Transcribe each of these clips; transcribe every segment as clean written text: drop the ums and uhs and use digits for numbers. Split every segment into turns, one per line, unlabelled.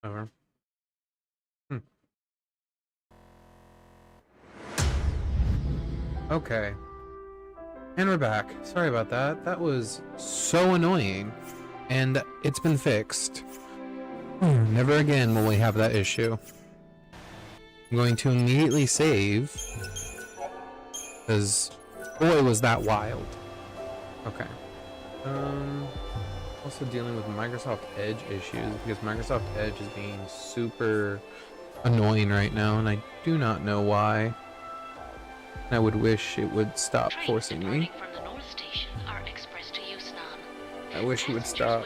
Over. Okay. And we're back. Sorry about that. That was so annoying. And it's been fixed. Never again will we have that issue. I'm going to immediately save. Because, boy, was that wild. Okay. Also dealing with Microsoft Edge issues, because Microsoft Edge is being super annoying right now, and I do not know why. I would wish it would stop forcing me. I wish it would stop.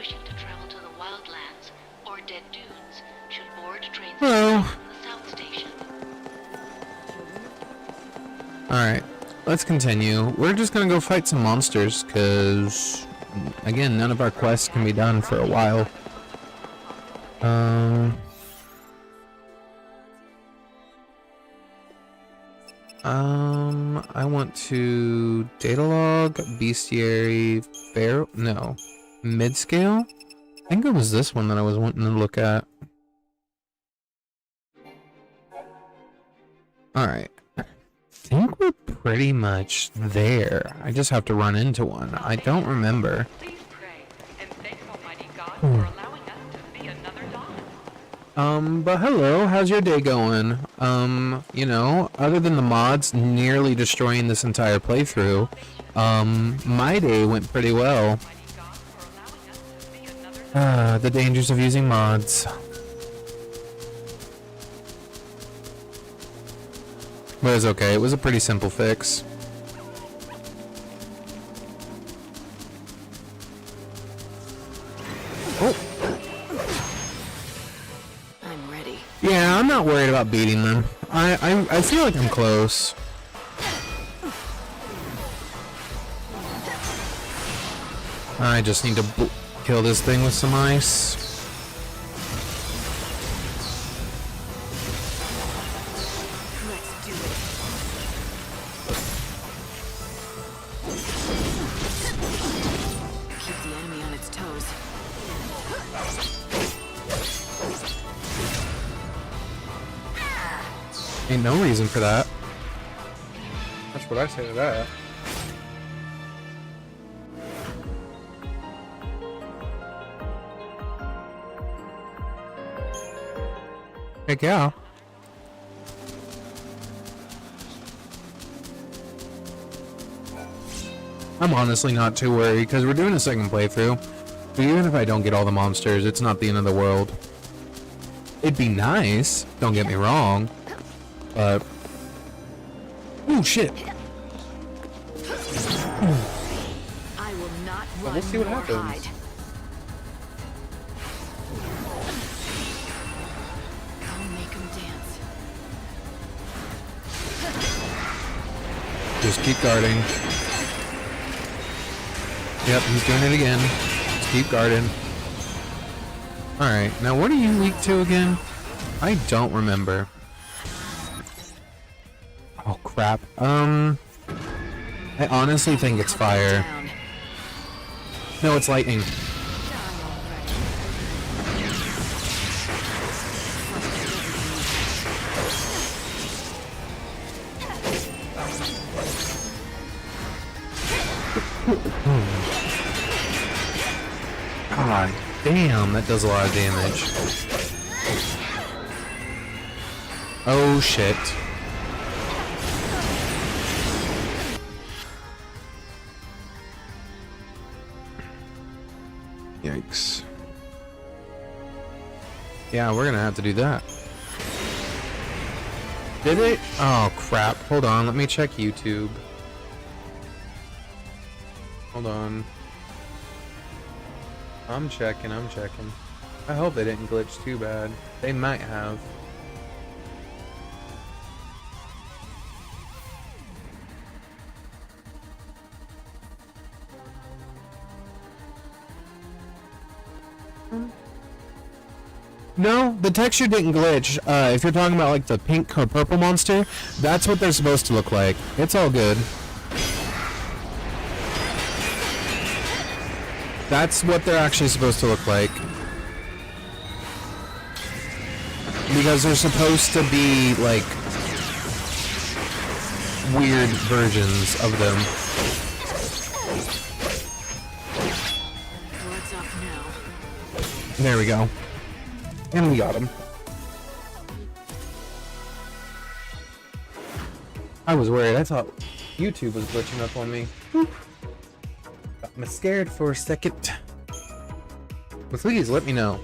Hello. Alright, let's continue. We're just gonna go fight some monsters, because, again, none of our quests can be done for a while. I want to data log, bestiary, fair, no, mid-scale? I think it was this one that I was wanting to look at. Alright. I think we're pretty much there. I just have to run into one. I don't remember.
Please pray and thank Almighty God for allowing us to see another dawn.
But hello, how's your day going? You know, other than the mods nearly destroying this entire playthrough, my day went pretty well. The dangers of using mods. But it's okay, it was a pretty simple fix. Oh!
I'm ready.
Yeah, I'm not worried about beating them. I feel like I'm close. I just need to kill this thing with some ice.
Let's do it. Keep the enemy on its toes.
Ain't no reason for that. That's what I say to that. Heck yeah. I'm honestly not too worried because we're doing a second playthrough. But even if I don't get all the monsters, it's not the end of the world. It'd be nice, don't get me wrong. But oh shit.
I will not run.
We'll see what
nor
happens.
hide. I'll make 'em dance.
Just keep guarding. Yep, he's doing it again. Just keep guarding. Alright, now what are you weak to again? I don't remember. Oh crap. I honestly think it's fire.
Down.
No, it's lightning. God damn, that does a lot of damage. Oh shit. Yikes. Yeah, we're gonna have to do that. Did it? Oh crap. Hold on, let me check YouTube. Hold on. I'm checking. I hope they didn't glitch too bad. They might have. No, the texture didn't glitch. If you're talking about like the pink or purple monster, that's what they're supposed to look like. It's all good. That's what they're actually supposed to look like. because they're supposed to be like weird versions of them.
Blood's up now.
There we go. And we got him. I was worried. I thought YouTube was glitching up on me. Got me scared for a second. But please let me know.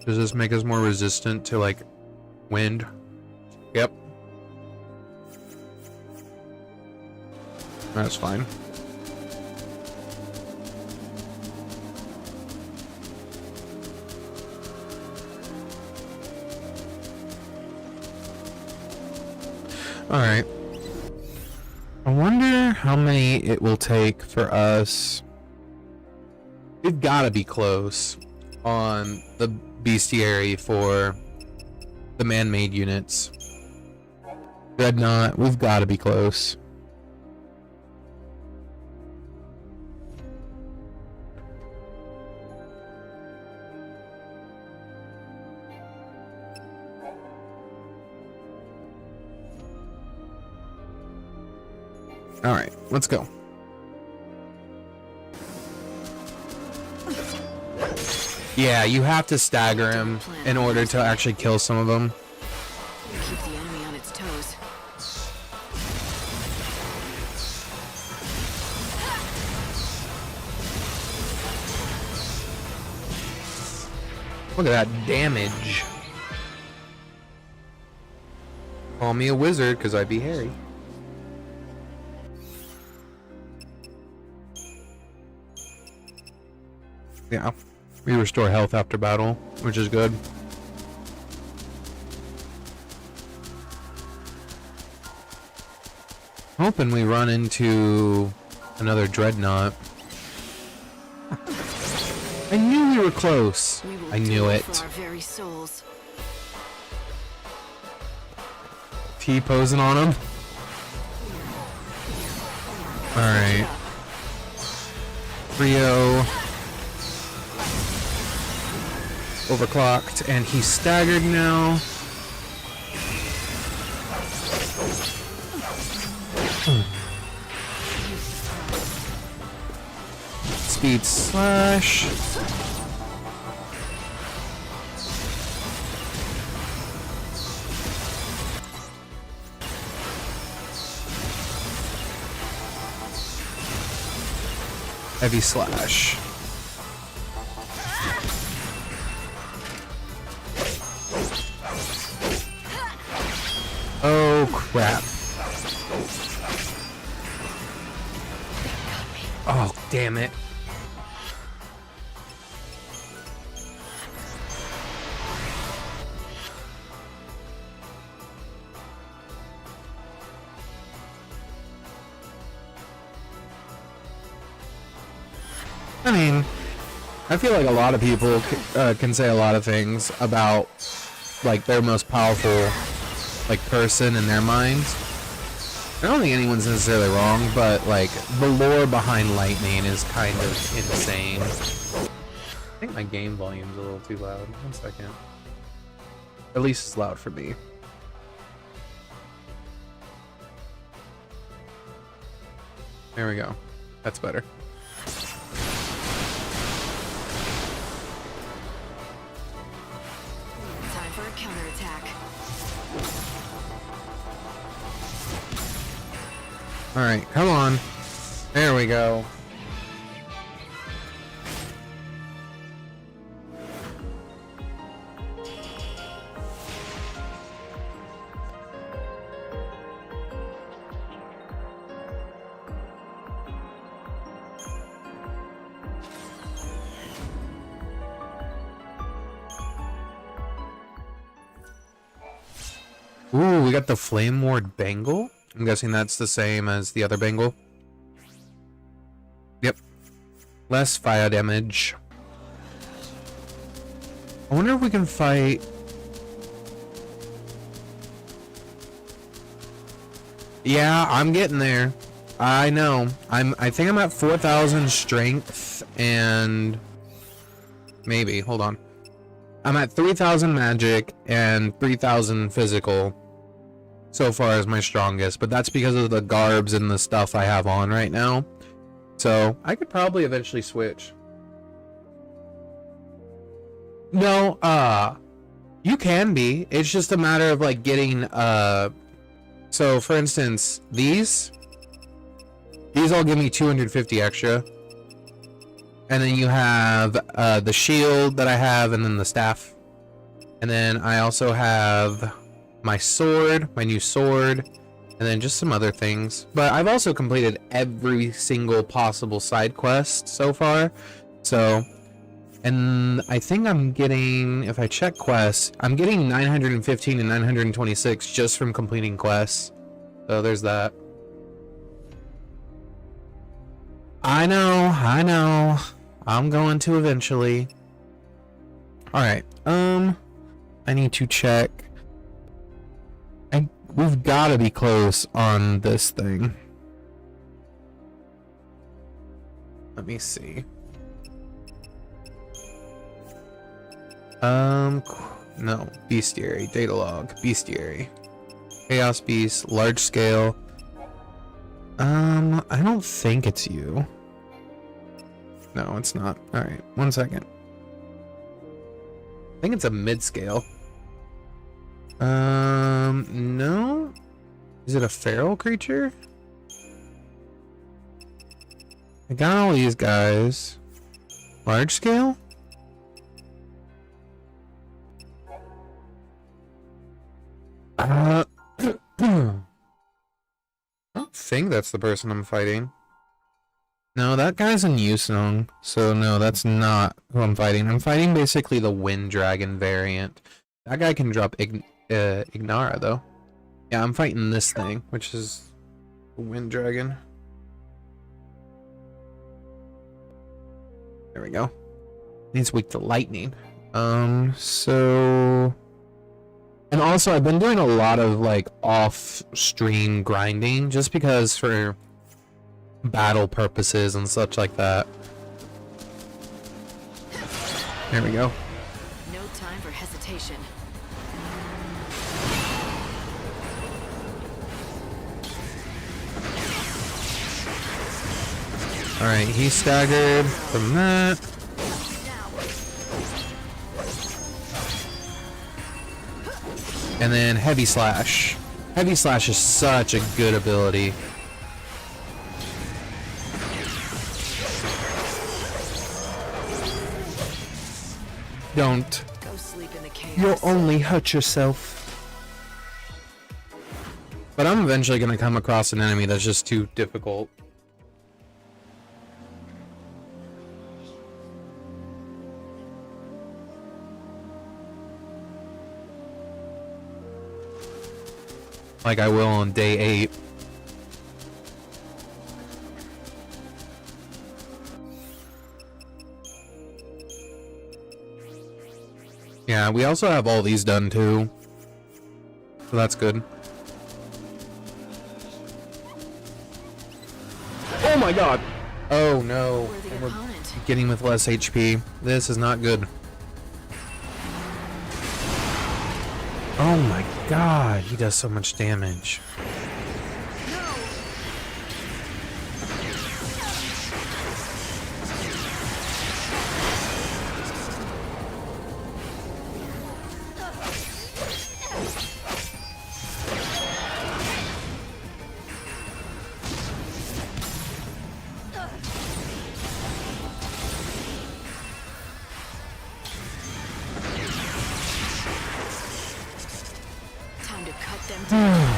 Does this make us more resistant to like wind? Yep. That's fine. Alright. I wonder how many it will take for us. We've got to be close on the bestiary for the man-made units. Dreadnought, we've got to be close. Alright, let's go. Yeah, you have to stagger him in order to actually kill some of them.
Keep the enemy on its toes.
Look at that damage. Call me a wizard, because I be Harry. Yeah, we restore health after battle, which is good. Hoping we run into another dreadnought. I knew we were close. I knew it.
For our very souls.
T-posing on him. Alright. Rio. Overclocked, and he's staggered now. Speed slash. Heavy slash. Oh crap. Oh, damn it. I mean, I feel like a lot of people can say a lot of things about like their most powerful like person in their minds. I don't think anyone's necessarily wrong, but like the lore behind lightning is kind of insane. I think my game volume's a little too loud. 1 second. At least it's loud for me. There we go. That's better.
Time for a counterattack.
Alright, come on. There we go. Ooh, we got the Flame Ward Bangle. I'm guessing that's the same as the other Bangle. Yep. Less fire damage. I wonder if we can fight. Yeah, I'm getting there. I know. I think I'm at 4,000 strength and maybe, hold on. I'm at 3,000 magic and 3,000 physical so far as my strongest, but that's because of the garbs and the stuff I have on right now. So I could probably eventually switch. No, you can be. It's just a matter of like getting so for instance, these all give me 250 extra. And then you have the shield that I have, and then the staff. And then I also have my sword, my new sword, and then just some other things. But I've also completed every single possible side quest so far. So, and I think I'm getting, if I check quests, I'm getting 915 and 926 just from completing quests. So there's that. I know. I'm going to eventually. Alright, I need to check. We've got to be close on this thing. Let me see. No, bestiary, data log, bestiary. Chaos beast, large scale. I don't think it's you. No, it's not. Alright, 1 second. I think it's a mid-scale. No? Is it a feral creature? I got all these guys. Large scale? I don't think that's the person I'm fighting. No, that guy's in Yusong, so no, that's not who I'm fighting. I'm fighting basically the Wind Dragon variant. That guy can drop Ignara, though. Yeah, I'm fighting this thing, which is the Wind Dragon. There we go. He's weak to lightning. So... And also, I've been doing a lot of, like, off-stream grinding, just because for battle purposes and such like that. There we go.
No time for hesitation.
Alright, he's staggered from that. And then Heavy Slash. Heavy Slash is such a good ability. Don't.
Go sleep in the chaos.
You'll only hurt yourself. But I'm eventually going to come across an enemy that's just too difficult. Like I will on day 8. Yeah, we also have all these done too. So that's good. Oh my god! Oh no.
Worthy
And we're
opponent.
getting with less HP. This is not good. Oh my god, he does so much damage.
Time to cut them down.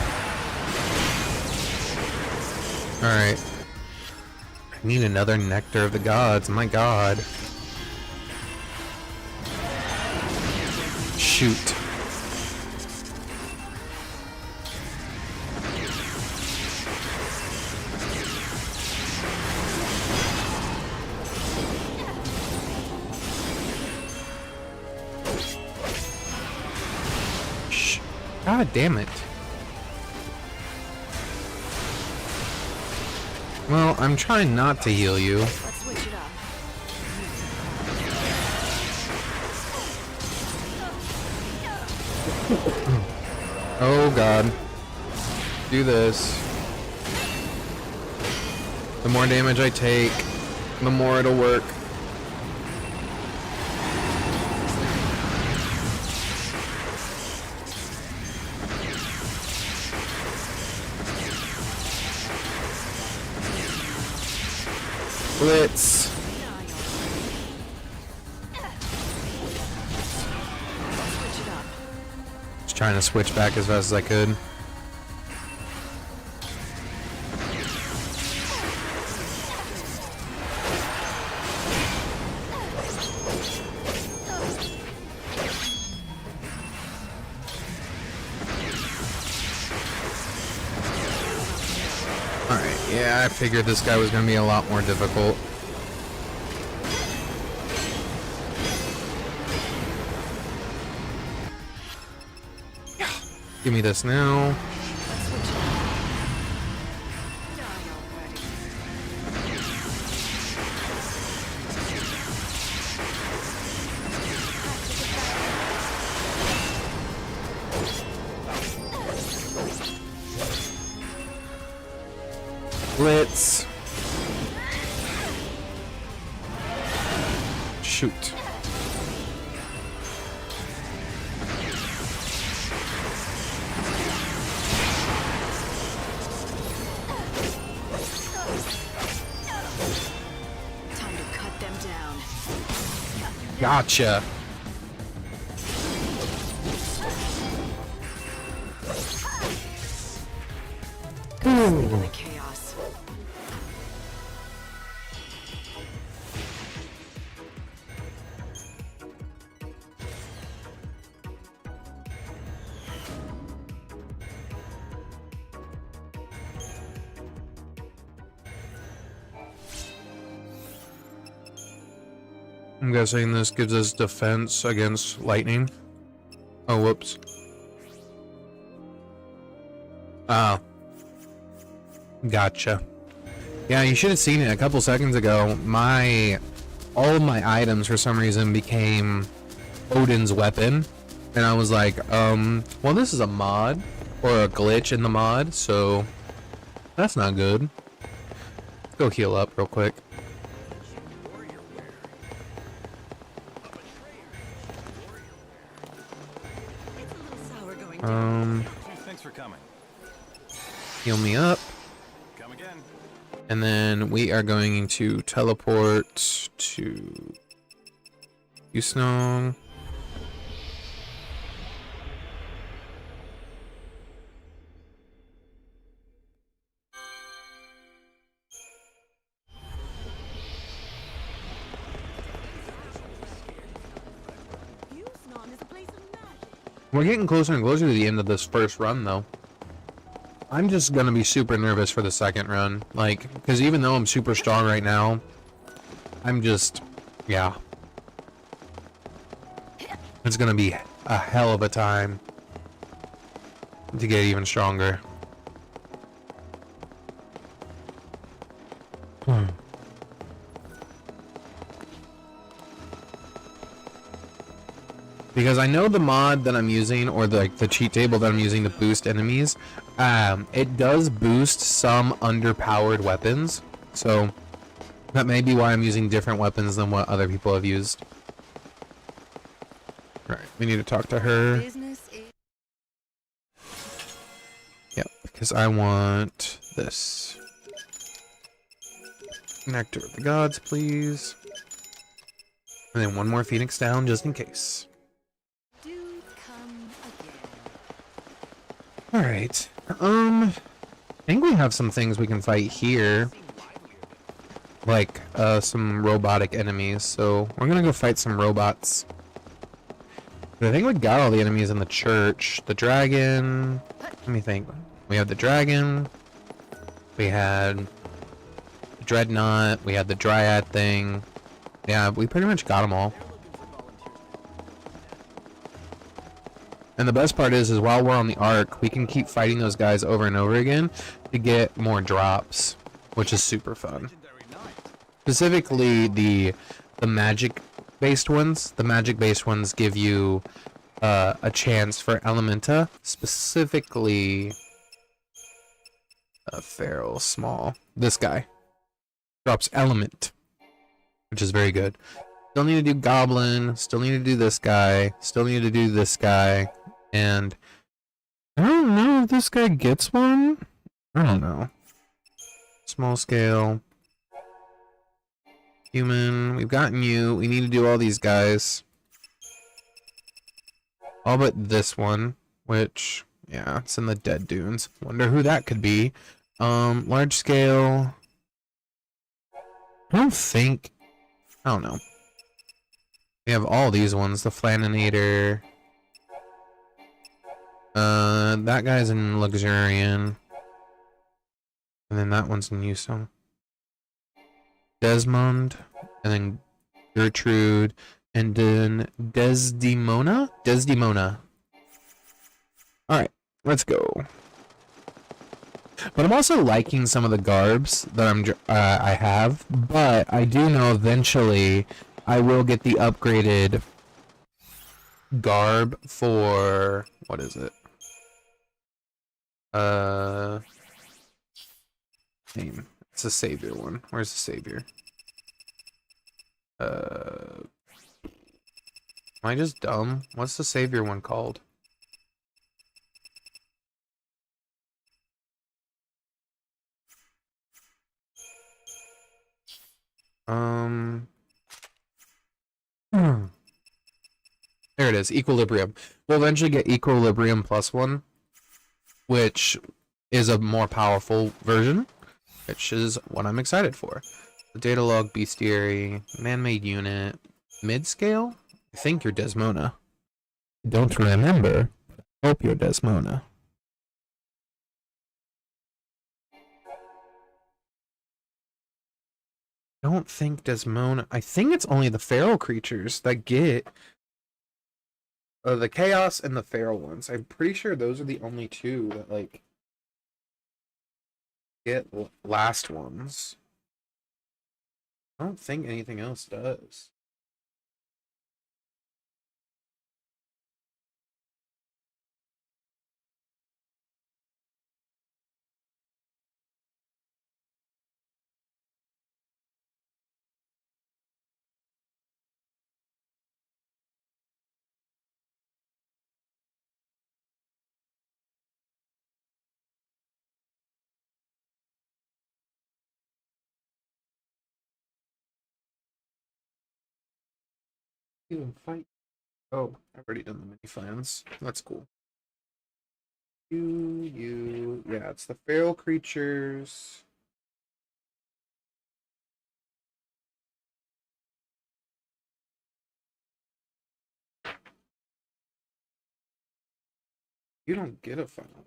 Alright. I need another Nectar of the Gods, my god. Shoot. God damn it. Well, I'm trying not to heal you.
Let's switch it up.
Oh god. Do this. The more damage I take, the more it'll work. Blitz.
Switch it up.
Just trying to switch back as fast as I could. Alright, yeah, I figured this guy was going to be a lot more difficult. Yeah. Give me this now.
Let's switch it up. Die already.
Blitz. Shoot.
Time to cut them down.
Gotcha.
In the chaos.
I'm guessing this gives us defense against lightning. Oh, whoops. Ah. Gotcha. Yeah, you should have seen it a couple seconds ago. All of my items for some reason became Odin's weapon. And I was like, well, this is a mod or a glitch in the mod, so that's not good. Let's go heal up real quick.
Thanks for coming.
Heal me up.
Come again.
And then we are going to teleport to Usnong. We're getting closer and closer to the end of this first run, though. I'm just gonna be super nervous for the second run. Like, because even though I'm super strong right now, I'm just, yeah. It's gonna be a hell of a time to get even stronger. Because I know the mod that I'm using, or the cheat table that I'm using to boost enemies, it does boost some underpowered weapons. So that may be why I'm using different weapons than what other people have used. Right, we need to talk to her. Yep, because I want this. Nectar of the Gods, please. And then one more Phoenix down, just in case. Alright, I think we have some things we can fight here. Like, some robotic enemies, so we're gonna go fight some robots. But I think we got all the enemies in the church. The dragon, let me think. We have the dragon, we had the dreadnought, we had the dryad thing. Yeah, we pretty much got them all. And the best part is while we're on the arc, we can keep fighting those guys over and over again to get more drops, which is super fun.
Legendary knight.
Specifically, the magic-based ones. The magic-based ones give you a chance for Elementa, specifically a Feral Small. This guy drops Element, which is very good. Still need to do Goblin, still need to do this guy, still need to do this guy, and I don't know if this guy gets one. I don't know. Small scale. Human, we've gotten you. We need to do all these guys. All but this one, which, yeah, it's in the Dead Dunes. Wonder who that could be. Large scale. I don't know. We have all these ones. The Flaninator. That guy's in Luxurian. And then that one's in Uso. Desmond. And then Gertrude. And then Desdemona? Desdemona. Alright, let's go. But I'm also liking some of the garbs that I have. But I do know eventually I will get the upgraded garb for... What is it? Name. It's a savior one. Where's the savior? Am I just dumb? What's the savior one called? There it is, Equilibrium. We'll eventually get Equilibrium +1, which is a more powerful version, which is what I'm excited for. The data log, bestiary, man-made unit, mid-scale? I think you're Desmona. Don't remember. Hope you're Desmona. Don't think Desmona. I think it's only the feral creatures that get the chaos and the feral ones. I'm pretty sure those are the only two that like get last ones. I don't think anything else does. Even fight. Oh, I've already done the mini plans. That's cool. Yeah, it's the feral creatures. You don't get a final.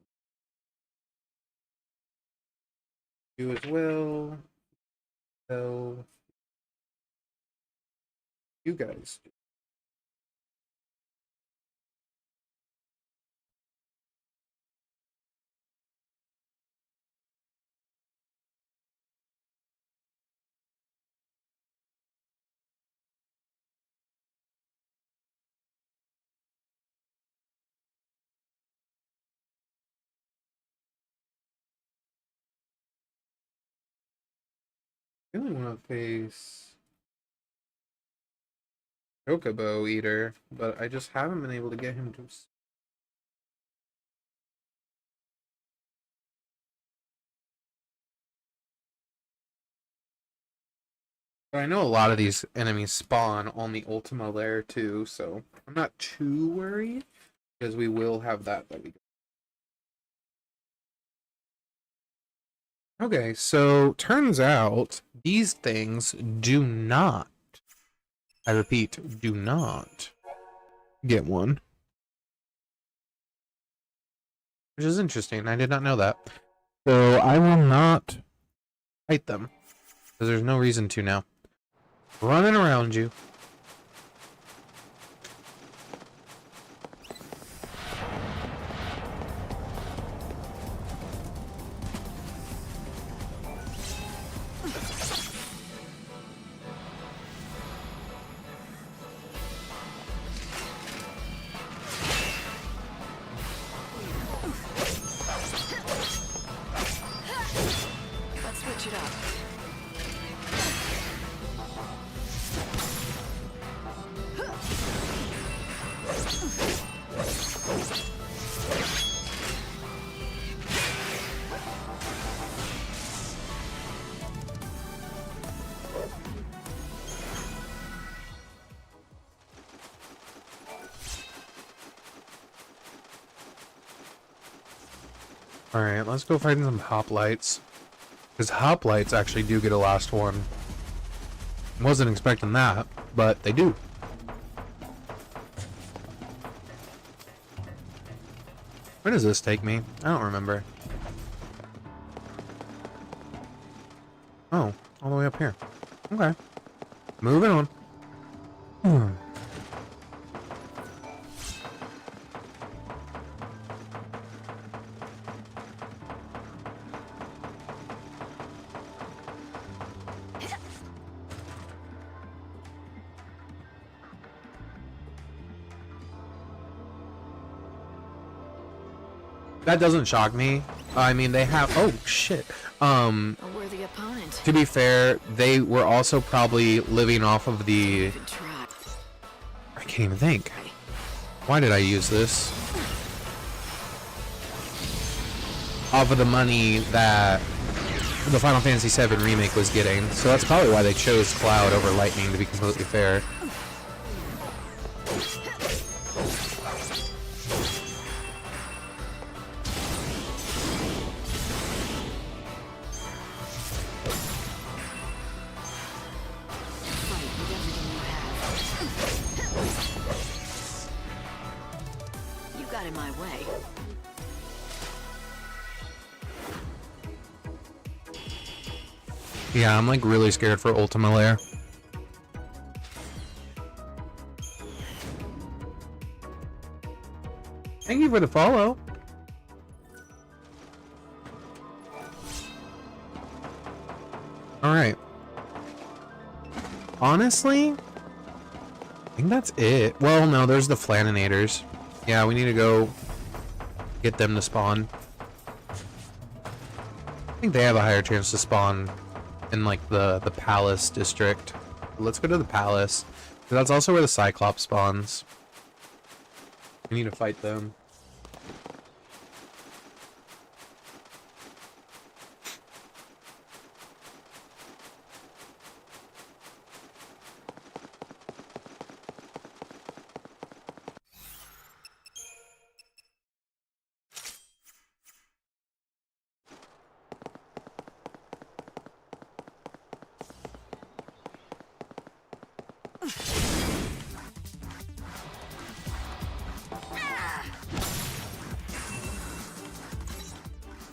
You as well. So you guys do. I really want to face Chocobo Eater, but I just haven't been able to get him to. But I know a lot of these enemies spawn on the Ultima lair too, so I'm not too worried because we will have that we go. Okay, so turns out these things do not, I repeat, do not get one. Which is interesting. I did not know that. So I will not fight them because there's no reason to now. Running around you. Alright, let's go find some hoplites. Because hoplites actually do get a last one. Wasn't expecting that, but they do. Where does this take me? I don't remember. Oh, all the way up here. Okay. Moving on. That doesn't shock me. I mean, they have... Oh, shit.
A worthy opponent.
To be fair, they were also probably living off of the...
Good try.
I can't even think. Why did I use this? Off of the money that the Final Fantasy VII Remake was getting. So that's probably why they chose Cloud over Lightning, to be completely fair.
Fight with everything you have. You got in my way.
Yeah, I'm like really scared for Ultima Lair. Thank you for the follow. Alright. Honestly, I think that's it. Well, no, there's the Flaninators. Yeah, we need to go get them to spawn. I think they have a higher chance to spawn in like the palace district. Let's go to the palace. That's also where the Cyclops spawns. We need to fight them.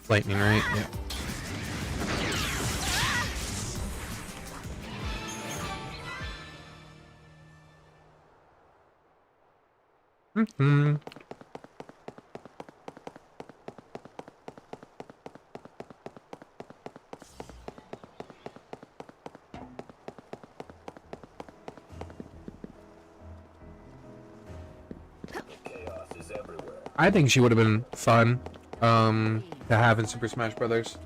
Lightning, right? Yeah. Mm-hmm. I think she would have been fun to have in Super Smash Brothers.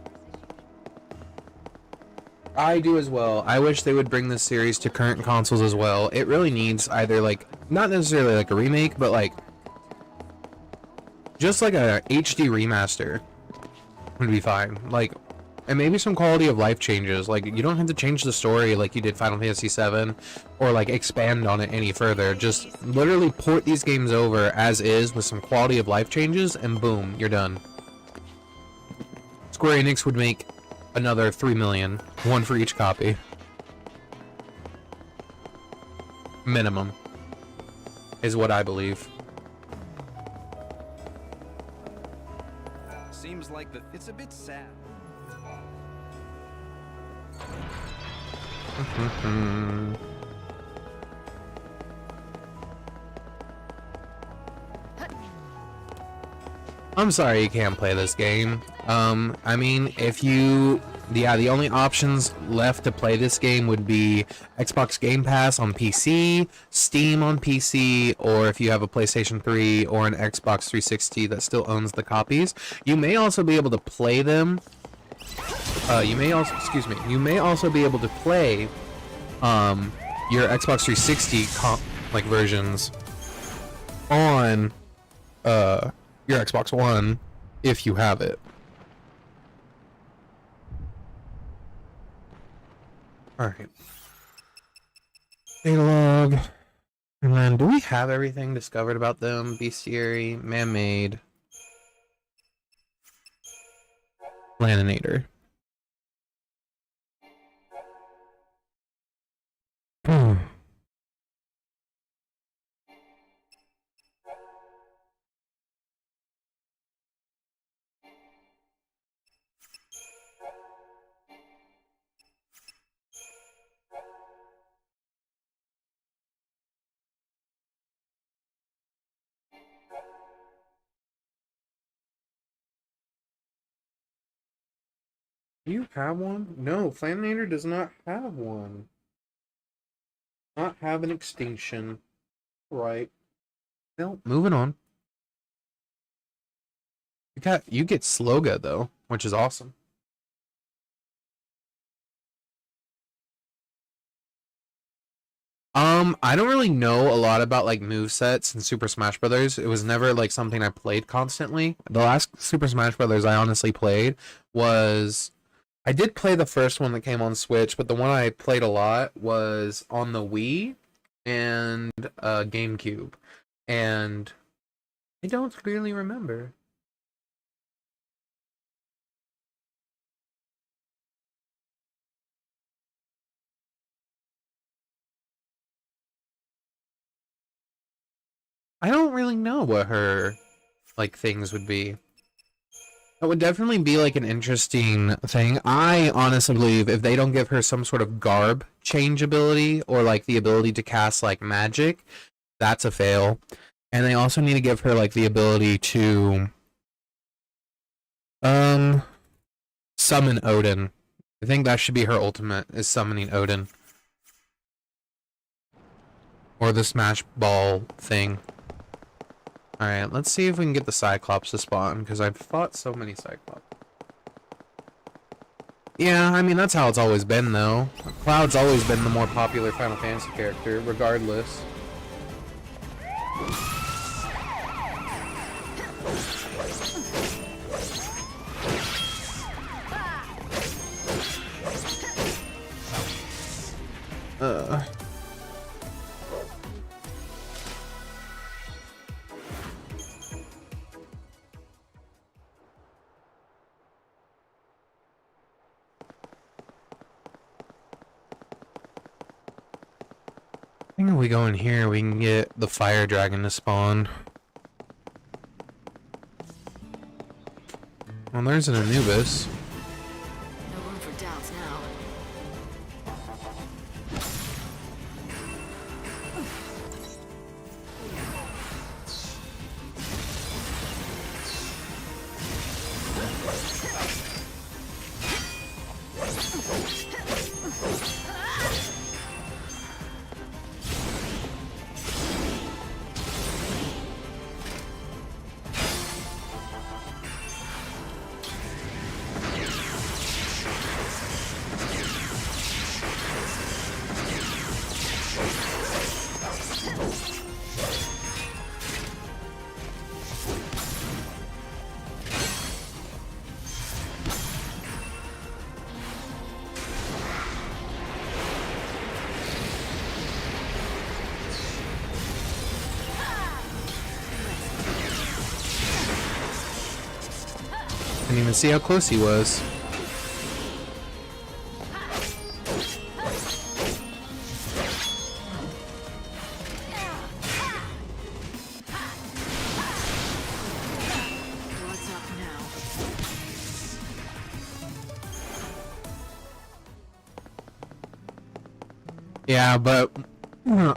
I do as well. I wish they would bring this series to current consoles as well. It really needs either like, not necessarily like a remake, but like just like a HD remaster would be fine. Like, and maybe some quality of life changes. Like, you don't have to change the story like you did Final Fantasy VII or like expand on it any further. Just literally port these games over as is with some quality of life changes and boom, you're done. Square Enix would make another 3 million, one for each copy. Minimum is what I believe.
Seems like it's a bit sad.
I'm sorry you can't play this game. I mean, if you... Yeah, the only options left to play this game would be Xbox Game Pass on PC, Steam on PC, or if you have a PlayStation 3 or an Xbox 360 that still owns the copies. You may also be able to play them... you may also be able to play your Xbox 360 versions on your Xbox One if you have it. Alright. Data log. And then, do we have everything discovered about them? Bestiary, man-made. Planinator. Hmm. Do you have one? No, Planinator does not have one. Not have an extinction. Right. Well, moving on. You get Sloga though, which is awesome. I don't really know a lot about like movesets in Super Smash Brothers. It was never like something I played constantly. The last Super Smash Brothers I honestly played was I did play the first one that came on Switch, but the one I played a lot was on the Wii and GameCube. And I don't really remember. I don't really know what her like things would be. That would definitely be like an interesting thing. I honestly believe if they don't give her some sort of garb change ability or like the ability to cast like magic, that's a fail. And they also need to give her like the ability to summon Odin. I think that should be her ultimate, is summoning Odin. Or the Smash Ball thing. Alright, let's see if we can get the Cyclops to spawn, because I've fought so many Cyclops. Yeah, I mean, that's how it's always been, though. Cloud's always been the more popular Final Fantasy character, regardless. I think if we go in here, we can get the fire dragon to spawn. Well, there's an Anubis.
No room for doubts now.
Didn't even see how close he was.
What's up now?
Yeah, but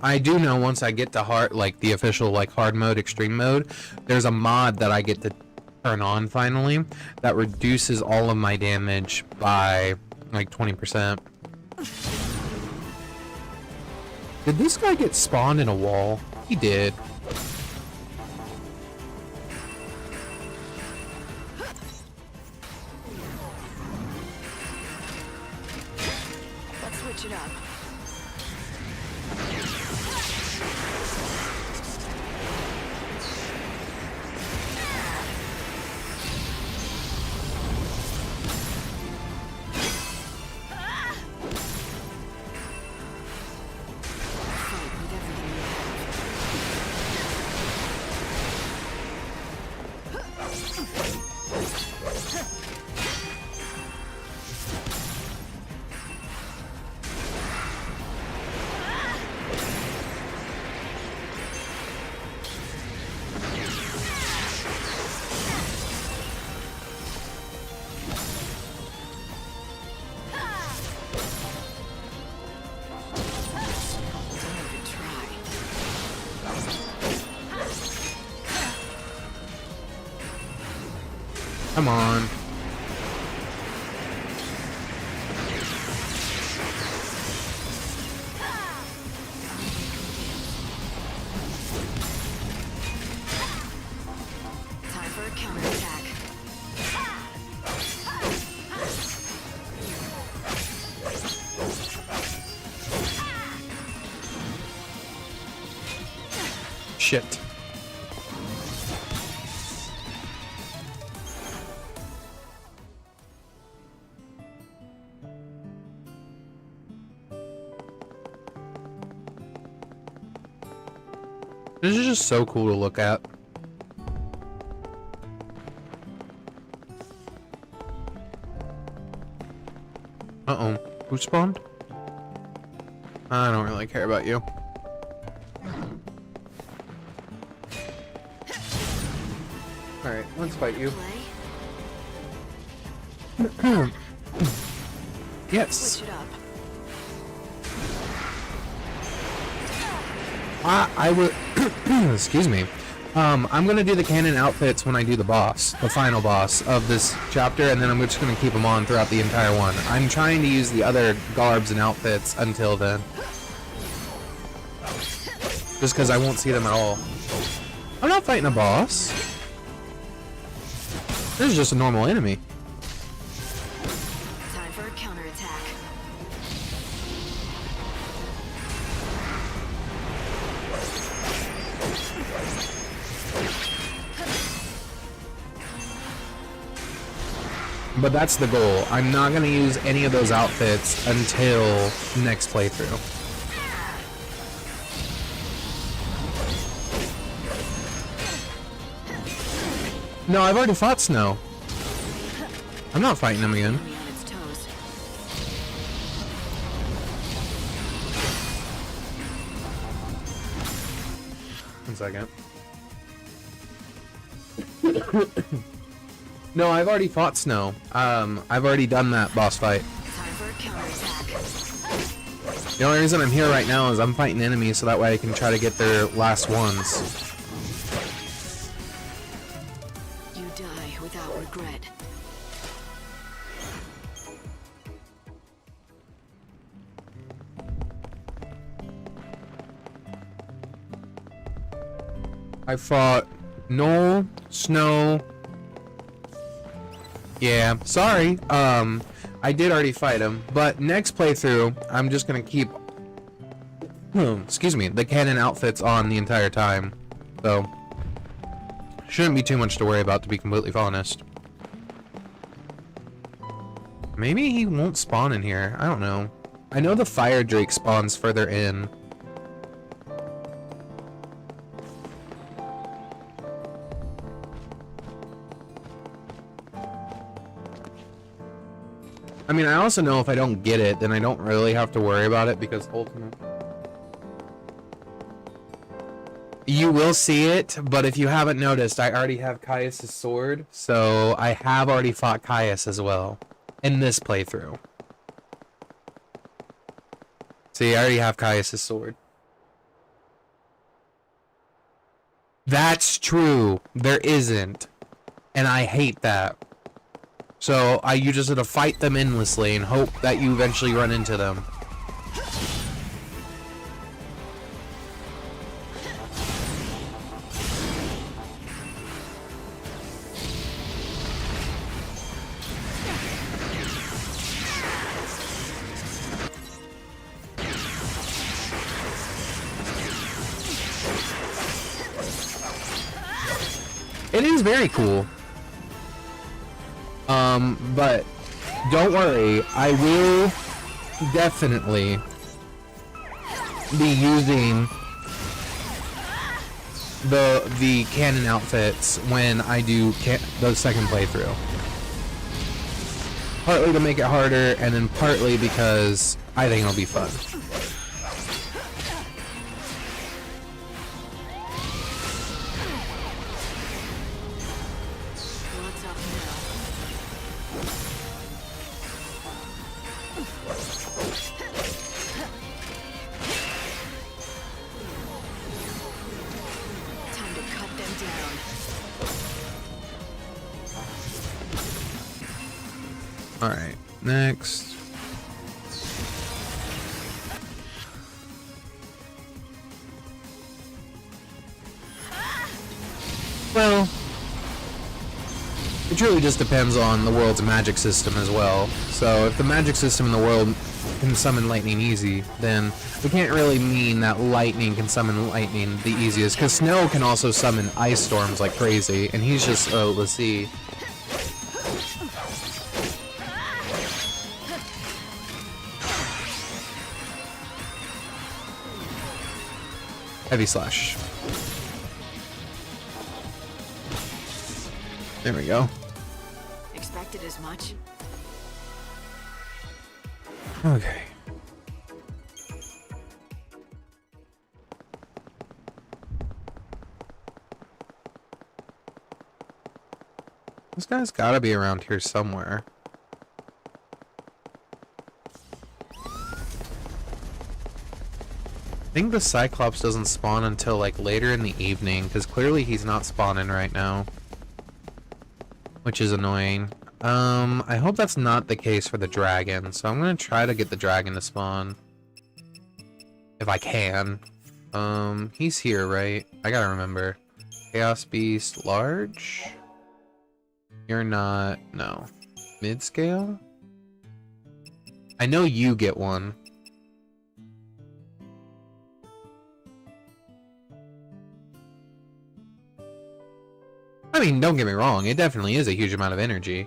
I do know once I get to hard, like the official like hard mode, extreme mode, there's a mod that I get to turn on finally that reduces all of my damage by like 20%. Did this guy get spawned in a wall? He did.
Let's switch it up.
Come on.
Time for a counterattack.
Shit. This is just so cool to look at. Uh-oh. Who spawned? I don't really care about you. Alright, let's fight you.
Play.
Yes!
Switch it up.
I would... Excuse me. I'm gonna do the canon outfits when I do the boss, the final boss of this chapter, and then I'm just gonna keep them on throughout the entire one. I'm trying to use the other garbs and outfits until then. Just because I won't see them at all. I'm not fighting a boss. This is just a normal enemy.
Time for a counterattack.
But that's the goal. I'm not gonna use any of those outfits until next playthrough. No, I've already fought Snow. I'm not fighting him again.
Enemy on its toes.
1 second. No, I've already fought Snow. I've already done that boss fight.
Time for a counterattack.
The only reason I'm here right now is I'm fighting enemies so that way I can try to get their last ones.
You die without regret.
I fought Noel, Snow. Yeah, sorry. I did already fight him, but next playthrough, I'm just gonna keep, excuse me, the canon outfits on the entire time. So, shouldn't be too much to worry about, to be completely honest. Maybe he won't spawn in here. I don't know. I know the fire drake spawns further in. I mean, I also know if I don't get it, then I don't really have to worry about it because ultimate. You will see it, but if you haven't noticed, I already have Caius' sword, so I have already fought Caius as well in this playthrough. See, I already have Caius' sword. That's true. There isn't. And I hate that. So you just have to fight them endlessly and hope that you eventually run into them. It is very cool. But don't worry, I will definitely be using the canon outfits when I do the second playthrough. Partly to make it harder, and then partly because I think it'll be fun.
What's up now? Time to cut them down.
Alright, next. Well, it really just depends on the world's magic system as well. So if the magic system in the world can summon lightning easy, then we can't really mean that lightning can summon lightning the easiest, because snow can also summon ice storms like crazy, and he's just, let's see. Heavy slash. There we go.
Expected as much.
Okay. This guy's gotta be around here somewhere. I think the Cyclops doesn't spawn until like later in the evening, because clearly he's not spawning right now. Which is annoying. I hope that's not the case for the dragon, so I'm gonna try to get the dragon to spawn. If I can. He's here, right? I gotta remember. Chaos Beast, large? You're not... no. Mid-scale? I know you get one. I mean, don't get me wrong, it definitely is a huge amount of energy.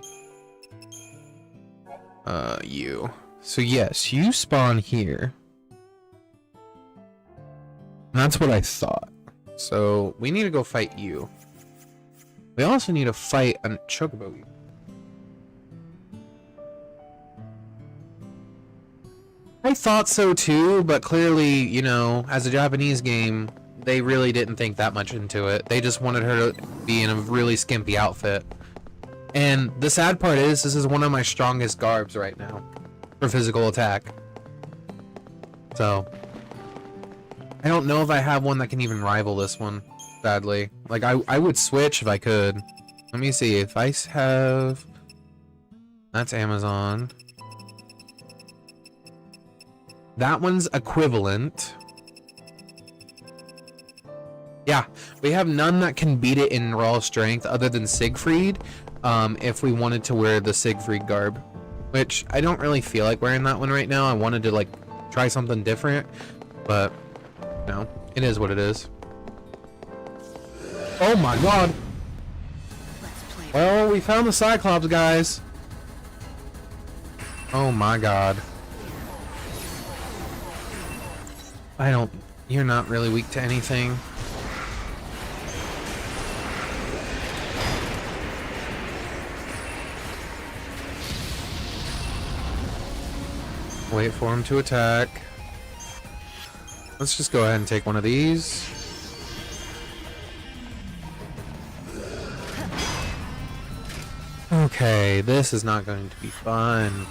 You. So yes, you spawn here. And that's what I thought. So, we need to go fight you. We also need to fight a Chocobo. I thought so too, but clearly, you know, as a Japanese game, they really didn't think that much into it. They just wanted her to be in a really skimpy outfit. And the sad part is, this is one of my strongest garbs right now for physical attack. So, I don't know if I have one that can even rival this one, sadly. Like, I would switch if I could. Let me see, if I have... That's Amazon. That one's equivalent. Yeah, we have none that can beat it in raw strength other than Siegfried, if we wanted to wear the Siegfried garb. Which, I don't really feel like wearing that one right now. I wanted to, like, try something different, but, no, it is what it is. Oh my god! Well, we found the Cyclops, guys. Oh my god. You're not really weak to anything. Wait for him to attack. Let's just go ahead and take one of these. Okay, this is not going to be fun.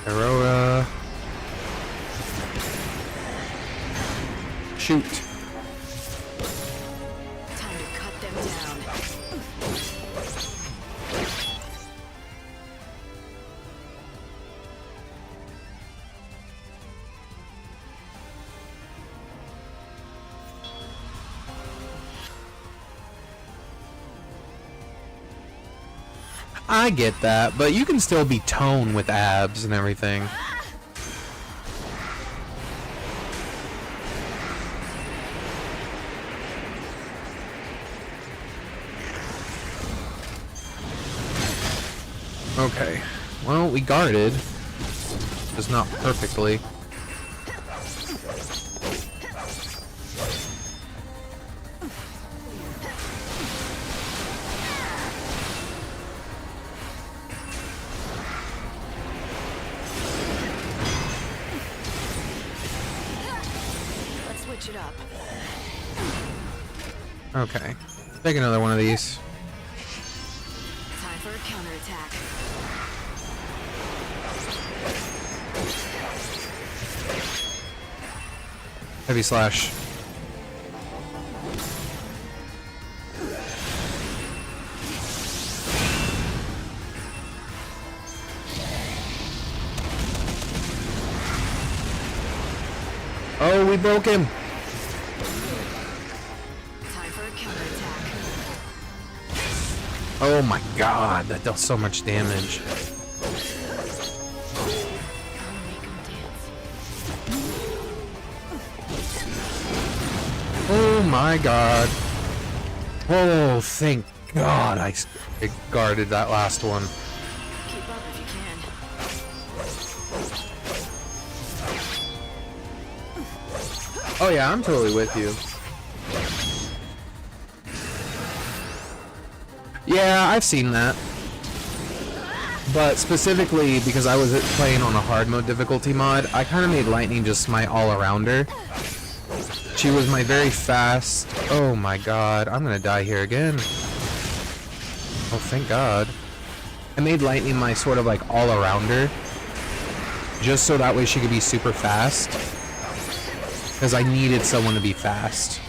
Aurora. Shoot.
Time to cut them down.
I get that, but you can still be tone with abs and everything. Okay, well, we guarded, just not perfectly.
Let's switch it up.
Okay. Take another one of these.
Time for a counterattack.
Heavy slash. Oh, we broke him.
Time for a counterattack.
Oh my god, that does so much damage.
I'll make 'em dance.
Oh my god. Oh, thank god I guarded that last one.
Keep up if you can.
Oh yeah, I'm totally with you. Yeah, I've seen that. But specifically because I was playing on a hard mode difficulty mod, I kind of made Lightning just my all-arounder. She was my very fast... Oh my god, I'm gonna die here again. Oh, thank god. I made Lightning my sort of like all-arounder. Just so that way she could be super fast. Because I needed someone to be fast.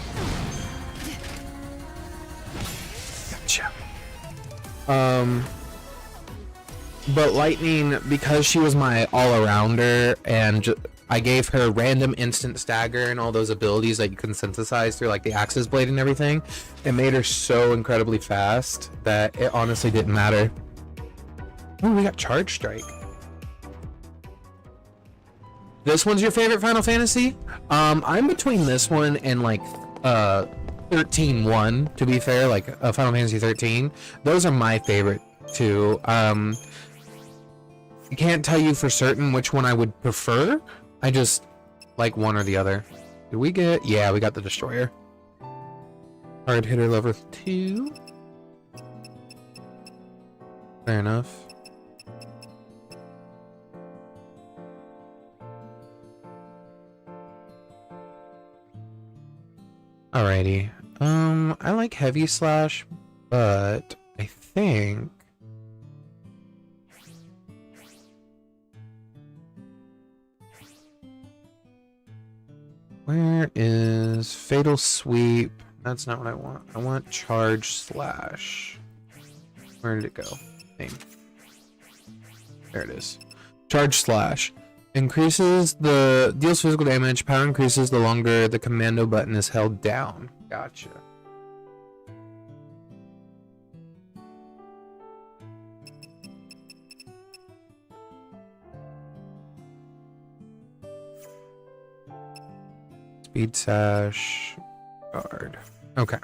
Gotcha. But Lightning, because she was my all-arounder, and I gave her random instant stagger and all those abilities that you can synthesize through like the Axis Blade and everything, it made her so incredibly fast that it honestly didn't matter. Oh, we got Charge Strike. This one's your favorite Final Fantasy? I'm between this one and like 13-1, to be fair, like Final Fantasy 13. Those are my favorite too. I can't tell you for certain which one I would prefer. I just like one or the other. Did we get... Yeah, we got the Destroyer. Hard hitter level 2. Fair enough. Alrighty. I like Heavy Slash, but I think... Where is Fatal Sweep? That's not what I want. I want Charge Slash. Where did it go? Thing. There it is. Charge Slash. Increases the... Deals physical damage. Power increases the longer the commando button is held down. Gotcha. Speed Sash. Guard. Okay.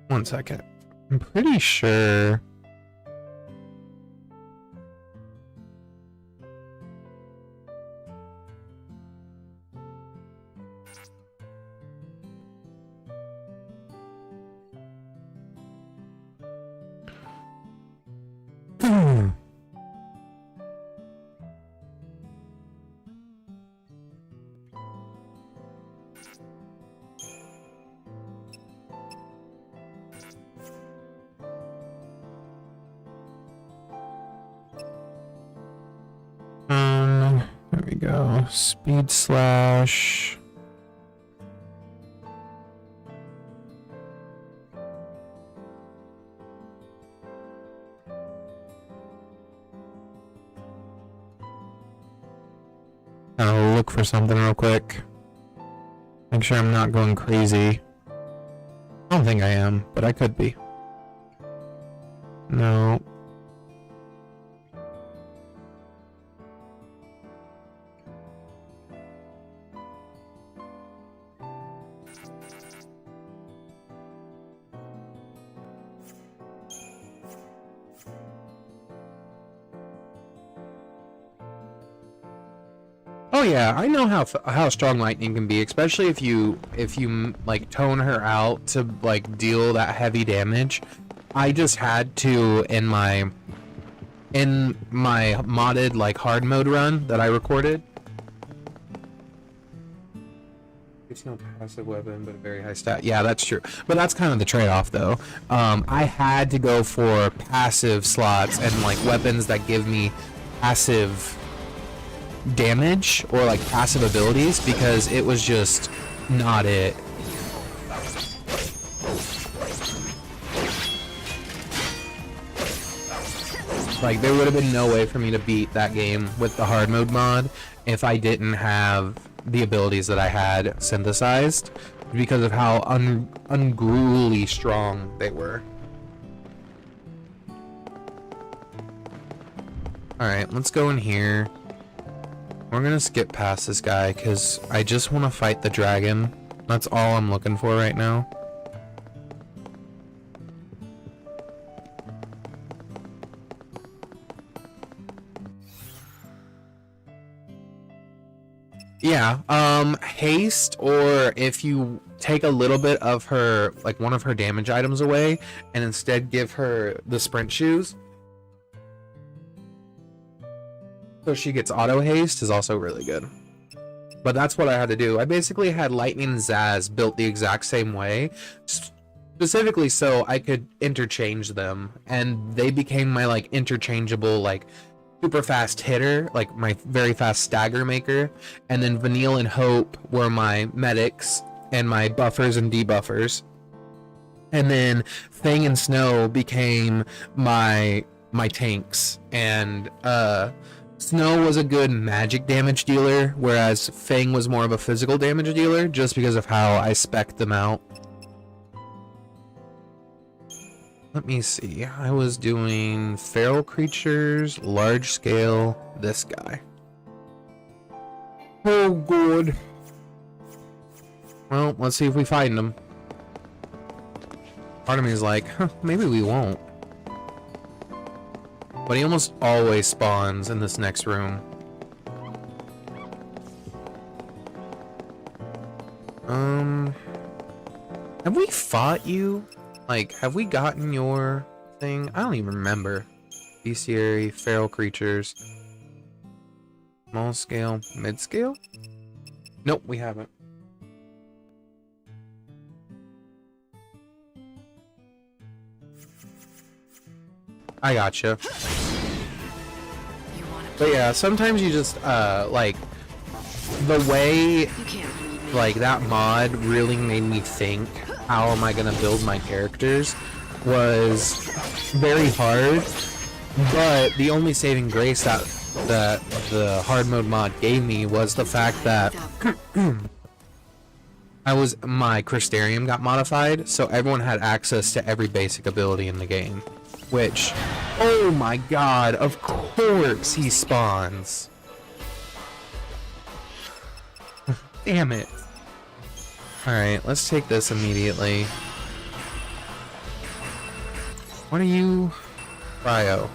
One second. I'm pretty sure... there we go. Speed Slash. I'll look for something real quick. Make sure I'm not going crazy. I don't think I am, but I could be. No. Oh yeah, I know how strong Lightning can be, especially if you like tone her out to like deal that heavy damage. I just had to in my in my modded like hard mode run that I recorded. It's no passive weapon, but a very high stat. Yeah, that's true. But that's kind of the trade-off, though. I had to go for passive slots and like weapons that give me passive damage or like passive abilities because it was just not it. Like, there would have been no way for me to beat that game with the hard mode mod if I didn't have the abilities that I had synthesized because of how ungruely strong they were. Alright, let's go in here. We're gonna skip past this guy because I just want to fight the dragon. That's all I'm looking for right now. Yeah, haste, or if you take a little bit of her, like one of her damage items away, and instead give her the sprint shoes, so she gets auto haste, is also really good. But that's what I had to do. I basically had Lightning and Zaz built the exact same way, specifically so I could interchange them, and they became my like interchangeable like super fast hitter, like my very fast stagger maker, and then Vanille and Hope were my medics and my buffers and debuffers, and then Fang and Snow became my tanks, and Snow was a good magic damage dealer, whereas Fang was more of a physical damage dealer just because of how I spec'd them out. Let me see. I was doing feral creatures, large scale, this guy. Oh, good. Well, let's see if we find him. Part of me is like, huh, maybe we won't. But he almost always spawns in this next room. Have we fought you? Like, have we gotten your thing? I don't even remember. Bestiary, feral creatures. Small scale, mid scale? Nope, we haven't. I gotcha. But yeah, sometimes you just, like, the way, like, that mod really made me think, how am I gonna build my characters, was very hard, but the only saving grace that the hard mode mod gave me was the fact that my Crystarium got modified, so everyone had access to every basic ability in the game. Which, oh my god, of course he spawns. Damn it. Alright, let's take this immediately. What are you? Cryo.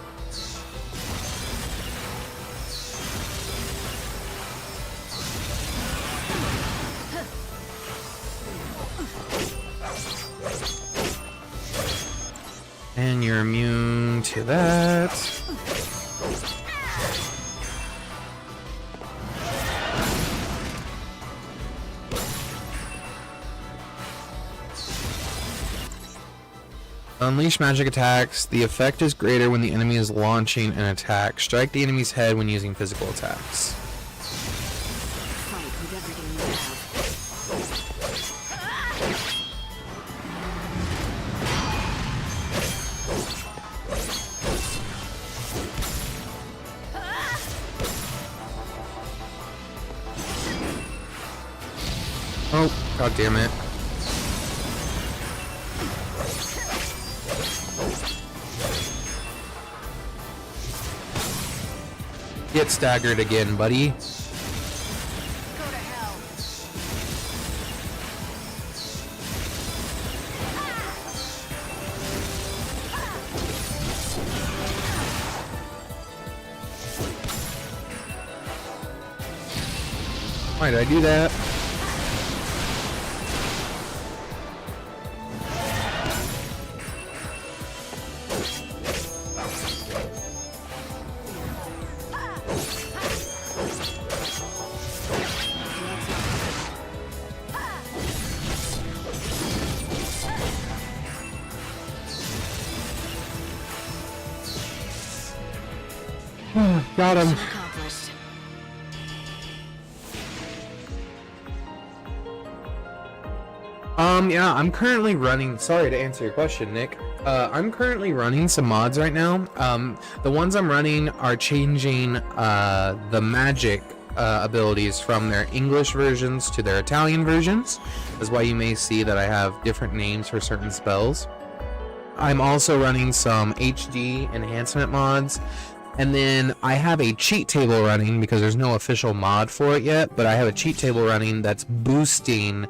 And you're immune to that. Unleash magic attacks. The effect is greater when the enemy is launching an attack. Strike the enemy's head when using physical attacks.
Fight with everything you have.
Oh, god damn it. Get staggered again, buddy.
Go to hell.
Why did I do that? Got him.
Mission accomplished.
Yeah, I'm currently running, sorry to answer your question, Nick. I'm currently running some mods right now. The ones I'm running are changing, the magic, abilities from their English versions to their Italian versions. That's why you may see that I have different names for certain spells. I'm also running some HD enhancement mods. And then I have a cheat table running because there's no official mod for it yet, but I have a cheat table running that's boosting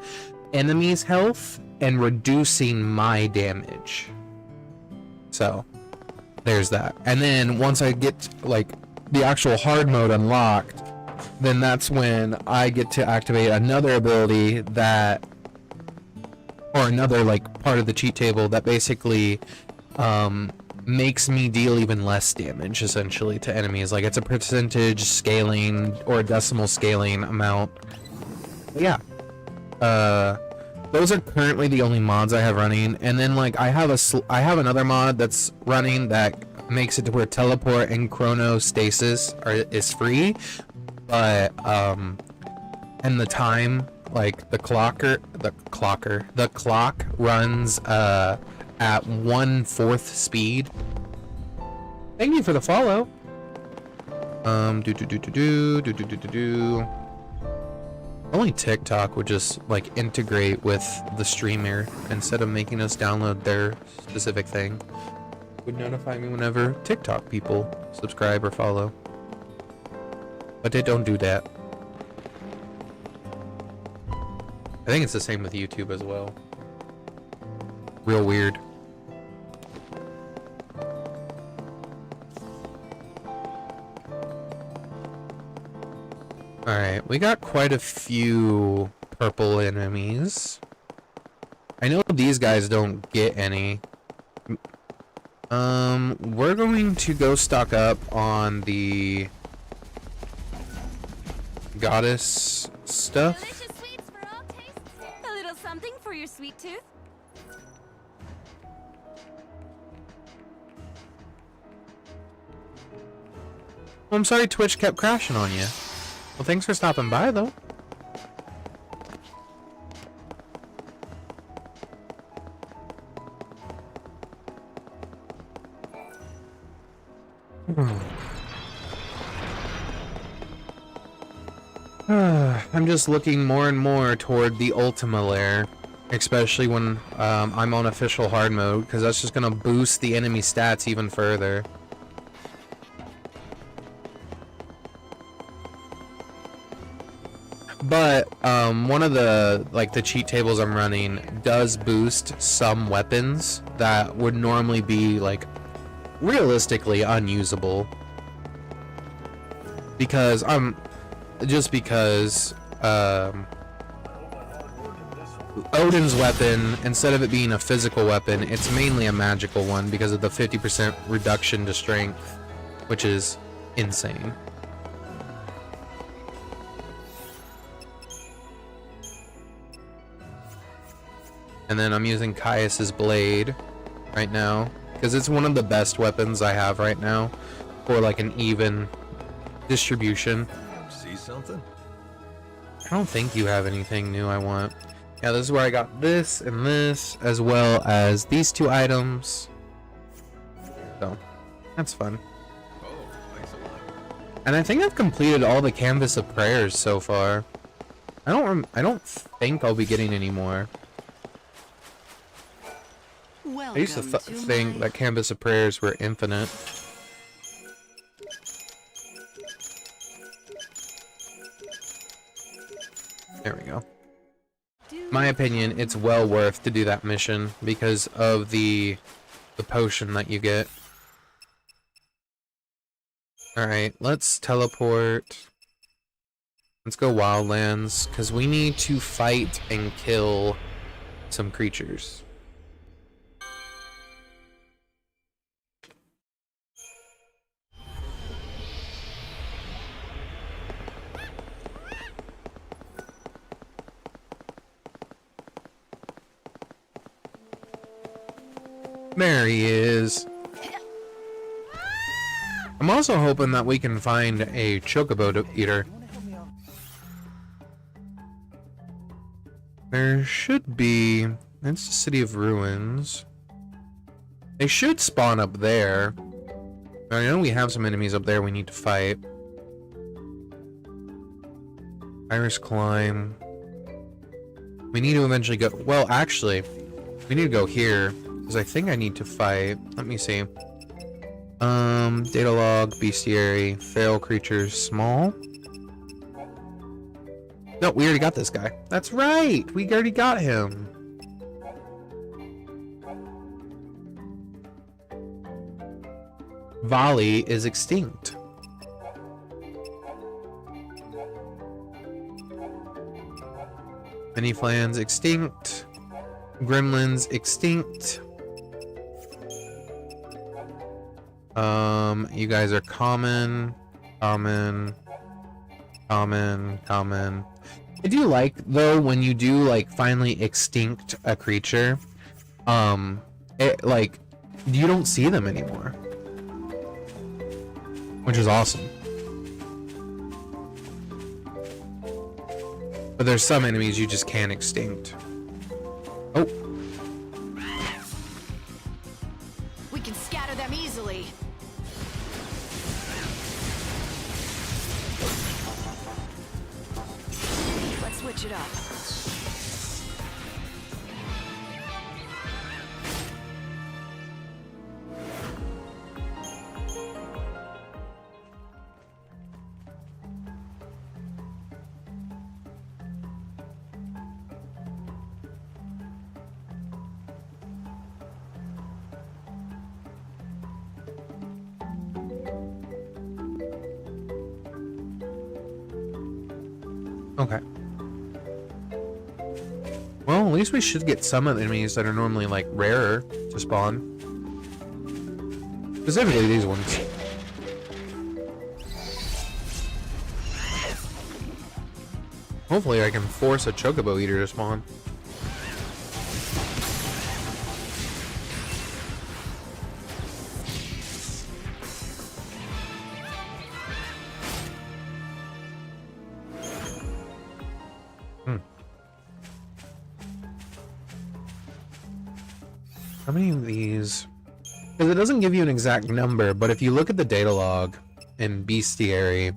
enemies' health and reducing my damage. So there's that. And then once I get like the actual hard mode unlocked, then that's when I get to activate another ability that, or another like part of the cheat table that basically makes me deal even less damage essentially to enemies. Like it's a percentage scaling or a decimal scaling amount. But yeah. Those are currently the only mods I have running, and then like I have another mod that's running that makes it to where teleport and chronostasis is free, but and the time, like the clock runs at 1/4 speed. Thank you for the follow. Only TikTok would just like integrate with the streamer instead of making us download their specific thing. It would notify me whenever TikTok people subscribe or follow. But they don't do that. I think it's the same with YouTube as well. Real weird. Alright, we got quite a few purple enemies. I know these guys don't get any. We're going to go stock up on the goddess stuff.
Delicious sweets for all tastes. A little something for your sweet tooth.
Well, I'm sorry Twitch kept crashing on you. Well, thanks for stopping by, though. I'm just looking more and more toward the Ultima lair, especially when I'm on official hard mode, because that's just gonna boost the enemy stats even further. But one of the the cheat tables I'm running does boost some weapons that would normally be like realistically unusable, because Odin's weapon, instead of it being a physical weapon, it's mainly a magical one because of the 50% reduction to strength, which is insane. And then I'm using Caius's blade right now because it's one of the best weapons I have right now for like an even distribution.
See something?
I don't think you have anything new I want. Yeah, this is where I got this and this, as well as these two items. So, that's fun.
Oh, thanks a lot.
And I think I've completed all the Canvas of Prayers so far. I don't think I'll be getting any more. I used to think that Canvas of Prayers were infinite. There we go. My opinion, it's well worth to do that mission because of the potion that you get. Alright, let's teleport. Let's go Wildlands, because we need to fight and kill some creatures. There he is. I'm also hoping that we can find a chocobo eater. There should be... It's the City of Ruins. They should spawn up there. I know we have some enemies up there we need to fight. Iris Climb. We need to eventually go... Well, actually, we need to go here. Because I think I need to fight... Let me see. Data log, bestiary, feral creatures, small. No, we already got this guy. That's right! We already got him. Volley is extinct. Many flans extinct. Gremlins extinct. You guys are common. Common. I do like, though, when you do, like, finally extinct a creature, like, you don't see them anymore. Which is awesome. But there's some enemies you just can't extinct. Oh.
We can scatter them easily. Let's switch it up.
Okay. Well, at least we should get some of the enemies that are normally, like, rarer to spawn. Specifically these ones. Hopefully I can force a chocobo eater to spawn. How many of these? Because it doesn't give you an exact number, but if you look at the data log in bestiary,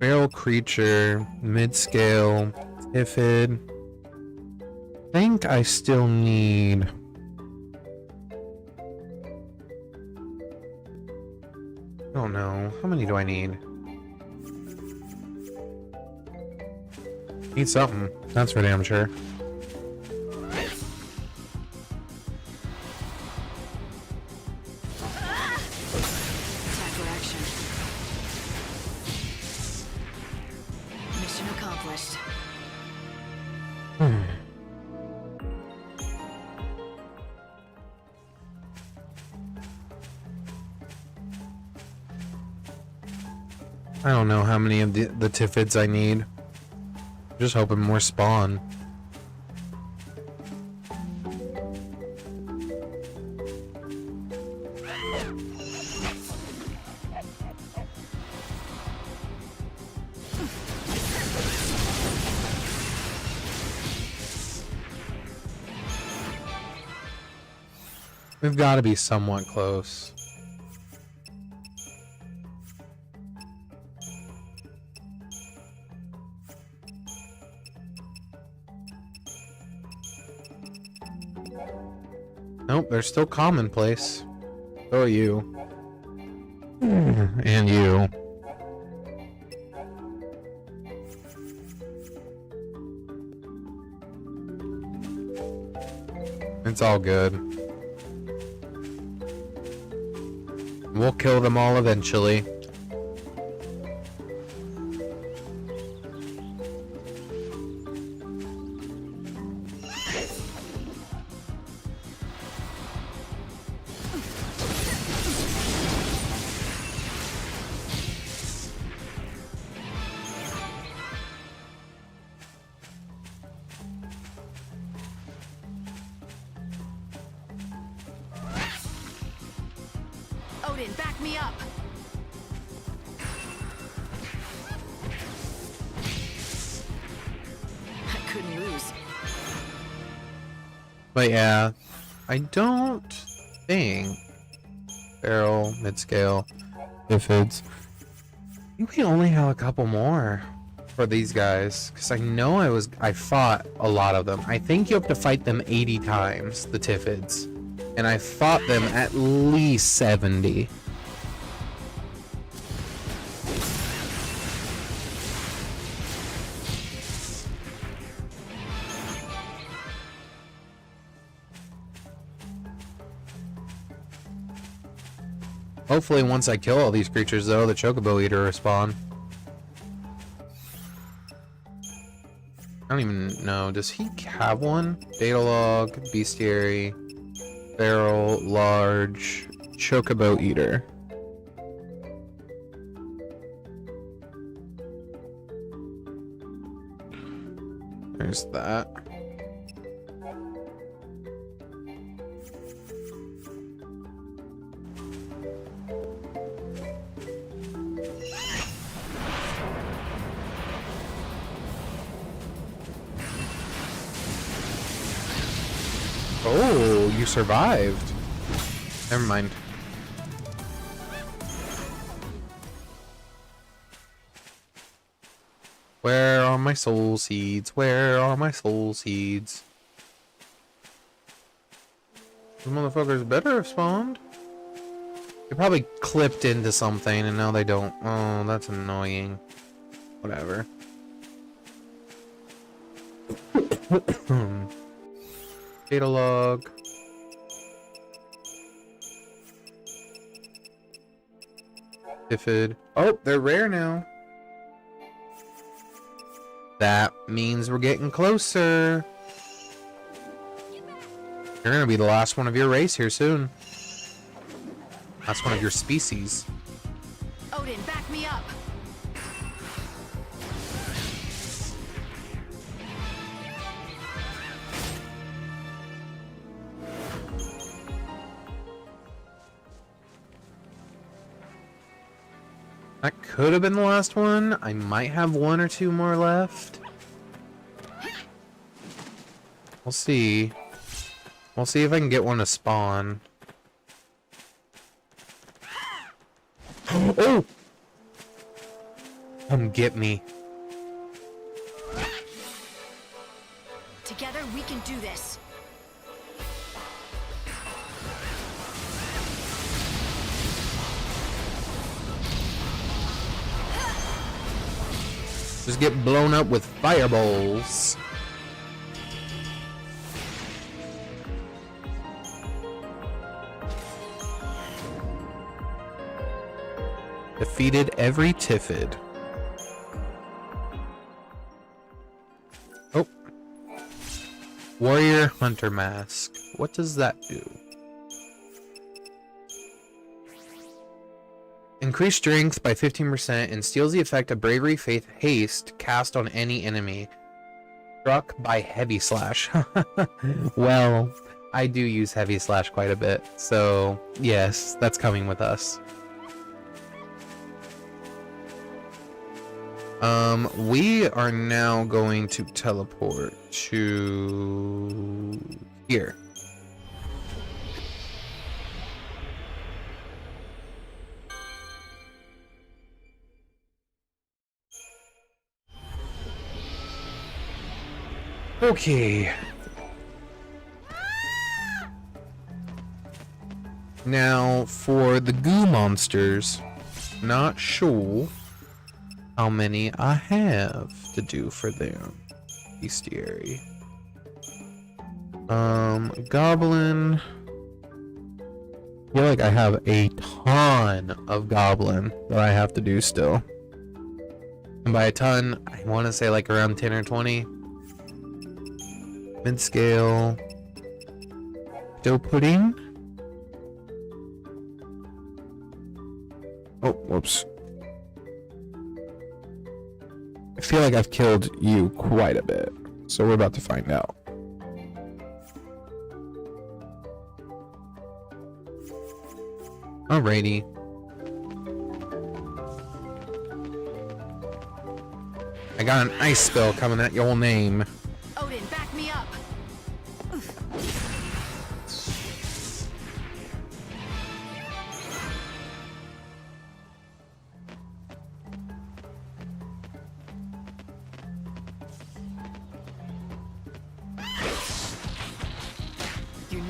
feral creature, mid-scale, typhid. I think I still need... I don't know. How many do I need? Need something. That's for damn sure.
Mission accomplished.
I don't know how many of the typhids I need. Just hoping more spawn. We've got to be somewhat close. Nope, they're still commonplace. So are you. And you. It's all good. We'll kill them all eventually.
Odin, back me up.
But yeah, I don't think barrel, mid-scale, Biffids. I think we only have a couple more for these guys, because I know I fought a lot of them. I think you have to fight them 80 times, the Tiffids, and I fought them at least 70. Hopefully once I kill all these creatures though, the Chocobo Eater will spawn. I don't even know. Does he have one? Data log, bestiary, barrel, large, Chocobo Eater. There's that. Oh, you survived. Never mind. Where are my soul seeds? Where are my soul seeds? These motherfuckers better have spawned. They probably clipped into something and now they don't. Oh, that's annoying. Whatever. Data log. Tiffid. Oh, they're rare now. That means we're getting closer. You're gonna be the last one of your race here soon. Last one of your species.
Odin, back me up.
That could have been the last one. I might have one or two more left. We'll see. We'll see if I can get one to spawn. Oh! Come get me.
Together we can do this.
Just get blown up with fireballs. Defeated every Tiffid. Oh. Warrior Hunter Mask. What does that do? Increase strength by 15% and steals the effect of Bravery, Faith, Haste cast on any enemy. Struck by Heavy Slash. Well, I do use Heavy Slash quite a bit, so yes, that's coming with us. We are now going to teleport to here. Okay. Now, for the goo monsters, not sure how many I have to do for them. Bestiary. Goblin. I feel like I have a ton of goblin that I have to do still. And by a ton, I want to say like around 10 or 20. Mid-scale. Dough pudding. Oh, whoops. I feel like I've killed you quite a bit, so we're about to find out. Alrighty. I got an ice spell coming at your name.
Odin, back me up.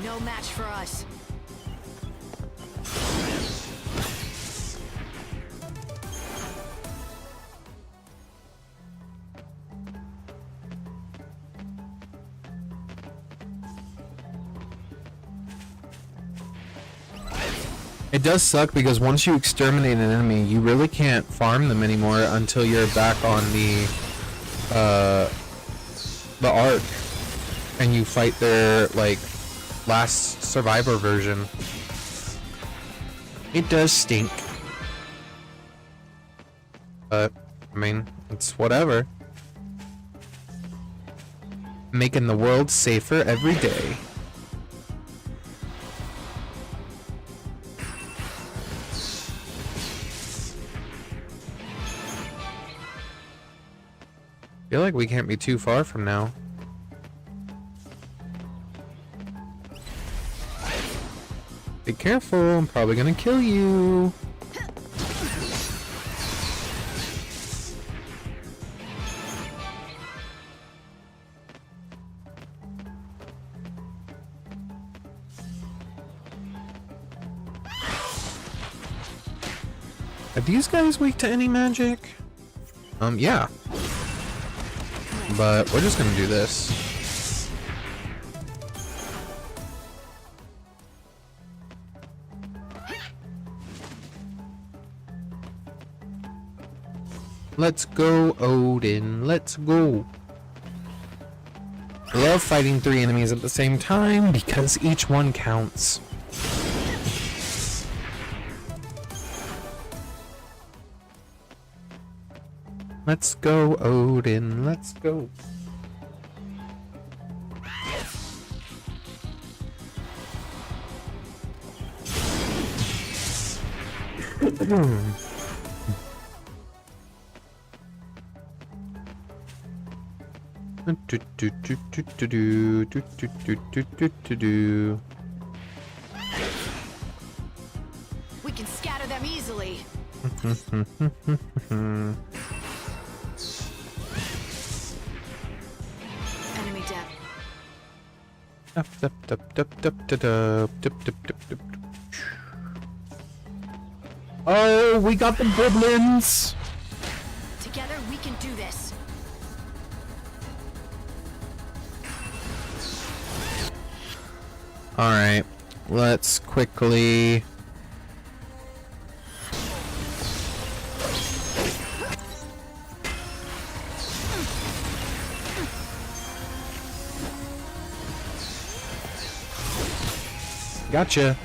no match for us.
It does suck because once you exterminate an enemy, you really can't farm them anymore until you're back on the Ark and you fight their like last survivor version. It does stink, but I mean, it's whatever. Making the world safer every day. I feel like we can't be too far from now. Be careful, I'm probably gonna kill you. Are these guys weak to any magic? Yeah. But we're just gonna do this. Let's go, Odin. Let's go. I love fighting 3 enemies at the same time because each one counts. Let's go, Odin. Let's go.
We can scatter them easily. Enemy dead.
Oh, we got the goblins!
Together we can do this.
Alright, let's quickly... Gotcha.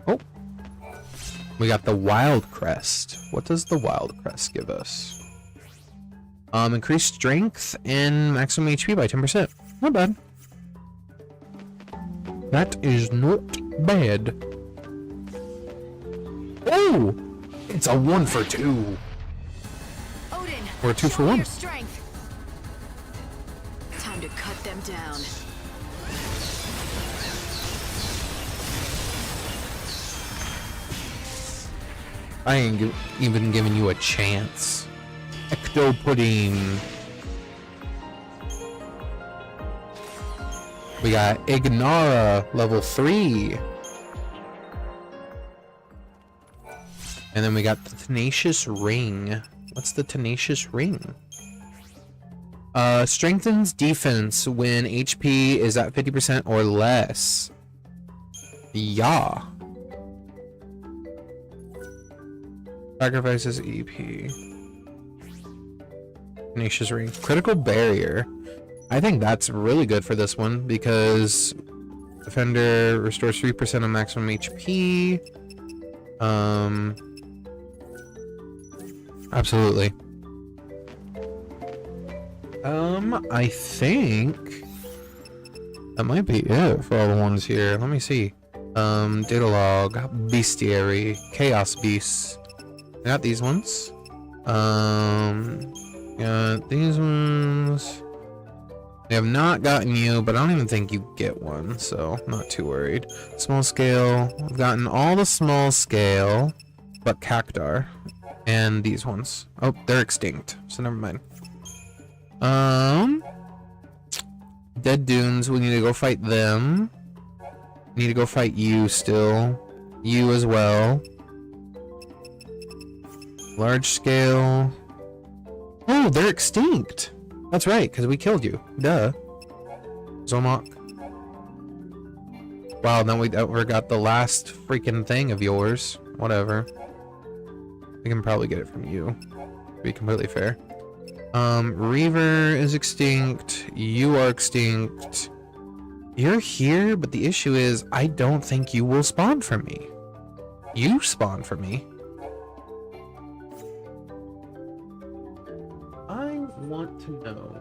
Oh. We got the Wild Crest. What does the Wild Crest give us? Increased strength and maximum HP by 10%. Not bad. That is not bad. Oh! It's a 1 for 2.
Odin,
Or a 2 for
show
1.
your strength. Time to cut them down.
I ain't even giving you a chance. Ecto Pudding. We got Ignara, level 3. And then we got the Tenacious Ring. What's the Tenacious Ring? Strengthens defense when HP is at 50% or less. Yeah. Sacrifices EP. Tenacious Ring. Critical Barrier. I think that's really good for this one because Defender restores 3% of maximum HP. Absolutely. I think that might be it for all the ones here. Let me see. Data log, Bestiary, Chaos Beasts. I got these ones. Got these ones. We have not gotten you, but I don't even think you get one, so I'm not too worried. Small scale. We've gotten all the small scale, but Cactar. And these ones. Oh, they're extinct, so never mind. Dead Dunes, we need to go fight them. We need to go fight you still. You as well. Large scale. Oh, they're extinct. That's right, because we killed you. Duh. Zomok. Wow, then we forgot the last freaking thing of yours. Whatever. We can probably get it from you. To be completely fair. Reaver is extinct. You are extinct. You're here, but the issue is I don't think you will spawn for me. You spawn for me. I want to know.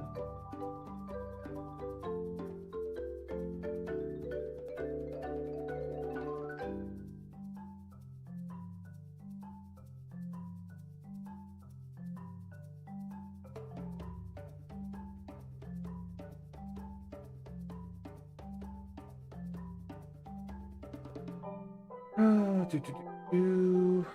Do.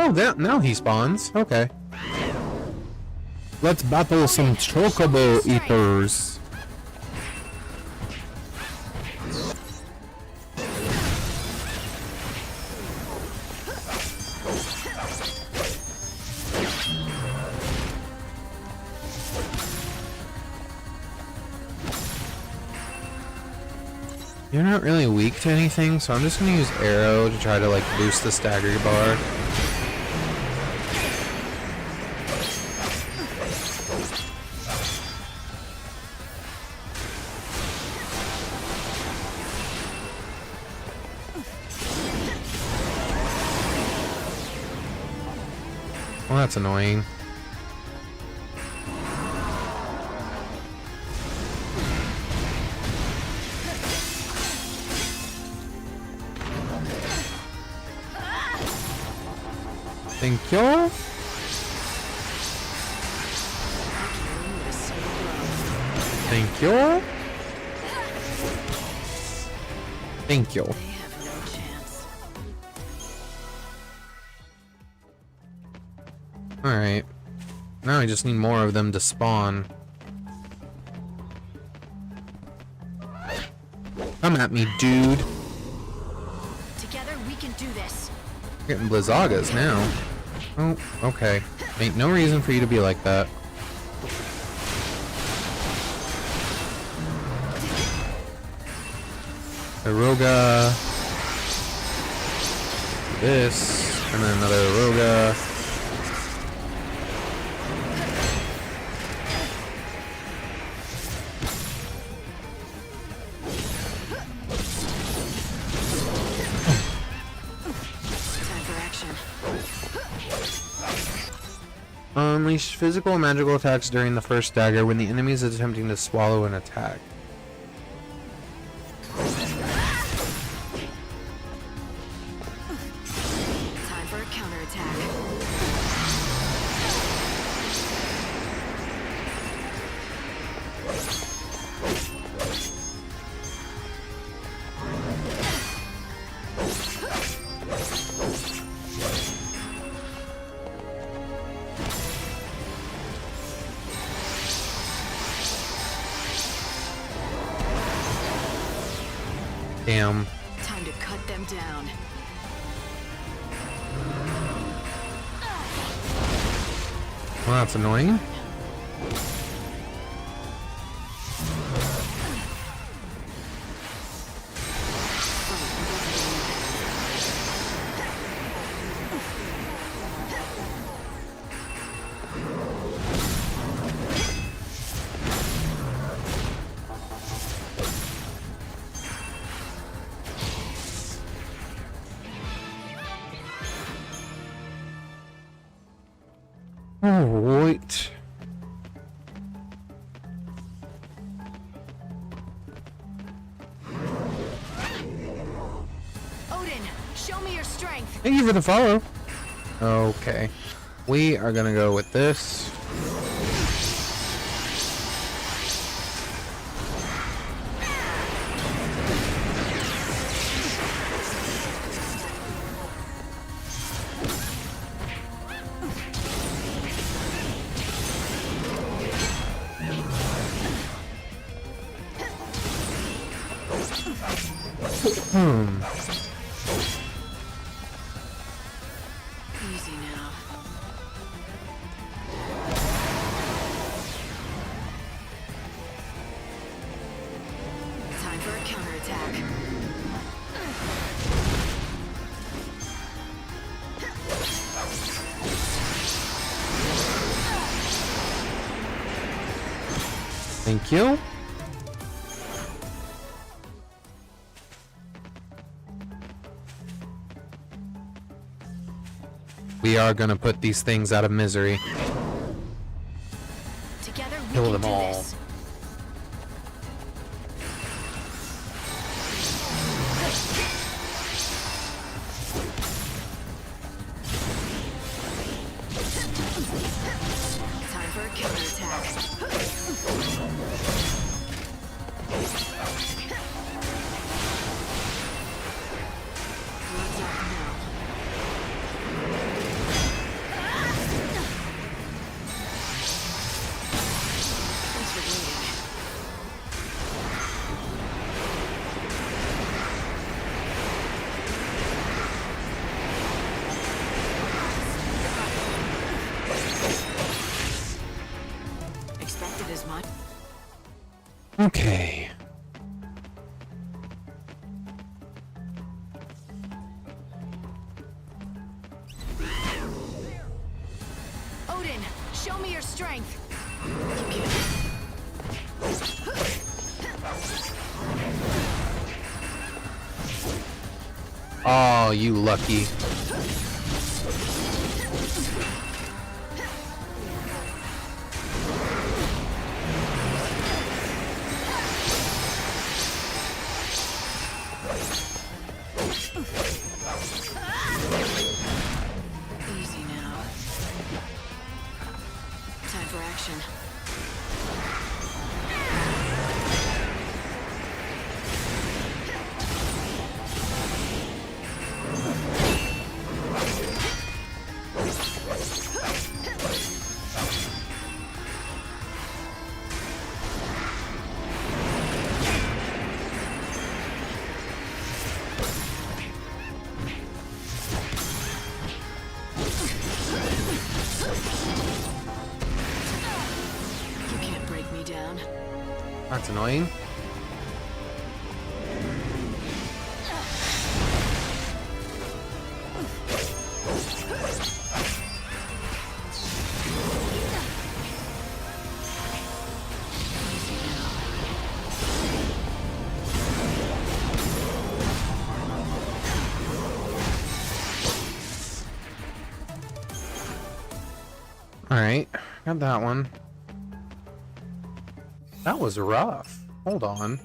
Oh, now he spawns. Okay. Let's battle some chocobo eaters. You're not really weak to anything, so I'm just gonna use arrow to try to like boost the stagger bar. Well, that's annoying. Thank you. Thank you. Thank you.
They have no chance.
Alright. Now I just need more of them to spawn. Come at me, dude.
Together we can do this.
Getting Blizzagas now. Oh, okay. Ain't no reason for you to be like that. Aroga. This. And then another Aroga.
Time for action.
Unleash physical and magical attacks during the first dagger when the enemy is attempting to swallow an attack.
Time for a counterattack.
Damn.
Time to cut them down.
Well, that's annoying. Alright.
Odin, show me your strength.
Thank you for the follow. Okay. We are gonna go with this.
Easy now. Time for a counterattack.
Thank you. We are gonna put these things out of misery.
Together we
Kill
can
them
do
all.
this. Time for a counterattack. Blood's up now. Thanks for waiting. Expected as much.
Okay.
Odin, show me your strength. You can.
Oh, you lucky.
Easy now. Time for action. You can't break me down.
That's annoying. Alright, got that one. That was rough. Hold on.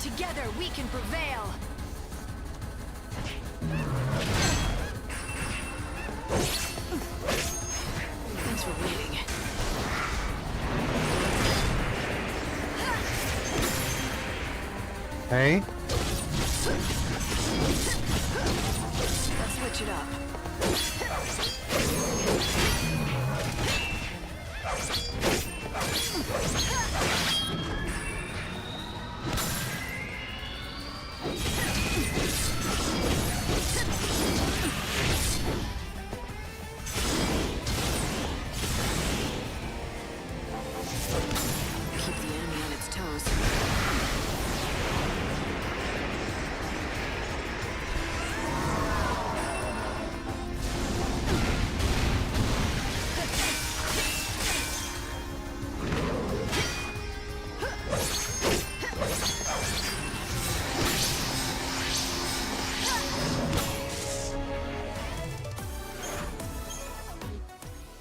Together we can prevail. Thanks for waiting.
Hey?
Let's switch it up. Keep the enemy on its toes.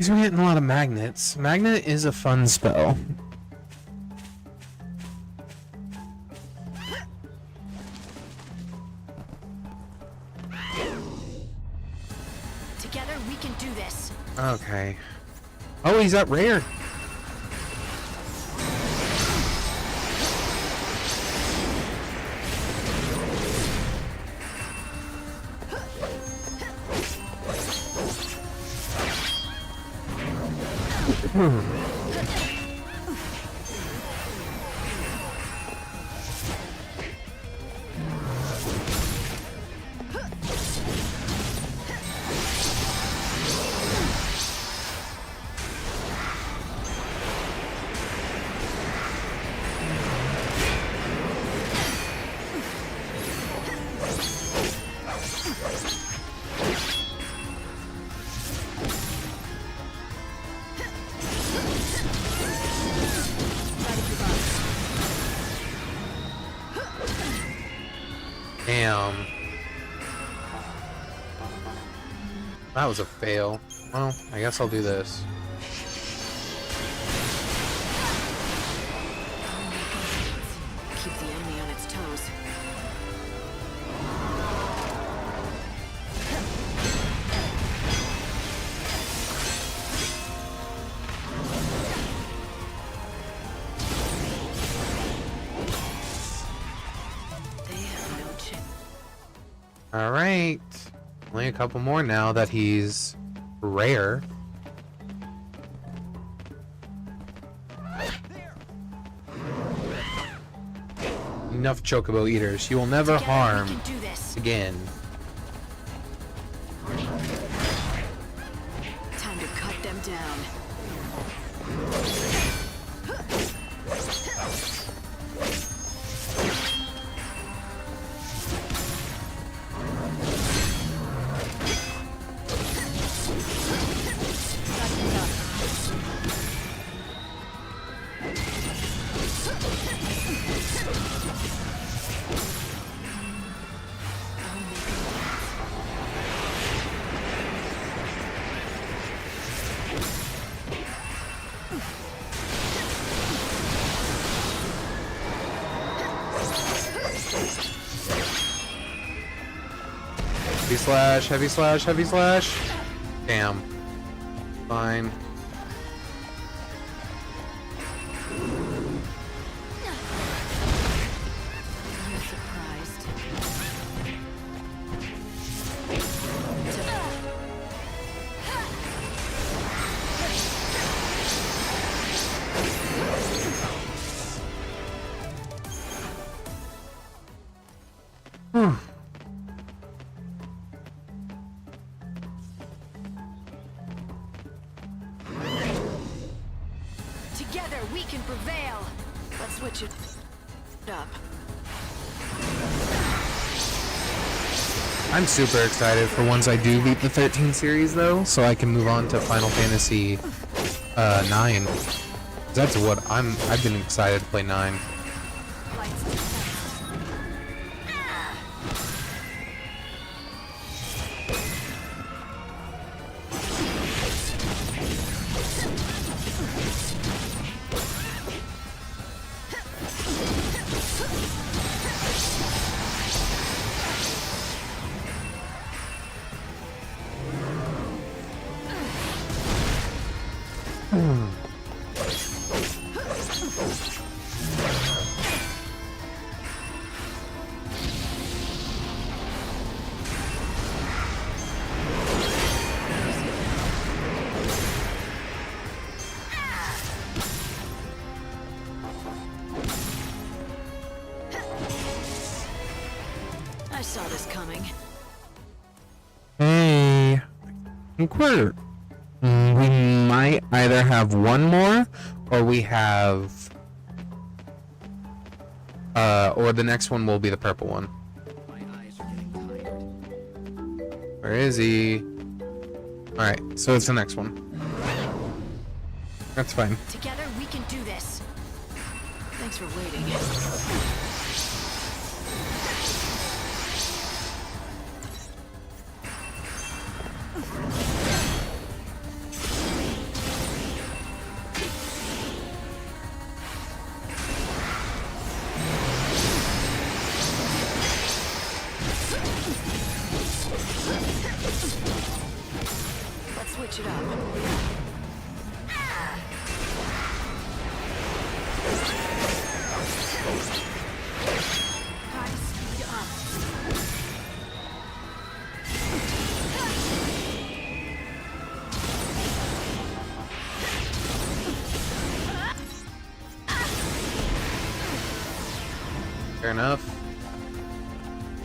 These are getting a lot of magnets. Magnet is a fun spell.
Together we can do this.
Okay. Oh, he's at rare. Damn. That was a fail. Well, I guess I'll do this.
Keep the enemy on its toes. They have no chance.
Alright. Only a couple more now that he's rare. Enough chocobo eaters. You will never
Together we
harm
can do this.
again.
Time to cut them down.
Heavy slash, heavy slash, heavy slash. Damn. Fine.
I'm surprised. Together we can prevail. Let's switch it up.
I'm super excited for once I do beat the 13 series though, so I can move on to Final Fantasy 9. That's what I've been excited to play 9.
I saw this coming.
Hey, Quirt. We might either have one more, or we have, or the next one will be the purple one. Where is he? All right, so it's the next one. That's fine.
Together we can do this. Thanks for waiting. switch it up. Gotta speed up.
Fair enough.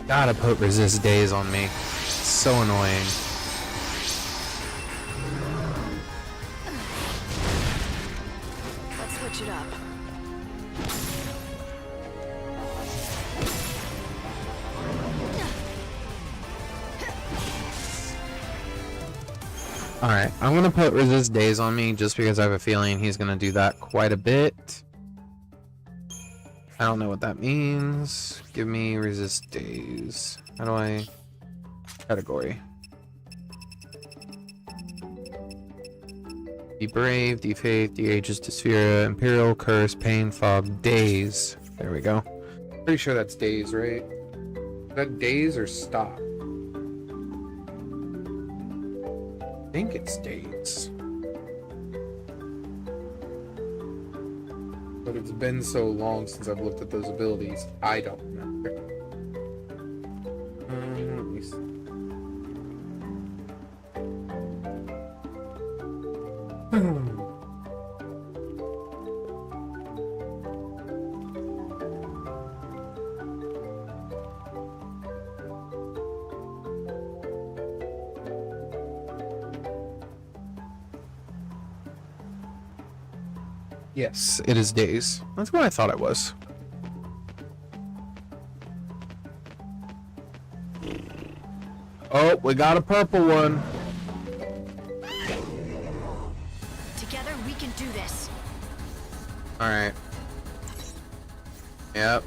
Gotta put resist days on me. So annoying.
Let's switch it up.
Alright, I'm gonna put resist days on me just because I have a feeling he's gonna do that quite a bit. I don't know what that means. Give me resist days. How do I... Category. Be brave, defaith, de-ages, dysphere, imperial, curse, pain, fog, days. There we go. Pretty sure that's days, right? Is that days or stop? I think it's days. But it's been so long since I've looked at those abilities, I don't remember. Let me see. Yes, it is days. That's what I thought it was. Oh, we got a purple one.
Together we can do this.
Alright. Yep.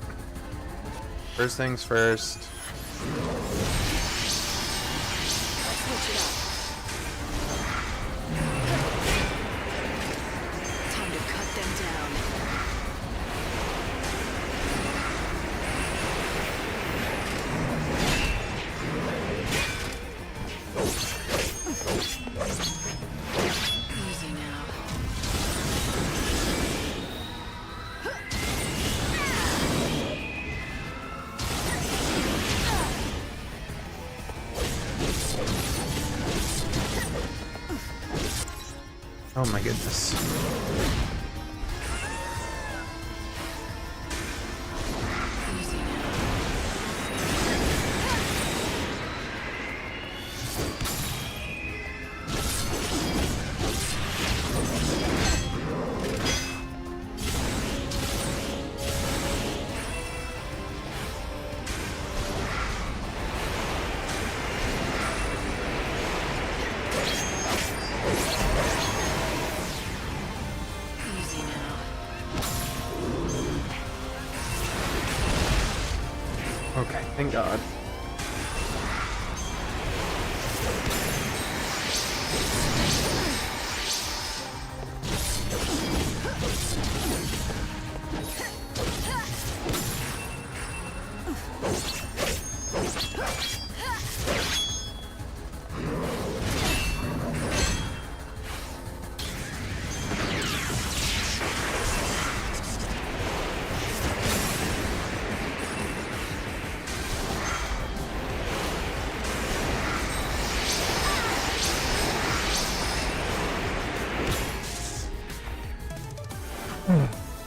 First things first.
Let's switch it up. Time to cut them down. Easy now.
Oh my goodness.
Easy now. Easy now.
Okay, thank God.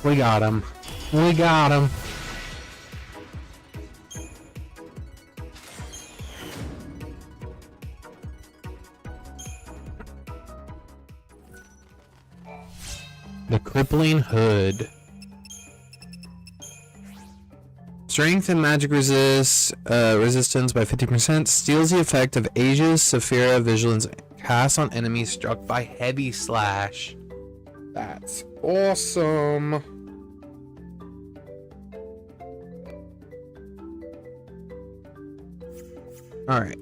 We got him. We got him. The crippling hood. Strength and magic resistance by 50%. Steals the effect of Aegis, Saphira, Vigilance cast on enemies struck by heavy slash. That's awesome. Alright.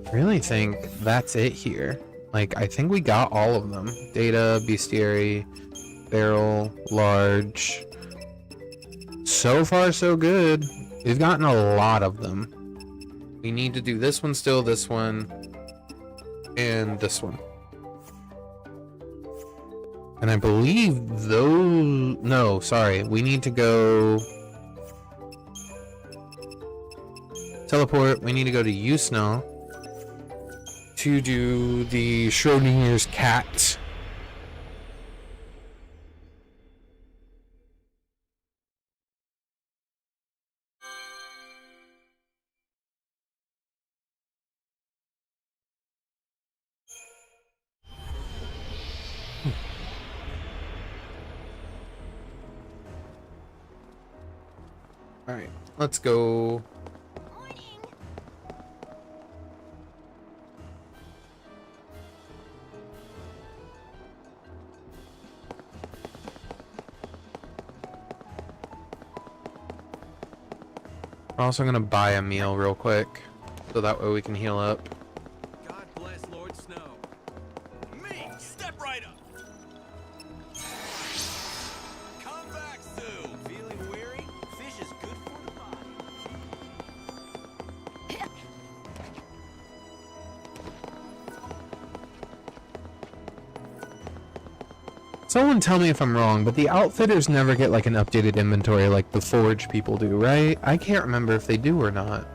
I really think that's it here. Like, I think we got all of them. Data, Bestiary, Barrel, Large. So far, so good. We've gotten a lot of them. We need to do this one still, this one. and this one. And I believe those... No, sorry. We need to go... Teleport. We need to go to Usna to do the Schrodinger's cat. Alright, let's go. We're also gonna buy a meal real quick, so that way we can heal up.
God bless Lord Snow. Me, step right up. Come back soon. Feeling weary? Fish is good for the body.
Someone tell me if I'm wrong, but the outfitters never get like an updated inventory like the Forge people do, right? I can't remember if they do or not.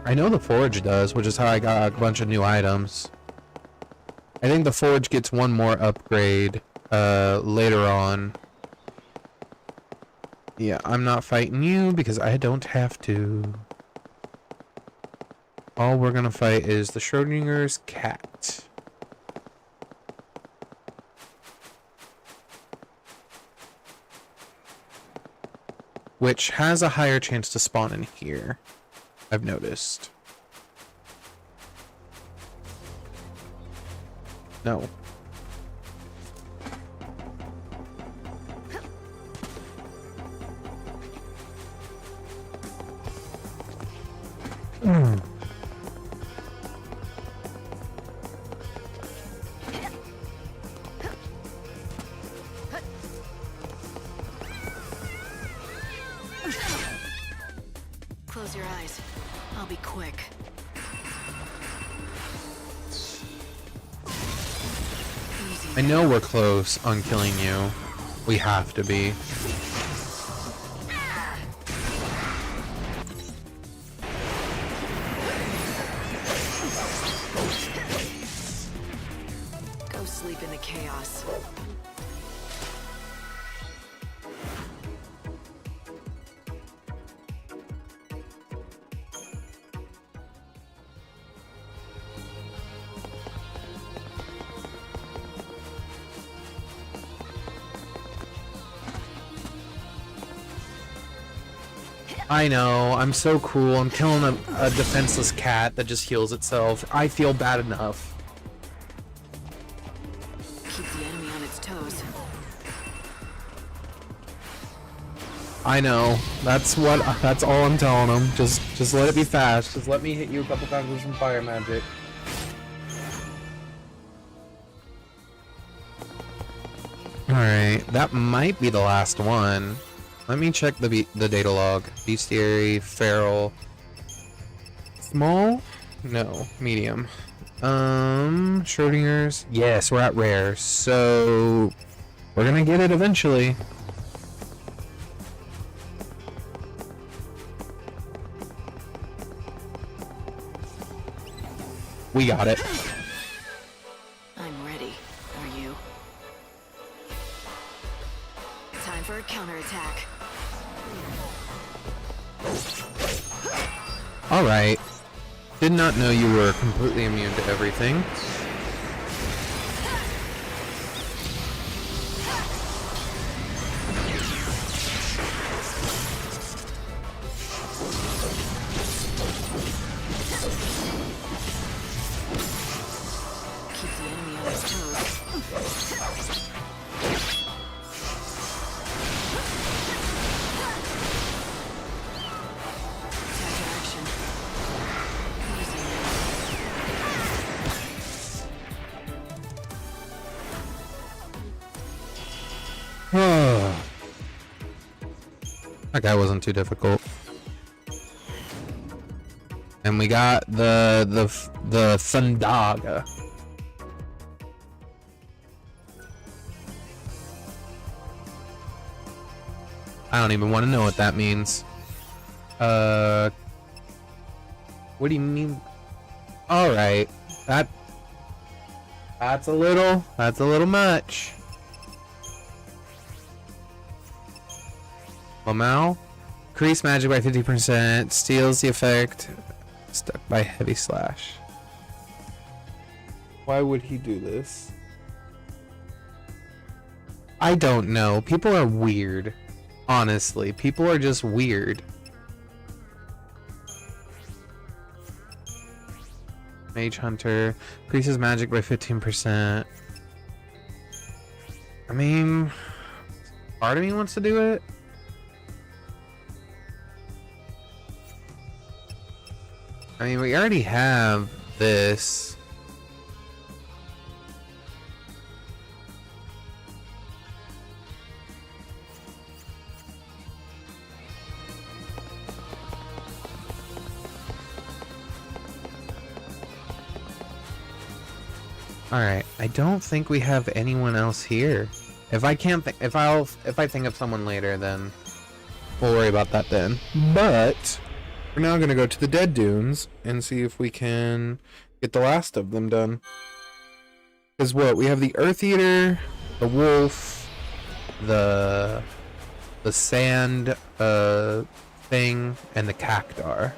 I know the Forge does, which is how I got a bunch of new items. I think the Forge gets one more upgrade later on. Yeah, I'm not fighting you because I don't have to. All we're gonna fight is the Schrodinger's cat. Which has a higher chance to spawn in here, I've noticed. No.
Close your eyes. I'll be quick. Easy.
I know we're close on killing you. We have to be.
Go sleep in the chaos.
I know, I'm so cool. I'm killing a defenseless cat that just heals itself. I feel bad enough.
Keep the enemy on its toes.
I know. That's all I'm telling them. Just let it be fast. Just let me hit you a couple times with some fire magic. Alright, that might be the last one. Let me check the data log. Bestiary, feral. Small? No, medium. Schrodinger's. Yes, we're at rare. So we're gonna get it eventually. We got it.
I'm ready. Are you? Time for a counterattack.
Alright. Did not know you were completely immune to everything.
Keep the enemy on its toes. Attack action. Easy.
That guy wasn't too difficult. And we got the Thundaga. I don't even want to know what that means. What do you mean? Alright. That's a little much. Lamau? Increase magic by 50%. Steals the effect. Stuck by heavy slash. Why would he do this? I don't know. People are weird. Honestly, people are just weird. Mage Hunter increases magic by 15%. I mean, part of me wants to do it. I mean, we already have this. Alright, I don't think we have anyone else here. If I think of someone later, then we'll worry about that then. But we're now gonna go to the Dead Dunes and see if we can get the last of them done. Because what? We have the Earth Eater, the Wolf, the Sand thing, and the Cactar.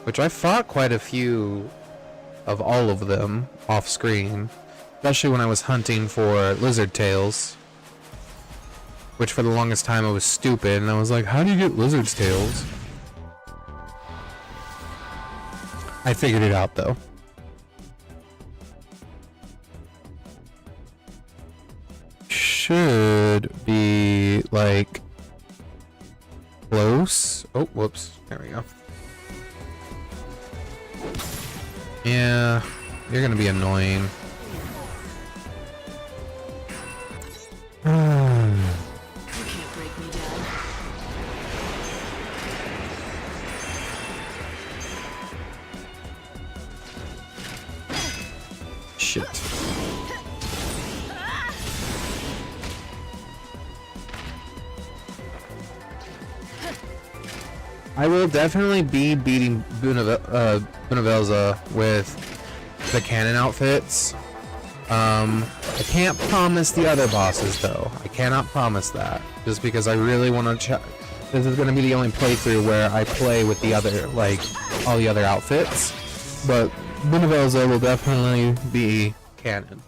Which I fought quite a few of all of them off screen, especially when I was hunting for lizard tails, which for the longest time I was stupid and I was like, how do you get lizard's tails? I figured it out though. Should be like close. Oh, whoops, there we go. Yeah, you're gonna be annoying.
You can't break me down.
Shit. I will definitely be beating Bunavelza with the cannon outfits. I can't promise the other bosses though. I cannot promise that. Just because I really want to this is going to be the only playthrough where I play with the other, like, all the other outfits. But Bunavelza will definitely be canon.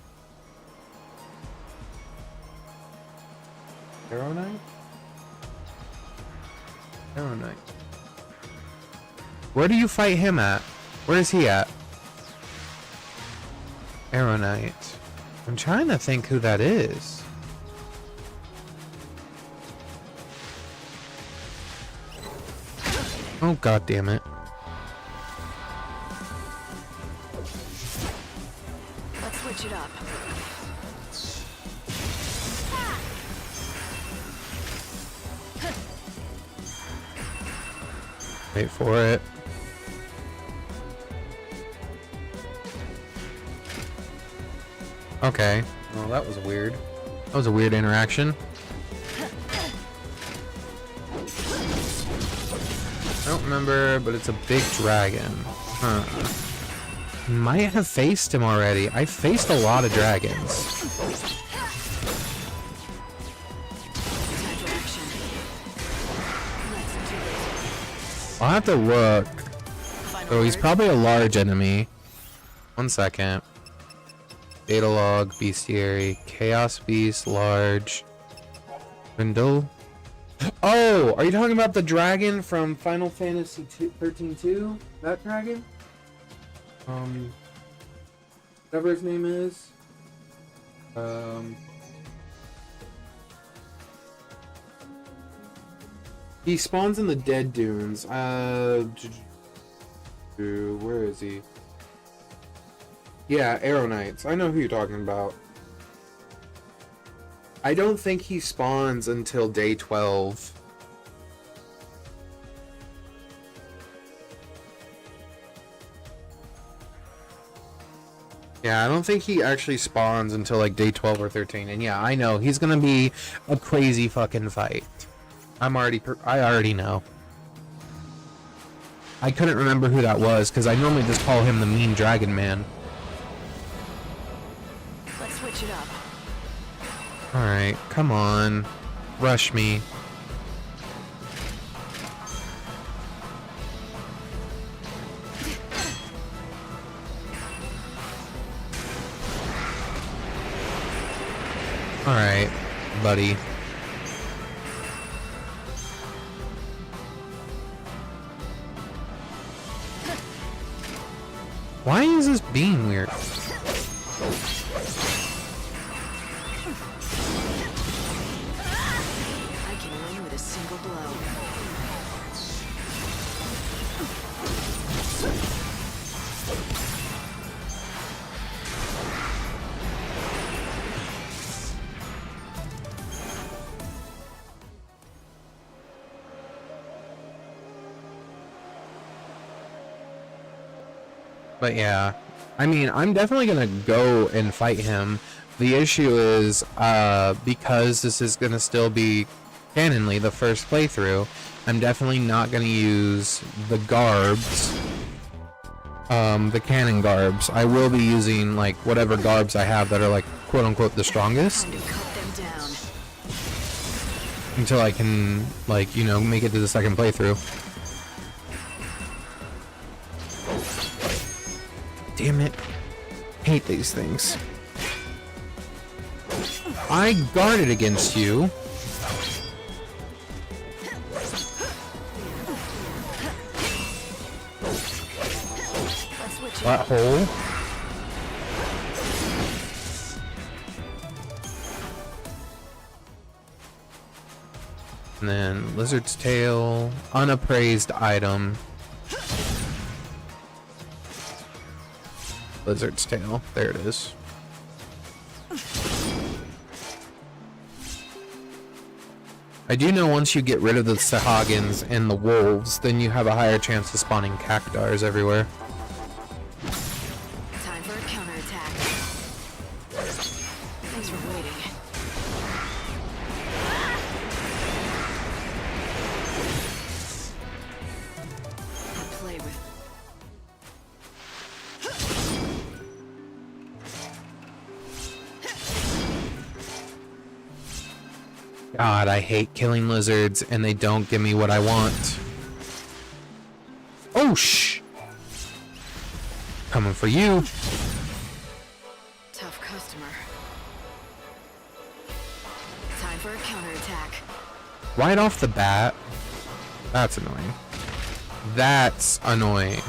Arrow Knight? Arrow Knight. Where do you fight him at? Where is he at? Arrow Knight. I'm trying to think who that is. Oh, god damn it.
Let's switch it up.
Wait for it. Okay. Well, that was weird. That was a weird interaction. I don't remember, but it's a big dragon. Huh. Might have faced him already. I faced a lot of dragons. I'll have to look. Oh, he's probably a large enemy. 1 second. Data log, bestiary, chaos beast, large. Window. Oh, are you talking about the dragon from Final Fantasy XIII 2? That dragon? Whatever his name is. He spawns in the Dead Dunes. Where is he? Yeah, Arrow Knights. I know who you're talking about. I don't think he spawns until day 12. Yeah, I don't think he actually spawns until like day 12 or 13. And yeah, I know, he's gonna be a crazy fucking fight. I already know. I couldn't remember who that was because I normally just call him the mean dragon man.
Let's switch it up.
Alright, come on. Rush me. Alright, buddy. Why is this being weird?
I can win with a single blow.
But yeah, I mean, I'm definitely gonna go and fight him. The issue is, because this is gonna still be canonly the first playthrough, I'm definitely not gonna use the garbs, the canon garbs. I will be using like whatever garbs I have that are like quote unquote the strongest
Time to cut them down.
until I can like, you know, make it to the second playthrough. Damn it. Hate these things. I guarded against you.
Let's switch it up.
Butthole. And then lizard's tail. Unappraised item. Lizard's tail. There it is. I do know once you get rid of the Sahagins and the wolves, then you have a higher chance of spawning cactars everywhere.
Time for a counterattack. Thanks for waiting. I'll play with.
God, I hate killing lizards and they don't give me what I want. Oh, shh! Coming for you.
Tough customer. Time for a counterattack.
Right off the bat. That's annoying. That's annoying.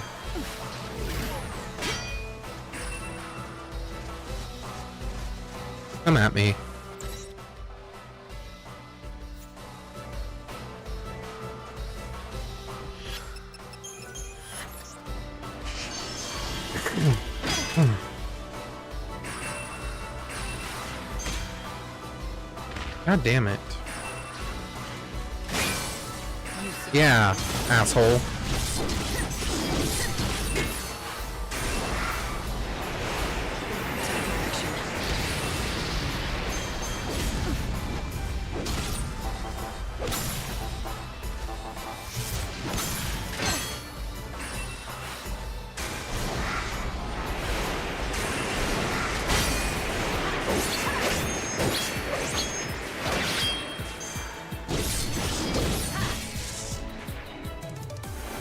Come at me. God damn it. Yeah, asshole.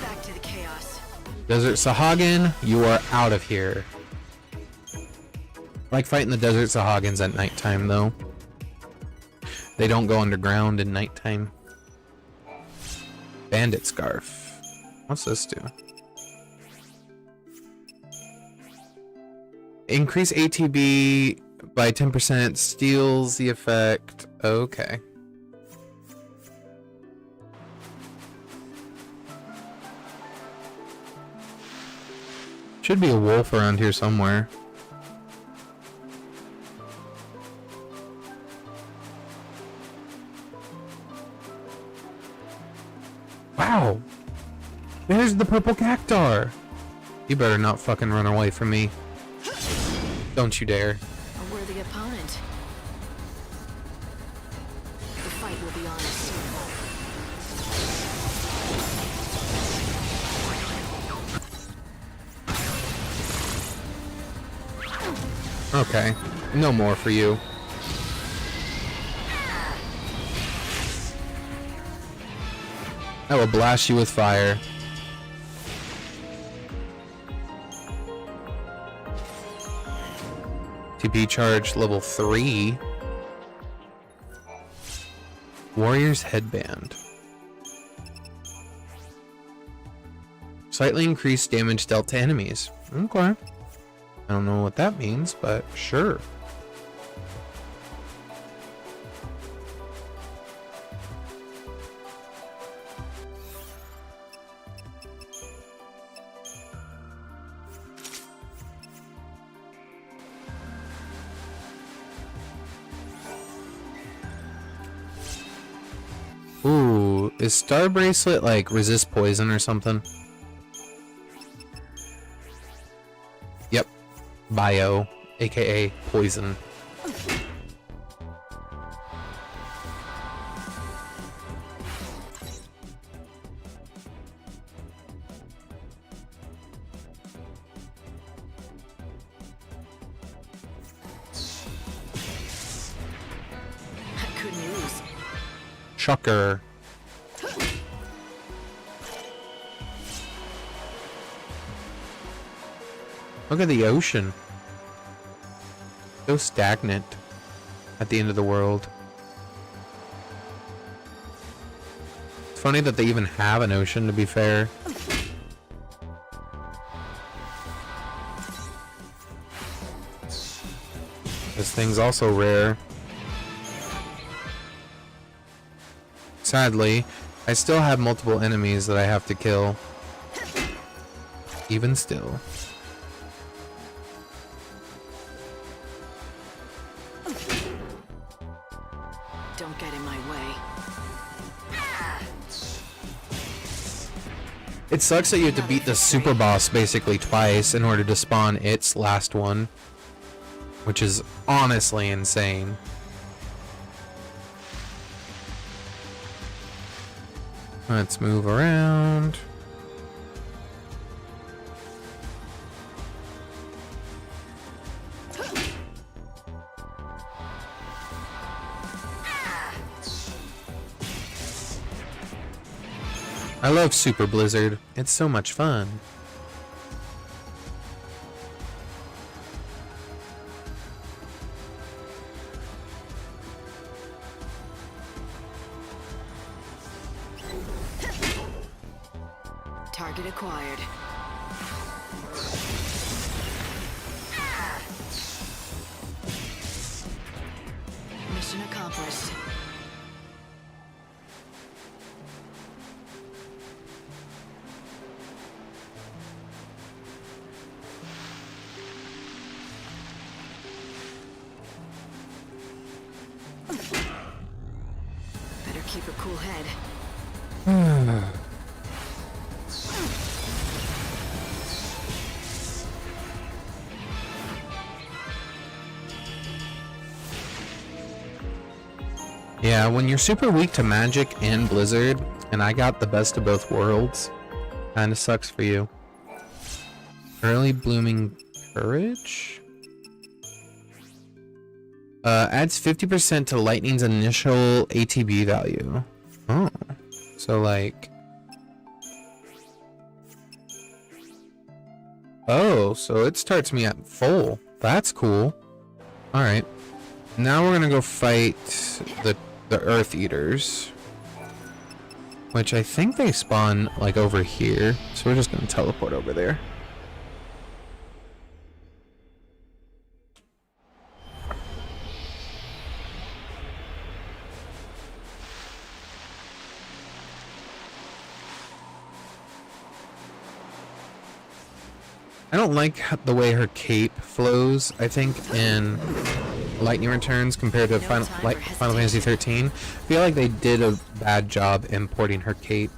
Back to the chaos.
Desert Sahagin, you are out of here. I like fighting the Desert Sahagins at nighttime, though. They don't go underground in nighttime. Bandit Scarf. What's this do? Increase ATB by 10%, steals the effect. Okay. Should be a wolf around here somewhere. Wow! There's the purple cactar! You better not fucking run away from me. Don't you dare.
A worthy opponent. The fight will be on soon.
Okay, no more for you. I will blast you with fire. TP charge level 3. Warrior's headband. Slightly increased damage dealt to enemies. Okay. I don't know what that means, but sure. Ooh, is Star Bracelet like resist poison or something? Yep. Bio, aka poison.
I couldn't use.
Shocker. Look at the ocean. So stagnant at the end of the world. It's funny that they even have an ocean, to be fair. This thing's also rare. Sadly, I still have multiple enemies that I have to kill. Even still.
Don't get in my way.
It sucks that you have to beat the super boss basically twice in order to spawn its last one. Which is honestly insane. Let's move around. I love Super Blizzard. It's so much fun.
Target acquired. Mission accomplished. Better keep a cool head.
Yeah, when you're super weak to magic and blizzard, and I got the best of both worlds, kinda sucks for you. Early blooming courage? Adds 50% to lightning's initial ATB value. Oh, so like... Oh, so it starts me at full. That's cool. Alright. Now we're gonna go fight the Earth Eaters. Which I think they spawn like over here. So we're just gonna teleport over there. I don't like the way her cape flows, I think, in Lightning Returns compared to Final Fantasy XIII. I feel like they did a bad job importing her cape.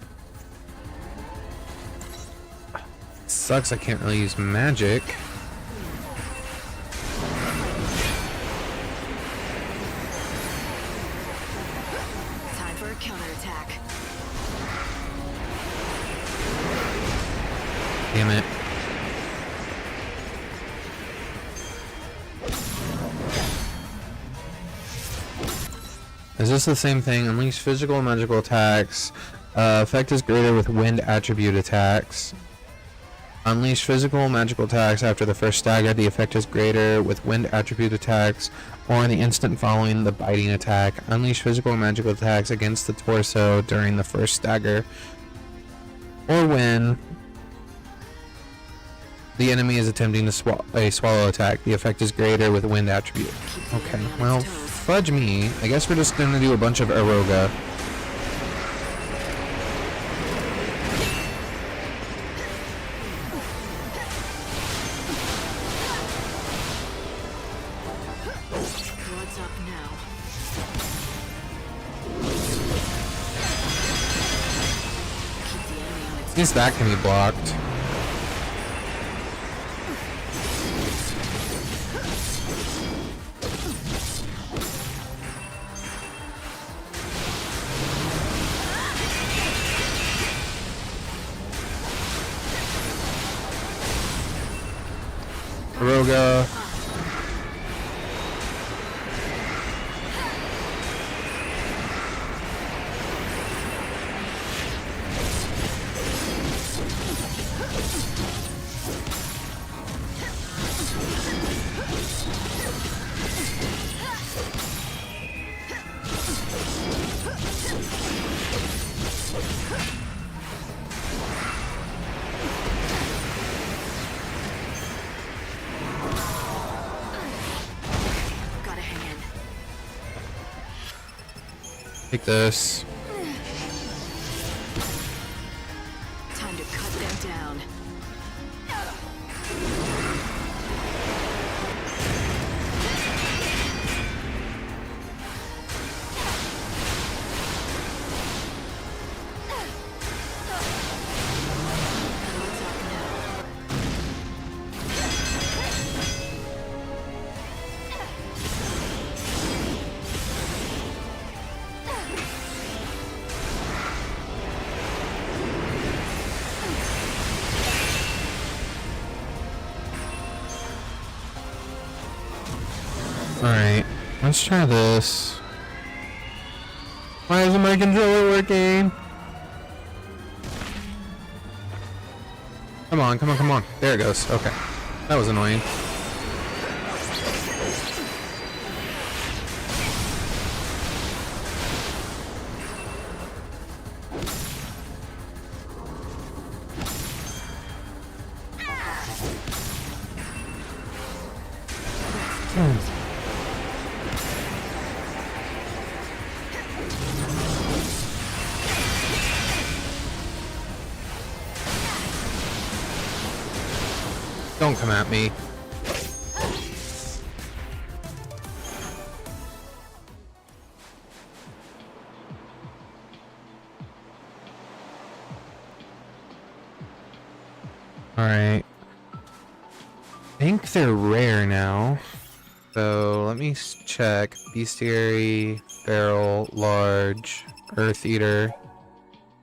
Sucks I can't really use magic.
Time for a counterattack.
Damn it. Is this the same thing? Unleash physical and magical attacks. Effect is greater with wind attribute attacks. Unleash physical and magical attacks after the first stagger. The effect is greater with wind attribute attacks or in the instant following the biting attack. Unleash physical and magical attacks against the torso during the first stagger or when the enemy is attempting to swallow attack. The effect is greater with wind attribute. Okay, well, fudge me. I guess we're just gonna do a bunch of Aroga.
Blood's up now. Keep the enemy on its
At least that can be blocked. Aroga.
gotta hang in.
Take this.
Time to cut them down. Blood's up now.
Alright, let's try this. Why isn't my controller working? Come on, come on, come on. There it goes. Okay. That was annoying. Don't come at me. Alright. I think they're rare now. So let me check. Bestiary, Feral, Large, Earth Eater.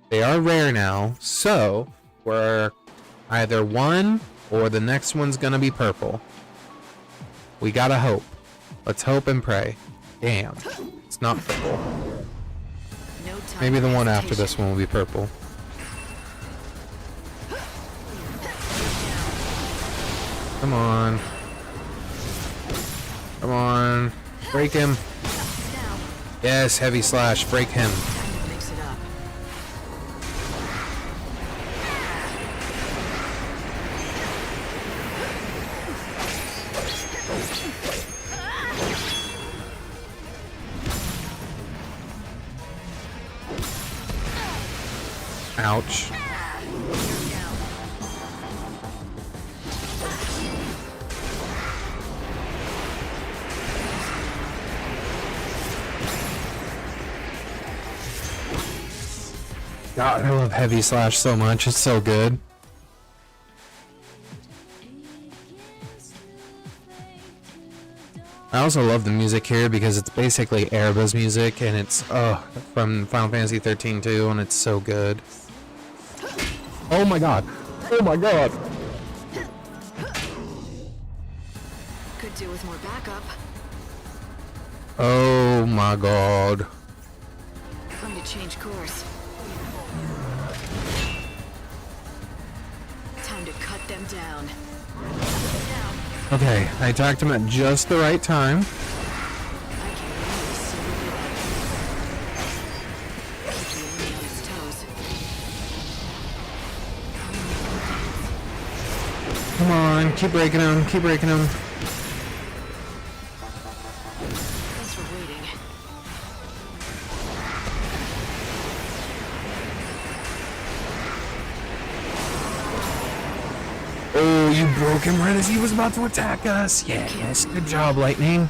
They are rare now. So we're either one or the next one's gonna be purple. We gotta hope. Let's hope and pray. Damn. It's not purple.
No time
Maybe the
for
one after
hesitation.
this one will be purple. Come on. Come on. Break him.
Now,
Yes, heavy slash. Break him.
time to mix it up.
Ouch. God, I love heavy slash so much. It's so good. I also love the music here because it's basically Ereba's music, and it's from Final Fantasy XIII too, and it's so good. Oh my god! Oh my god!
Could do with more backup.
Oh my god!
change course. Time to cut them down.
Okay, I attacked him at just the right time.
I can really see keep the enemy on its toes.
Come on, keep breaking him, keep breaking him.
Thanks for waiting.
Oh, you broke him right as he was about to attack us. Yes, good job, Lightning.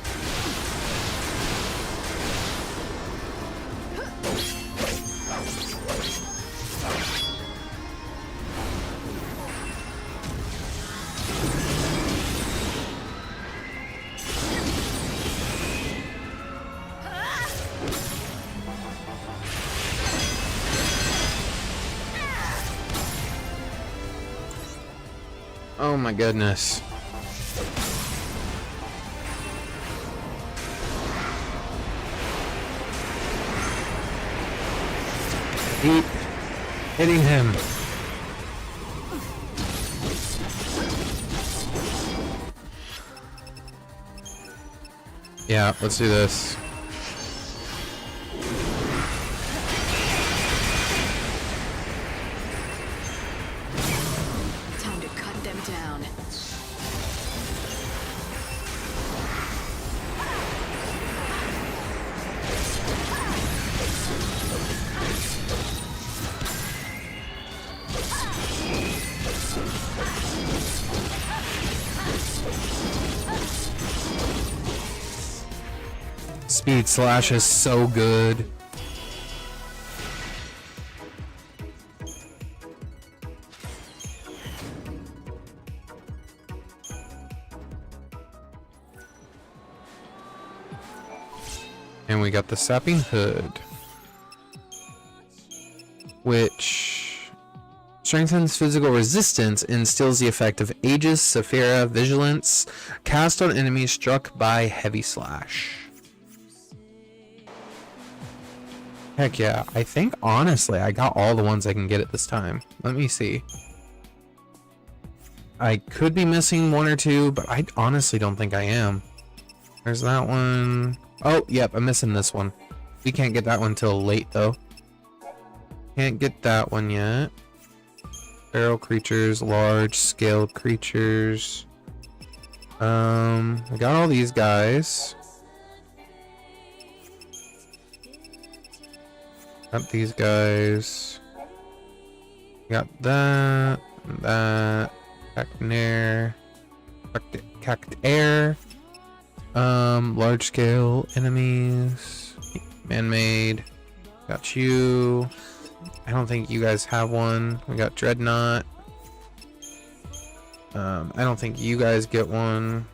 Oh my goodness. Keep hitting him. Yeah, let's do this.
Time to cut them down.
Speed slash is so good. And we got the Sapping Hood, which strengthens physical resistance and instills the effect of Aegis, Saphira, Vigilance, cast on enemies struck by Heavy Slash. Heck yeah, I think honestly I got all the ones I can get at this time. Let me see. I could be missing one or two, but I honestly don't think I am. There's that one. Oh, yep, I'm missing this one. We can't get that one till late though. Can't get that one yet. Feral creatures, large scale creatures. I got all these guys. Got these guys. Got that. That. Cactair. Cactair. Large scale enemies. Man-made. Got you. I don't think you guys have one. We got Dreadnought. I don't think you guys get one.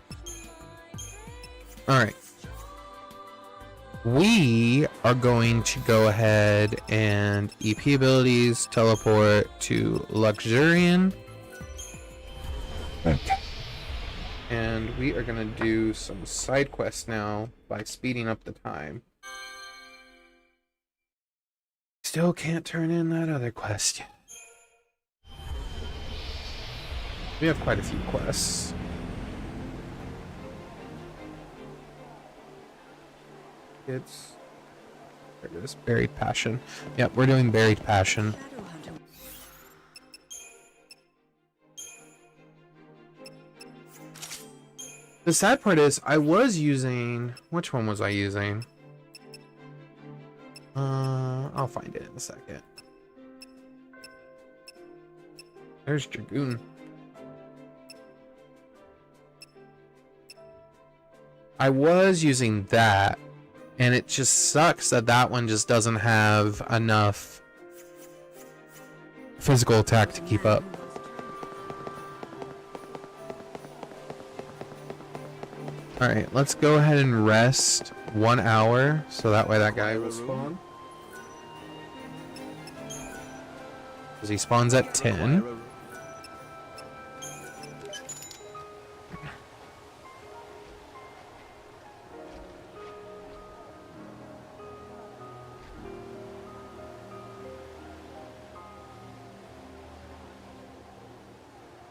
Alright. We are going to go ahead and EP abilities, teleport to Luxurian. And we are going to do some side quests now by speeding up the time. Still can't turn in that other quest yet. We have quite a few quests. It's there it is. Buried Passion. Yep, we're doing Buried Passion. The sad part is I was using, which one was I using? I'll find it in a second. There's Dragoon. I was using that, and it just sucks that that one just doesn't have enough physical attack to keep up. Alright, let's go ahead and rest 1 hour, so that way that guy will spawn. Because he spawns at 10.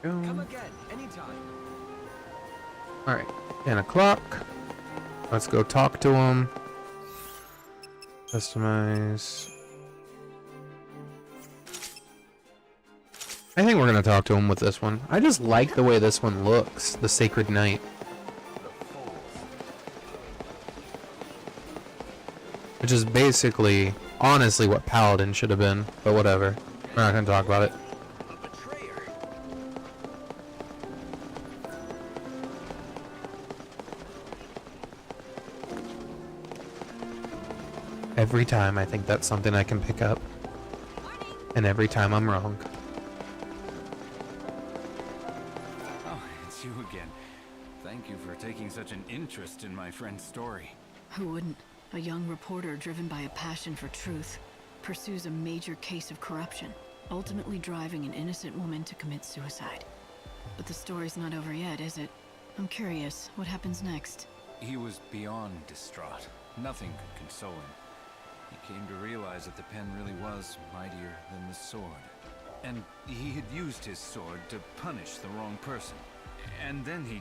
Come
Go.
again, anytime.
Alright, 10 o'clock. Let's go talk to him. Customize. I think we're gonna talk to him with this one. I just like the way this one looks, the Sacred Knight. Which is basically, honestly, what Paladin should have been, but whatever. We're not gonna talk about it.
A betrayer.
Every time I think that's something I can pick up. And every time I'm wrong.
Oh, it's you again. Thank you for taking such an interest in my friend's story.
Who wouldn't? A young reporter driven by a passion for truth pursues a major case of corruption, ultimately driving an innocent woman to commit suicide. But the story's not over yet, is it? I'm curious, what happens next?
He was beyond distraught. Nothing could console him. He came to realize that the pen really was mightier than the sword. And he had used his sword to punish the wrong person. And then he...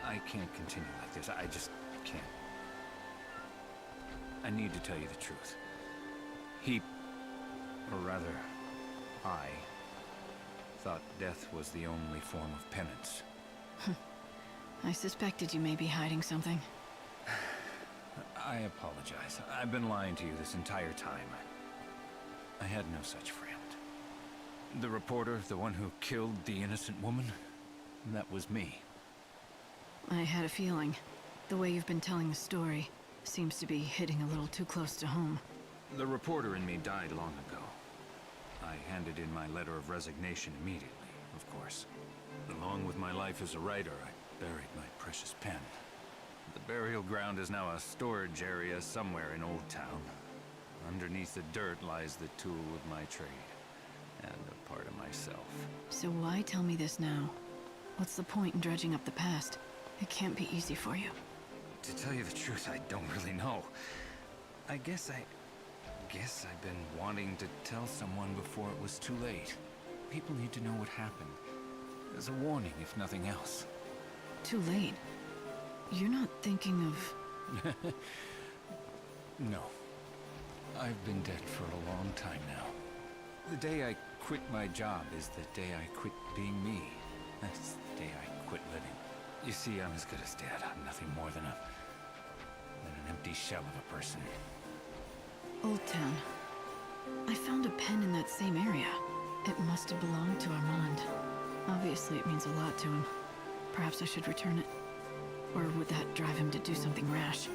I can't continue like this. I just can't. I need to tell you the truth. He, or rather, I, thought death was the only form of penance.
I suspected you may be hiding something.
I apologize. I've been lying to you this entire time. I had no such friend. The reporter, the one who killed the innocent woman, that was me.
I had a feeling. The way you've been telling the story seems to be hitting a little too close to home.
The reporter in me died long ago. I handed in my letter of resignation immediately, of course. Along with my life as a writer, I buried my precious pen. The burial ground is now a storage area somewhere in Old Town. Underneath the dirt lies the tool of my trade, and a part of myself.
So why tell me this now? What's the point in dredging up the past? It can't be easy for you.
To tell you the truth, I don't really know. I guess I've been wanting to tell someone before it was too late. People need to know what happened. As a warning, if nothing else.
Too late. You're not thinking of...
No. I've been dead for a long time now. The day I quit my job is the day I quit being me. That's the day I quit living. You see, I'm as good as dead. I'm nothing more than an empty shell of a person.
Old Town. I found a pen in that same area. It must have belonged to Armand. Obviously, it means a lot to him. Perhaps I should return it. Or would that drive him to do something rash?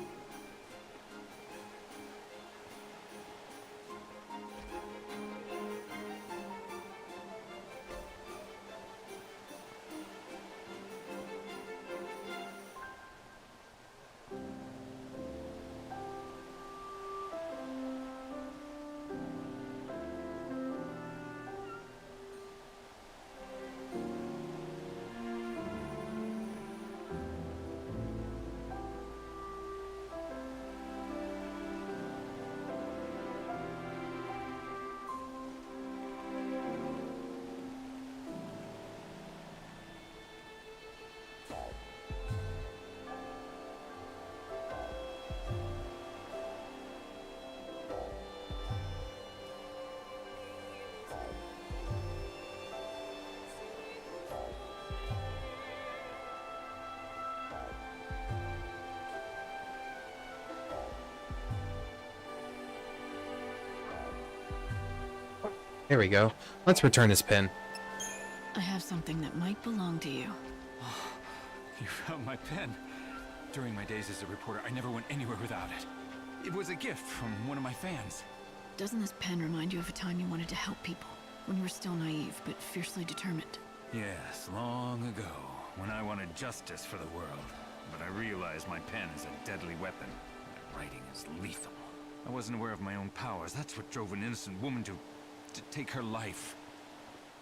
Here we go. Let's return his pen.
I have something that might belong to you.
You found my pen. During my days as a reporter, I never went anywhere without it. It was a gift from one of my fans.
Doesn't this pen remind you of a time you wanted to help people? When you were still naive, but fiercely determined?
Yes, long ago, when I wanted justice for the world. But I realized my pen is a deadly weapon. My writing is lethal. I wasn't aware of my own powers. That's what drove an innocent woman to take her life.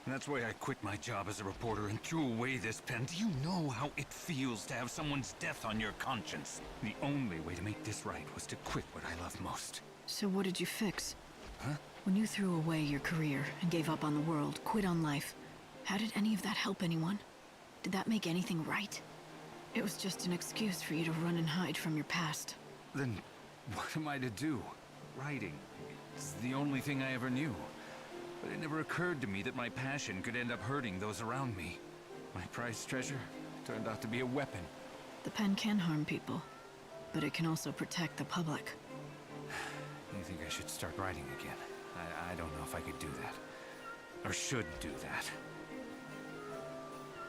And that's why I quit my job as a reporter and threw away this pen. Do you know how it feels to have someone's death on your conscience? The only way to make this right was to quit what I love most.
So what did you fix?
Huh?
When you threw away your career and gave up on the world, quit on life, how did any of that help anyone? Did that make anything right? It was just an excuse for you to run and hide from your past.
Then what am I to do? Writing. It's the only thing I ever knew. But it never occurred to me that my passion could end up hurting those around me. My prized treasure turned out to be a weapon.
The pen can harm people, but it can also protect the public.
You think I should start writing again? I don't know if I could do that. Or should do that.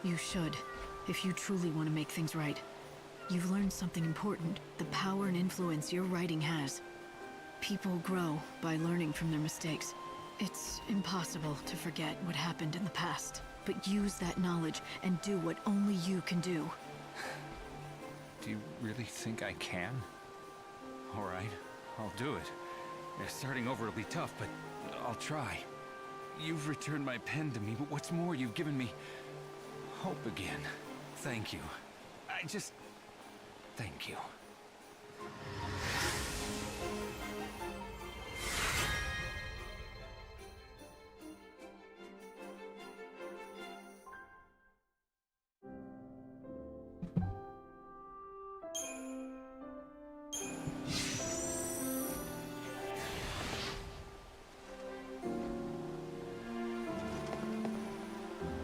You should, if you truly want to make things right. You've learned something important, the power and influence your writing has. People grow by learning from their mistakes. It's impossible to forget what happened in the past, but use that knowledge and do what only you can do.
Do you really think I can? All right, I'll do it. Yeah, starting over will be tough, but I'll try. You've returned my pen to me, but what's more, you've given me hope again. Thank you. Thank you.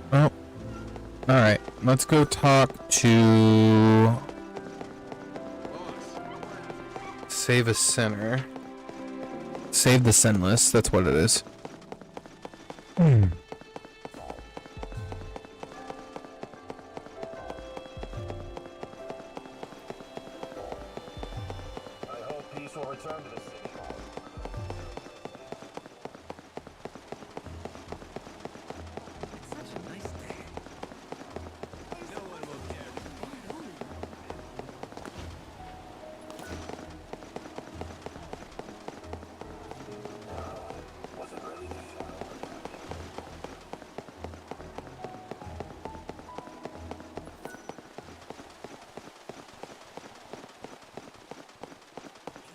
Well, alright, let's go talk to... Save a sinner. Save the sinless, that's what it is.
I hope peace will return to the city hall. It's such a nice day. No one will care. Was it really the shadow?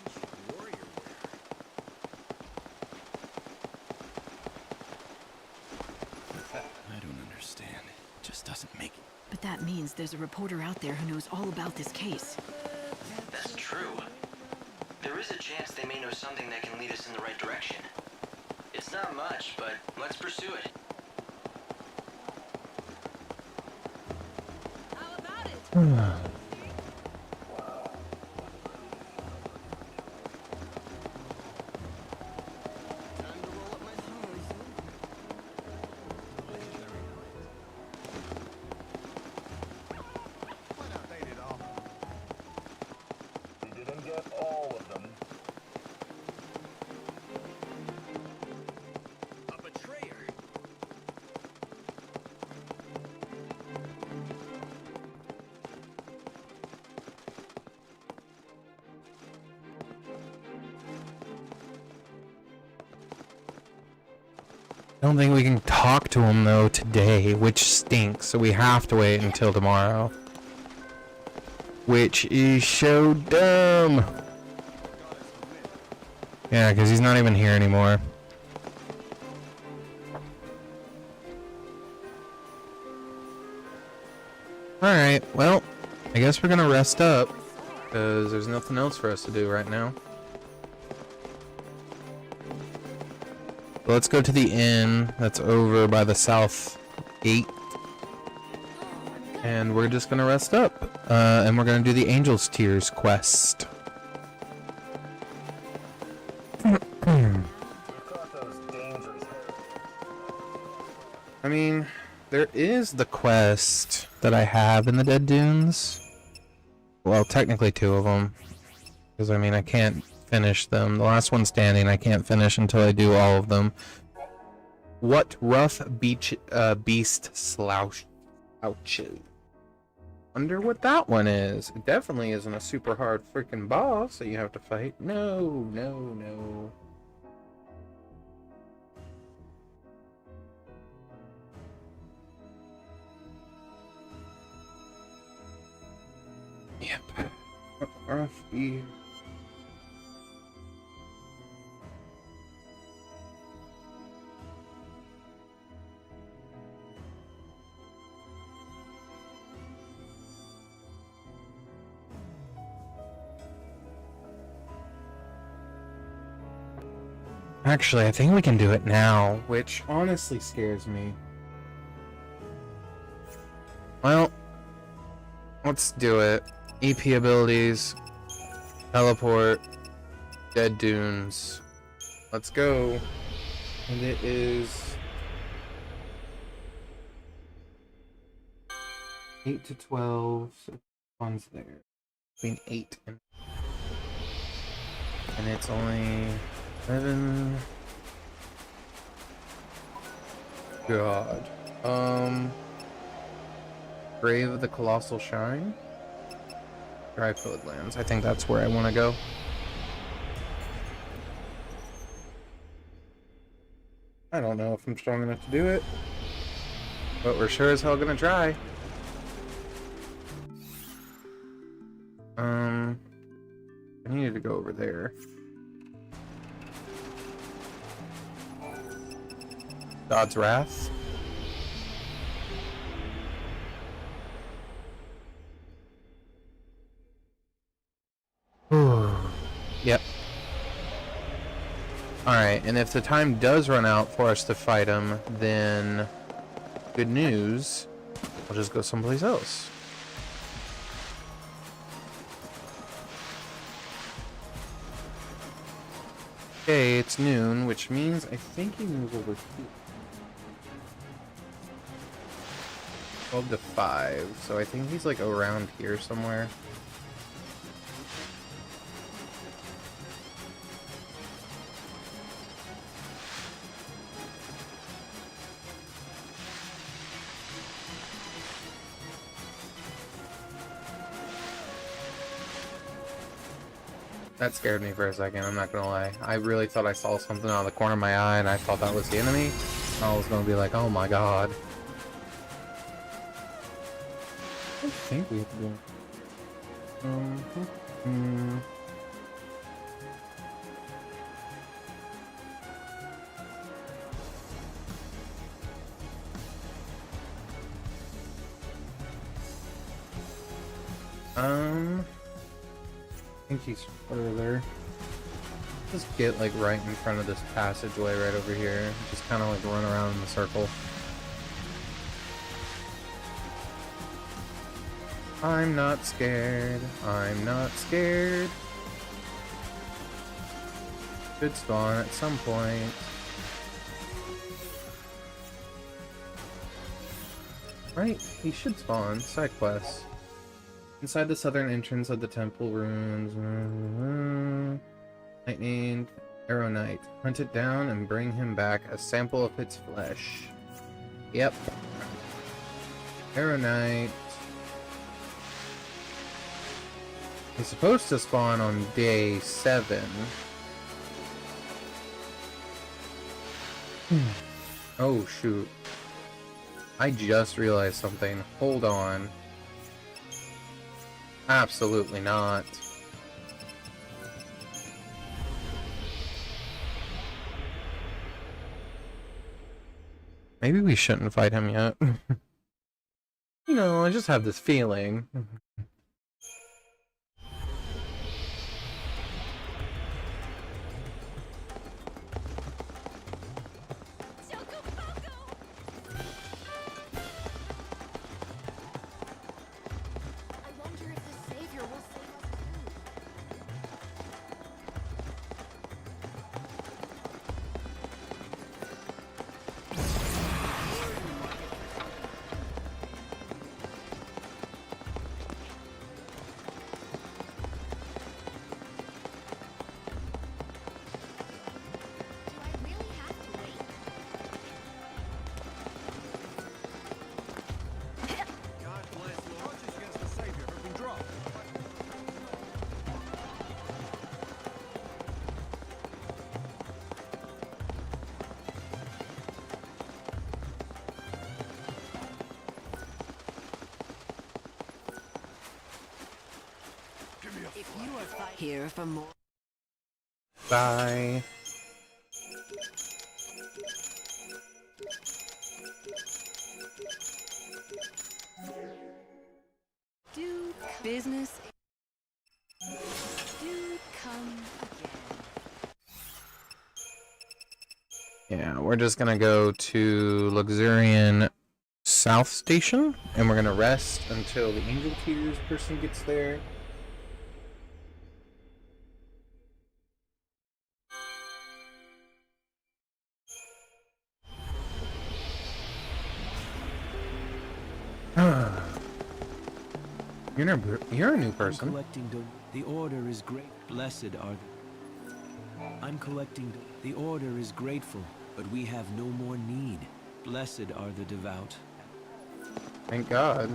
Ancient warrior wear. I don't understand. It just doesn't make it.
But that means there's a reporter out there who knows all about this case.
That's true. There is a chance they may know something that can lead us in the right direction. It's not much, but let's pursue it.
Time to roll up my sleeves. Legendary night. Why not bait it all? We didn't get all of them. A betrayer.
I don't think we can talk to him though today, which stinks, so we have to wait until tomorrow. Which is so dumb. Yeah, because he's not even here anymore. Alright, well, I guess we're gonna rest up, because there's nothing else for us to do right now. Let's go to the inn that's over by the south gate. And we're just gonna rest up. And we're gonna do the Angel's Tears quest.
We've caught those dangerous
I mean, there is the quest that I have in the Dead Dunes. Well, technically two of them. Because, I mean, I can't finish them. The last one standing I can't finish until I do all of them. What rough beast slouches? Wonder what that one is. It definitely isn't a super hard freaking boss that you have to fight. No, no, no. Yep. Rough beast. Actually, I think we can do it now, which honestly scares me. Well, let's do it. EP abilities, teleport, dead dunes. Let's go. And it is 8 to 12. So one's there. Between 8 and it's only 11. God. Grave of the Colossal Shrine. Graphical lands. I think that's where I want to go. I don't know if I'm strong enough to do it, but we're sure as hell gonna try. I needed to go over there. God's Wrath. Yep. Alright, and if the time does run out for us to fight him, then good news, we'll just go someplace else. Okay, it's noon, which means I think he moves over here. 12 to 5, so I think he's like around here somewhere. That scared me for a second, I'm not gonna lie. I really thought I saw something out of the corner of my eye and I thought that was the enemy. I was gonna be like, oh my god. I think we have to do... I think he's further. Just get like right in front of this passageway right over here. Just kind of like run around in the circle. I'm not scared. I'm not scared. Should spawn at some point. Right? He should spawn. Side quests. Inside the southern entrance of the temple ruins. Lightning Arrow Knight. Hunt it down and bring him back a sample of its flesh. Yep. Arrow Knight. He's supposed to spawn on day 7. Oh shoot. I just realized something. Hold on. Absolutely not. Maybe we shouldn't fight him yet. You know, I just have this feeling.
Here for more.
Bye.
Do business. Do come again.
we're just gonna go to Luxurian South Station, and we're gonna rest until the Angel Tears person gets there. You're a new person.
The order is great. Blessed are I'm collecting. The order is grateful, but we have no more need. Blessed are the devout.
Thank God.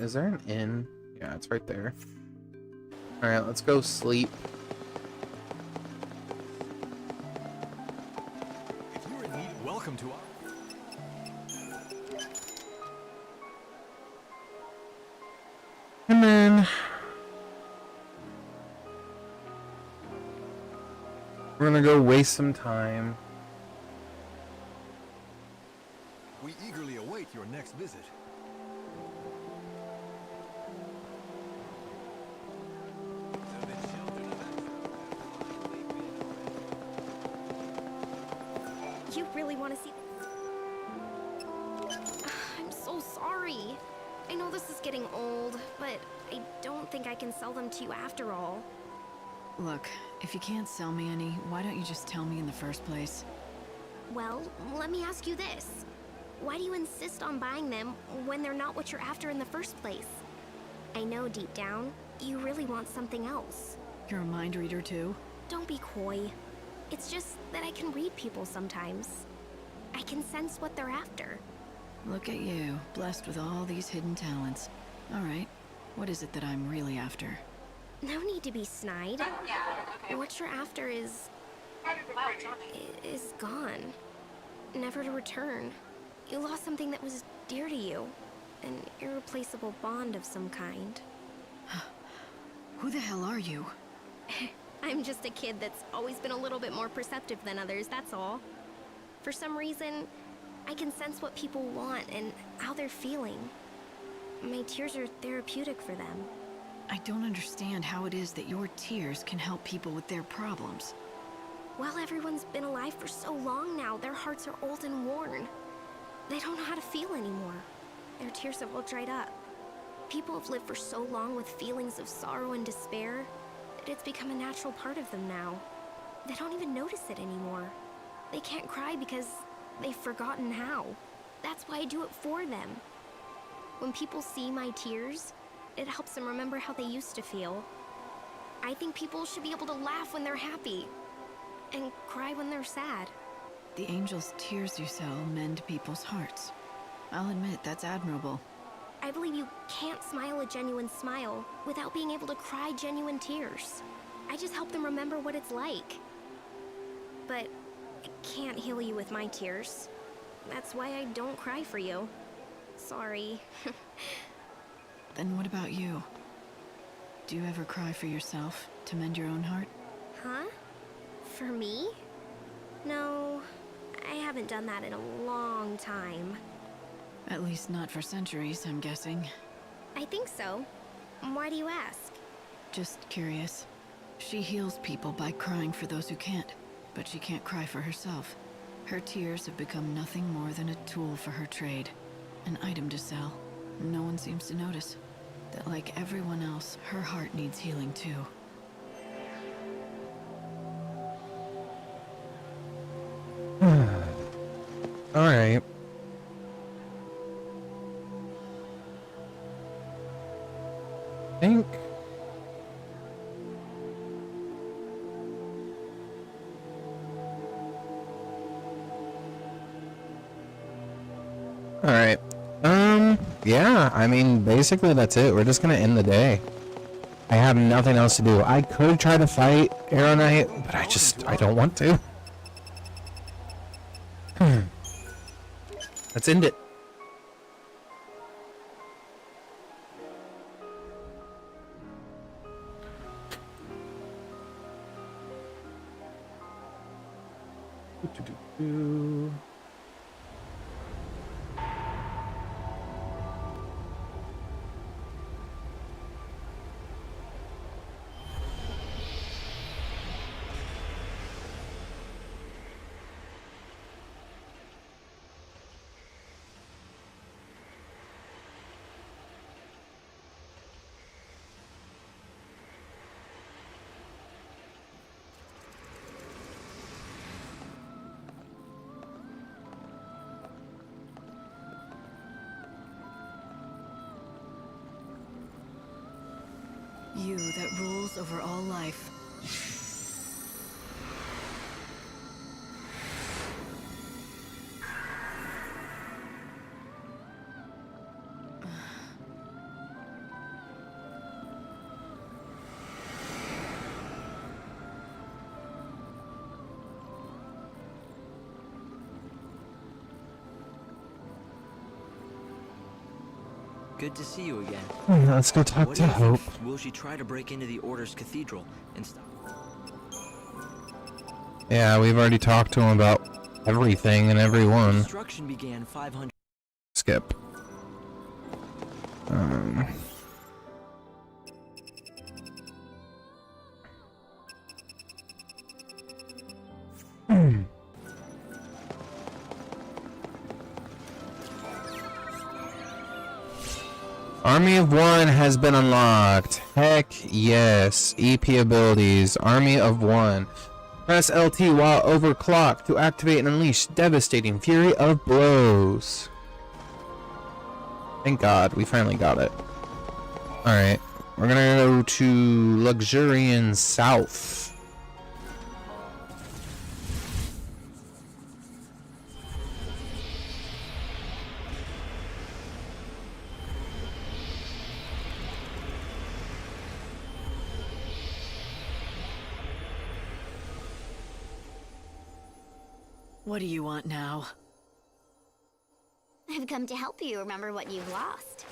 Is there an inn? Yeah, it's right there. Alright, let's go sleep.
If you're in need, welcome to our...
And then we're gonna go waste some time.
We eagerly await your next visit.
You really want to see I'm so sorry. I know this is getting old, but I don't think I can sell them to you after all.
Look, if you can't sell me any, why don't you just tell me in the first place?
Well, let me ask you this. Why do you insist on buying them when they're not what you're after in the first place? I know deep down, you really want something else.
You're a mind reader too?
Don't be coy. It's just that I can read people sometimes. I can sense what they're after.
Look at you, blessed with all these hidden talents. Alright, what is it that I'm really after?
No need to be snide. What you're after is gone. Never to return. You lost something that was dear to you. An irreplaceable bond of some kind.
Who the hell are you?
I'm just a kid that's always been a little bit more perceptive than others, that's all. For some reason, I can sense what people want and how they're feeling. My tears are therapeutic for them.
I don't understand how it is that your tears can help people with their problems.
Well, everyone's been alive for so long now, their hearts are old and worn. They don't know how to feel anymore. Their tears have all dried up. People have lived for so long with feelings of sorrow and despair that it's become a natural part of them now. They don't even notice it anymore. They can't cry because they've forgotten how. That's why I do it for them. When people see my tears, it helps them remember how they used to feel. I think people should be able to laugh when they're happy and cry when they're sad.
The angel's tears you sell mend people's hearts. I'll admit, that's admirable.
I believe you can't smile a genuine smile without being able to cry genuine tears. I just help them remember what it's like. But I can't heal you with my tears. That's why I don't cry for you. Sorry.
Then what about you? Do you ever cry for yourself to mend your own heart?
Huh? For me? No, I haven't done that in a long time.
At least not for centuries, I'm guessing.
I think so. Why do you ask?
Just curious. She heals people by crying for those who can't, but she can't cry for herself. Her tears have become nothing more than a tool for her trade, an item to sell. No one seems to notice that, like everyone else, her heart needs healing too.
Alright. Think. Alright. Yeah, I mean, basically that's it. We're just gonna end the day. I have nothing else to do. I could try to fight Arrow Knight, but I don't want to. Let's end it.
you that rules over all life.
Good to see you again.
Let's go talk
What
to
do you
Hope.
think? Will she try to break into the Order's cathedral and stop?
Yeah, we've already talked to him about everything and everyone.
Construction began 500.
Skip. Army of One has been unlocked. Heck yes. EP abilities. Army of One. Press LT while overclocked to activate and unleash devastating fury of blows. Thank God, we finally got it. Alright, we're gonna go to Luxurian South.
What do you want now?
I've come to help you remember what you've lost.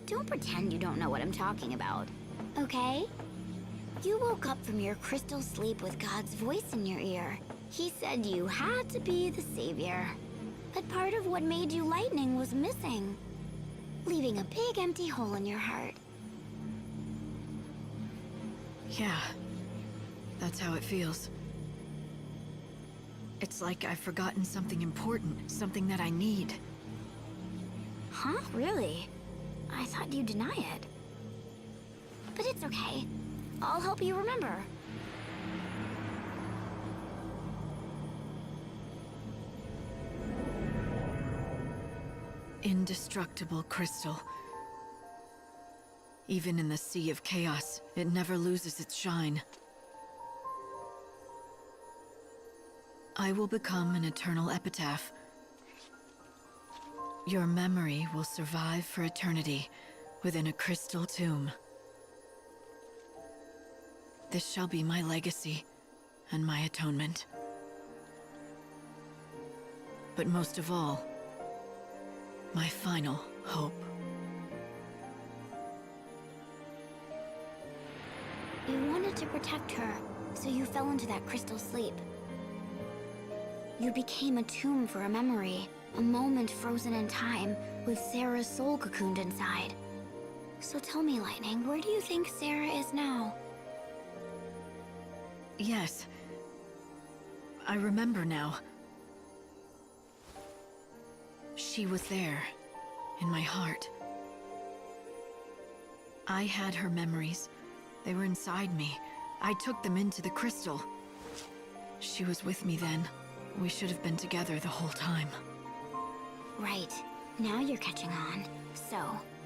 Don't pretend you don't know what I'm talking about, okay? You woke up from your crystal sleep with God's voice in your ear. He said you had to be the savior. But part of what made you lightning was missing, leaving a big empty hole in your heart.
Yeah, that's how it feels. It's like I've forgotten something important, something that I need.
Huh? Really? I thought you'd deny it. But it's okay. I'll help you remember.
Indestructible crystal. Even in the sea of chaos, it never loses its shine. I will become an eternal epitaph. Your memory will survive for eternity within a crystal tomb. This shall be my legacy and my atonement. But most of all, my final hope.
You wanted to protect her, so you fell into that crystal sleep. You became a tomb for a memory, a moment frozen in time, with Sarah's soul cocooned inside. So tell me, Lightning, where do you think Sarah is now?
Yes. I remember now. She was there, in my heart. I had her memories. They were inside me. I took them into the crystal. She was with me then. We should have been together the whole time.
Right. Now you're catching on. So,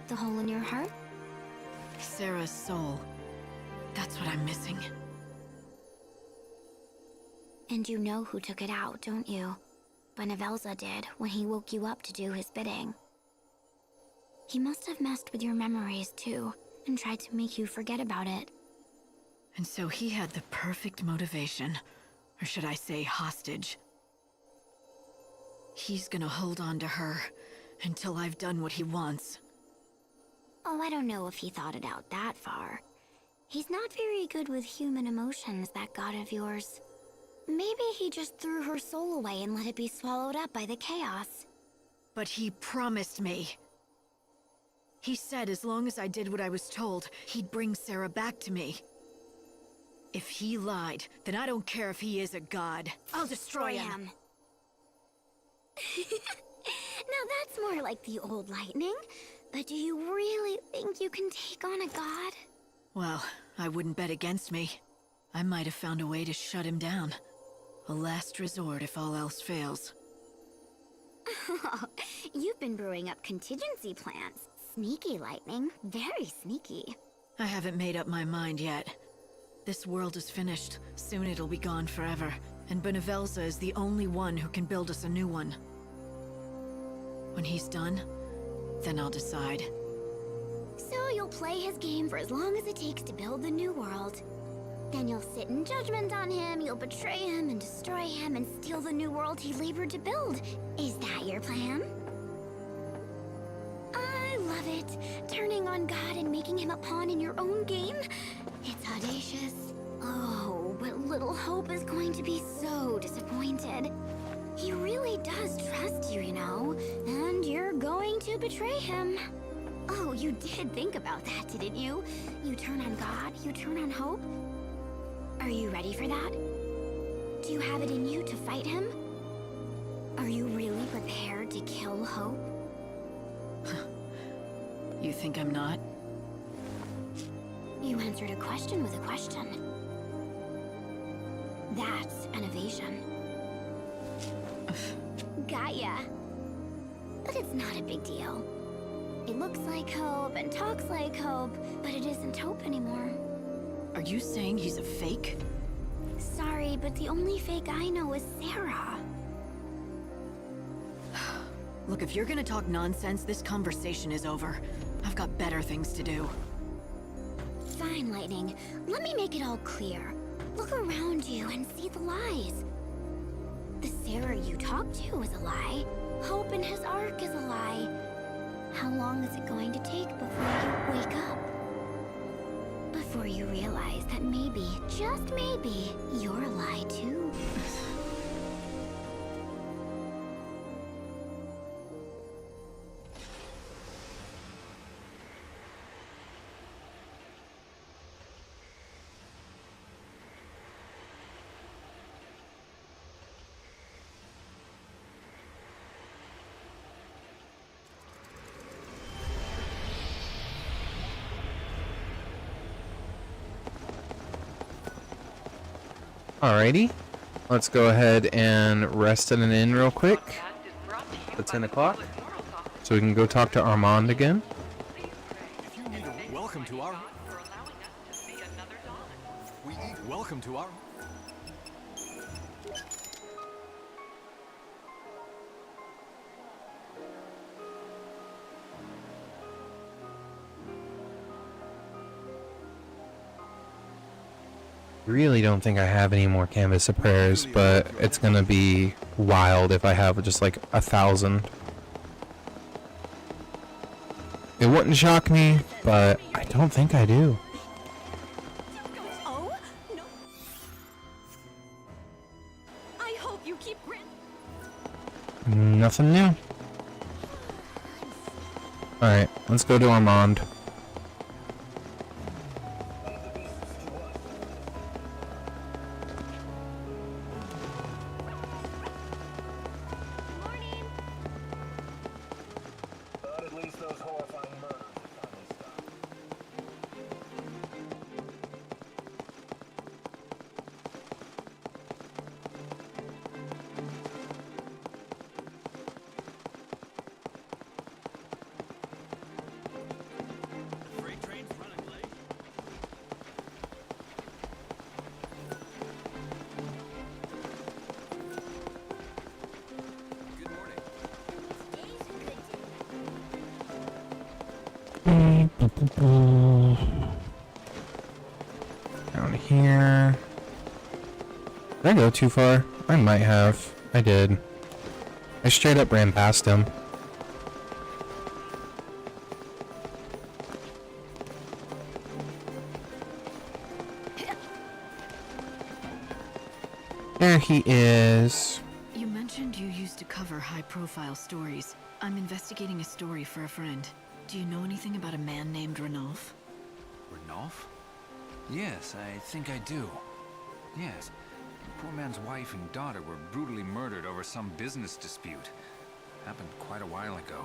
the hole in your heart?
Sarah's soul. That's what I'm missing.
And you know who took it out, don't you? Benevelza did, when he woke you up to do his bidding. He must have messed with your memories, too, and tried to make you forget about it.
And so he had the perfect motivation. Or should I say hostage. He's gonna hold on to her until I've done what he wants.
Oh, I don't know if he thought it out that far. He's not very good with human emotions, that god of yours. Maybe he just threw her soul away and let it be swallowed up by the chaos.
But he promised me. He said as long as I did what I was told, he'd bring Sarah back to me. If he lied, then I don't care if he is a god. I'll destroy him.
Now that's more like the old Lightning. But do you really think you can take on a god?
Well, I wouldn't bet against me. I might have found a way to shut him down. A last resort if all else fails.
You've been brewing up contingency plans. Sneaky, Lightning. Very sneaky.
I haven't made up my mind yet. This world is finished. Soon it'll be gone forever. And Benevelza is the only one who can build us a new one. When he's done, then I'll decide.
So you'll play his game for as long as it takes to build the new world. Then you'll sit in judgment on him, you'll betray him and destroy him and steal the new world he labored to build. Is that your plan? I love it. Turning on God and making him a pawn in your own game. It's audacious. Oh, but little Hope is going to be so disappointed. He really does trust you, you know, and you're going to betray him. Oh, you did think about that, didn't you? You turn on God, you turn on Hope. Are you ready for that? Do you have it in you to fight him? Are you really prepared to kill Hope?
You think I'm not?
You answered a question with a question. That's an evasion. Got ya. But it's not a big deal. It looks like Hope and talks like Hope, but it isn't Hope anymore.
Are you saying he's a fake?
Sorry, but the only fake I know is Sarah.
Look, if you're gonna talk nonsense, this conversation is over. I've got better things to do.
Fine, Lightning. Let me make it all clear. Look around you and see the lies. The Sarah you talked to is a lie. Hope in his arc is a lie. How long is it going to take before you wake up? Before you realize that maybe, just maybe, you're a lie too.
Alrighty, let's go ahead and rest in an inn real quick.
Podcast is brought to you
It's
by
10
the
o'clock,
Public Morals Office.
so we can go talk to Armand again.
Please pray.
If you need a welcome to our...
For allowing us to see another dawn.
Welcome to our...
Really don't think I have any more Canvas of Prayers, but it's gonna be wild if I have just like 1,000. It wouldn't shock me, but I don't think I do.
Oh, no. I hope you keep
Nothing new. Alright, let's go to Armand.
But at least those horrifying murders have finally stopped.
Freight train's running late. Good morning.
Down here. Did I go too far? I might have. I did. I straight up ran past him. There he is.
You mentioned you used to cover high-profile stories. I'm investigating a story for a friend. Do you know anything about a man named Ranulph?
Ranulph? Yes, I think I do. Yes. The poor man's wife and daughter were brutally murdered over some business dispute. Happened quite a while ago.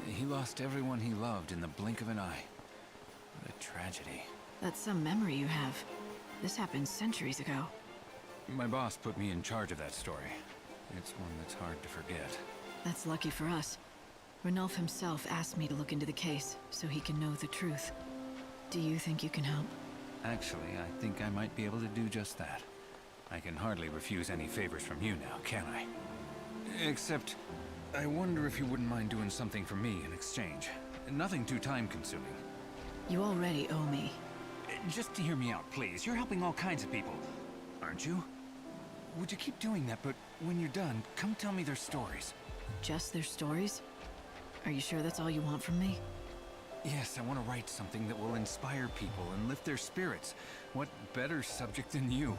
He lost everyone he loved in the blink of an eye. What a tragedy.
That's some memory you have. This happened centuries ago.
My boss put me in charge of that story. It's one that's hard to forget.
That's lucky for us. Ranulph himself asked me to look into the case, so he can know the truth. Do you think you can help?
Actually, I think I might be able to do just that. I can hardly refuse any favors from you now, can I? Except, I wonder if you wouldn't mind doing something for me in exchange. Nothing too time-consuming.
You already owe me.
Just to hear me out, please. You're helping all kinds of people, aren't you? Would you keep doing that, but when you're done, come tell me their stories.
Just their stories? Are you sure that's all you want from me?
Yes, I want to write something that will inspire people and lift their spirits. What better subject than you?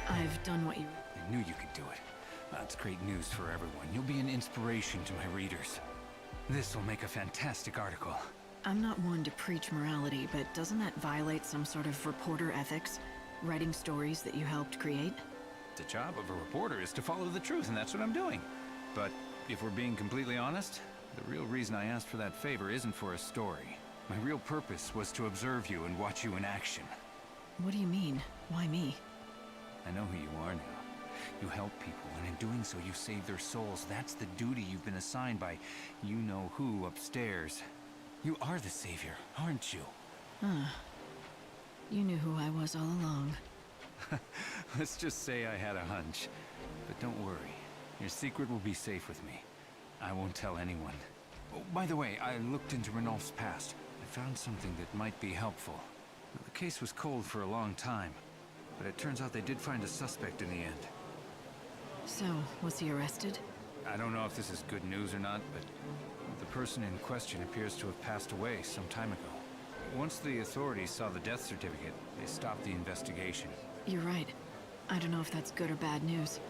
I've done what you...
I knew you could do it. That's great news for everyone. You'll be an inspiration to my readers. This will make a fantastic article.
I'm not one to preach morality, but doesn't that violate some sort of reporter ethics? Writing stories that you helped create?
The job of a reporter is to follow the truth, and that's what I'm doing. But if we're being completely honest, the real reason I asked for that favor isn't for a story. My real purpose was to observe you and watch you in action.
What do you mean? Why me?
I know who you are now. You help people, and in doing so you save their souls. That's the duty you've been assigned by you-know-who upstairs. You are the savior, aren't you?
Huh. You knew who I was all along.
Let's just say I had a hunch. But don't worry. Your secret will be safe with me. I won't tell anyone. Oh, by the way, I looked into Renolf's past. I found something that might be helpful. The case was cold for a long time, but it turns out they did find a suspect in the end.
So, was he arrested?
I don't know if this is good news or not, but the person in question appears to have passed away some time ago. Once the authorities saw the death certificate, they stopped the investigation.
You're right. I don't know if that's good or bad news.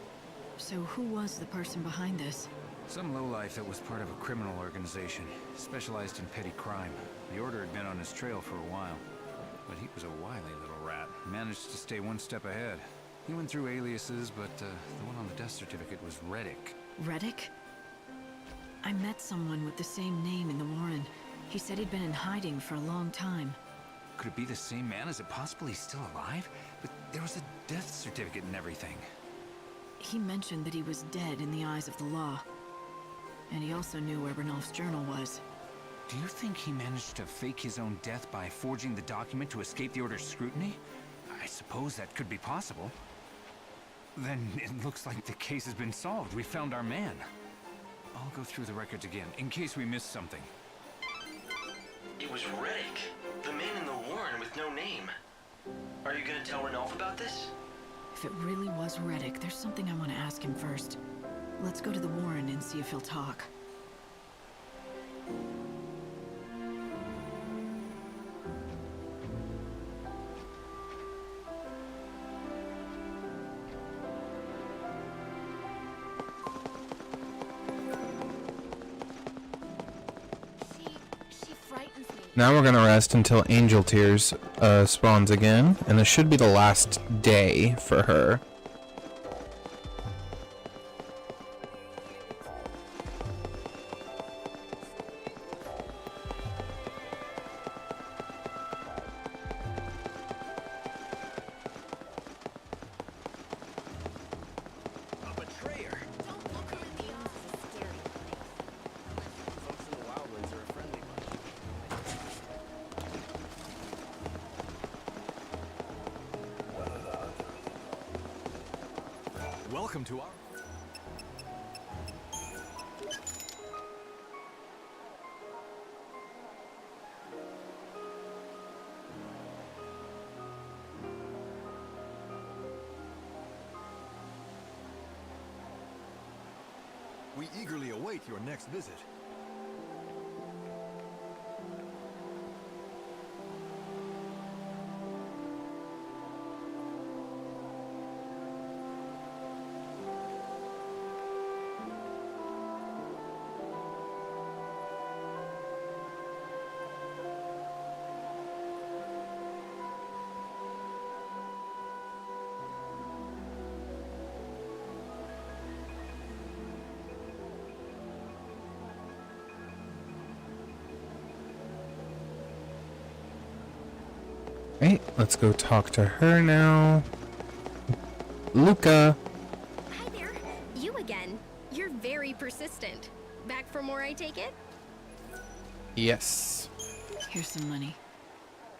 So who was the person behind this?
Some lowlife that was part of a criminal organization, specialized in petty crime. The Order had been on his trail for a while. But he was a wily little rat. Managed to stay one step ahead. He went through aliases, but the one on the death certificate was Reddick.
Reddick? I met someone with the same name in the Warren. He said he'd been in hiding for a long time.
Could it be the same man? Is it possible he's still alive? But there was a death certificate and everything.
He mentioned that he was dead in the eyes of the law. And he also knew where Renolf's journal was.
Do you think he managed to fake his own death by forging the document to escape the Order's scrutiny? I suppose that could be possible. Then it looks like the case has been solved. We found our man. I'll go through the records again, in case we missed something.
It was Reddick, the man in the Warren with no name. Are you gonna tell Renolf about this?
If it really was Reddick, there's something I want to ask him first. Let's go to the Warren and see if he'll talk.
She frightens me.
Now we're gonna rest until Angel Tears spawns again, and this should be the last day for her.
A betrayer!
Don't look her in the eyes. This is a scary place.
Folks in the Wildlands are a friendly bunch.
Welcome to our... We eagerly await your next visit.
Right, let's go talk to her now. Luca!
Hi there. You again. You're very persistent. Back for more, I take it?
Yes.
Here's some money.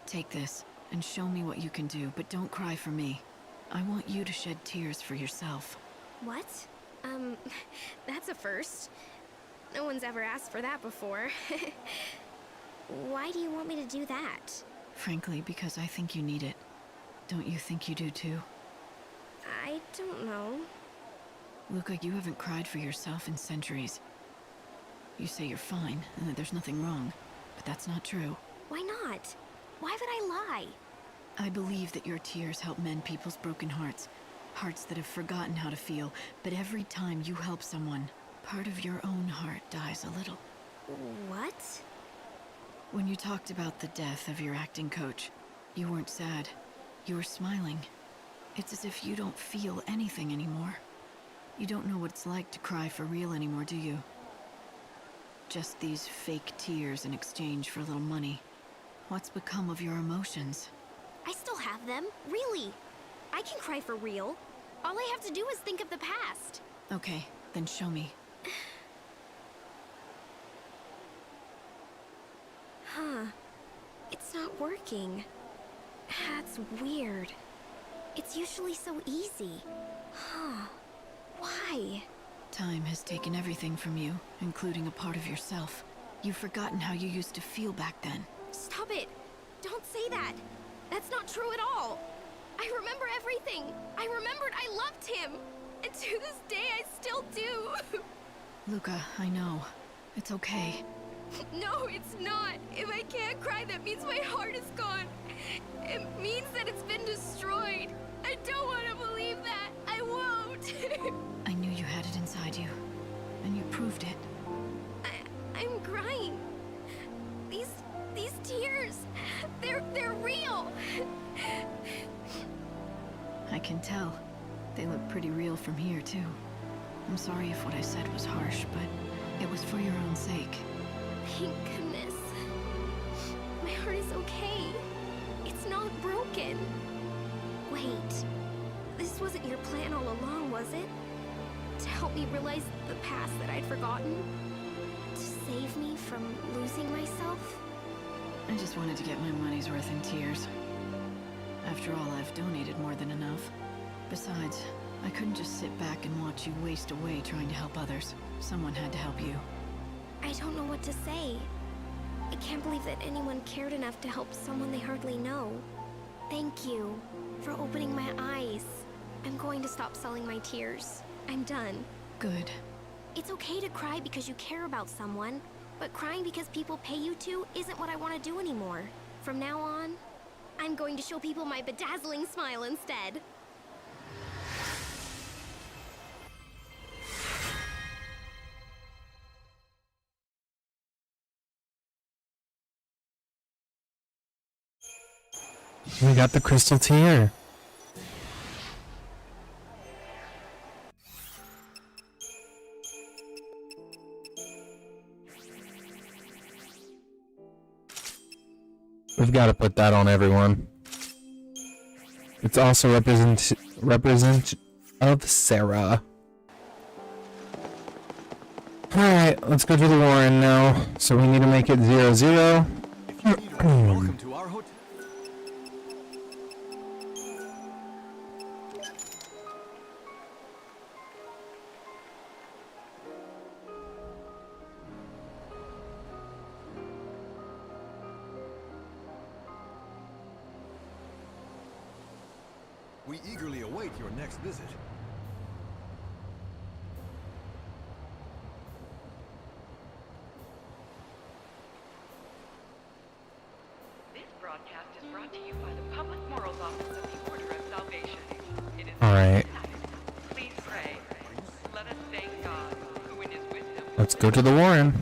Take this, and show me what you can do, but don't cry for me. I want you to shed tears for yourself.
What? That's a first. No one's ever asked for that before. Why do you want me to do that?
Frankly, because I think you need it. Don't you think you do too?
I don't know.
Luca, you haven't cried for yourself in centuries. You say you're fine, and that there's nothing wrong, but that's not true.
Why not? Why would I lie?
I believe that your tears help mend people's broken hearts. Hearts that have forgotten how to feel, but every time you help someone, part of your own heart dies a little.
What?
When you talked about the death of your acting coach, you weren't sad. You were smiling. It's as if you don't feel anything anymore. You don't know what it's like to cry for real anymore, do you? Just these fake tears in exchange for a little money. What's become of your emotions?
I still have them, really. I can cry for real. All I have to do is think of the past.
Okay, then show me.
Huh. It's not working. That's weird. It's usually so easy. Huh. Why?
Time has taken everything from you, including a part of yourself. You've forgotten how you used to feel back then.
Stop it! Don't say that! That's not true at all! I remember everything! I remembered I loved him! And to this day, I still do!
Luca, I know. It's okay.
No, it's not! If I can't cry, that means my heart is gone! It means that it's been destroyed! I don't want to believe that! I won't!
I knew you had it inside you, and you proved it.
I'm crying. These tears, they're real.
I can tell. They look pretty real from here, too. I'm sorry if what I said was harsh, but it was for your own sake.
Thank goodness. My heart is okay. It's not broken. Wait, this wasn't your plan all along, was it? To help me realize the past that I'd forgotten? To save me from losing myself?
I just wanted to get my money's worth in tears. After all, I've donated more than enough. Besides, I couldn't just sit back and watch you waste away trying to help others. Someone had to help you.
I don't know what to say. I can't believe that anyone cared enough to help someone they hardly know. Thank you for opening my eyes. I'm going to stop selling my tears. I'm done.
Good.
It's okay to cry because you care about someone, but crying because people pay you to isn't what I want to do anymore. From now on, I'm going to show people my bedazzling smile instead.
We got the crystal tear. We've got to put that on everyone. It's also represent of Sarah. Alright, let's go to the Warren now. So we need to make it 0-0.
If you need a welcome to our hotel. We eagerly await your next visit.
This broadcast is brought to you by the Public Morals Office of the Order of Salvation. It is
Alright.
Please pray. Let us thank God, who in his wisdom...
Let's go to the Warren.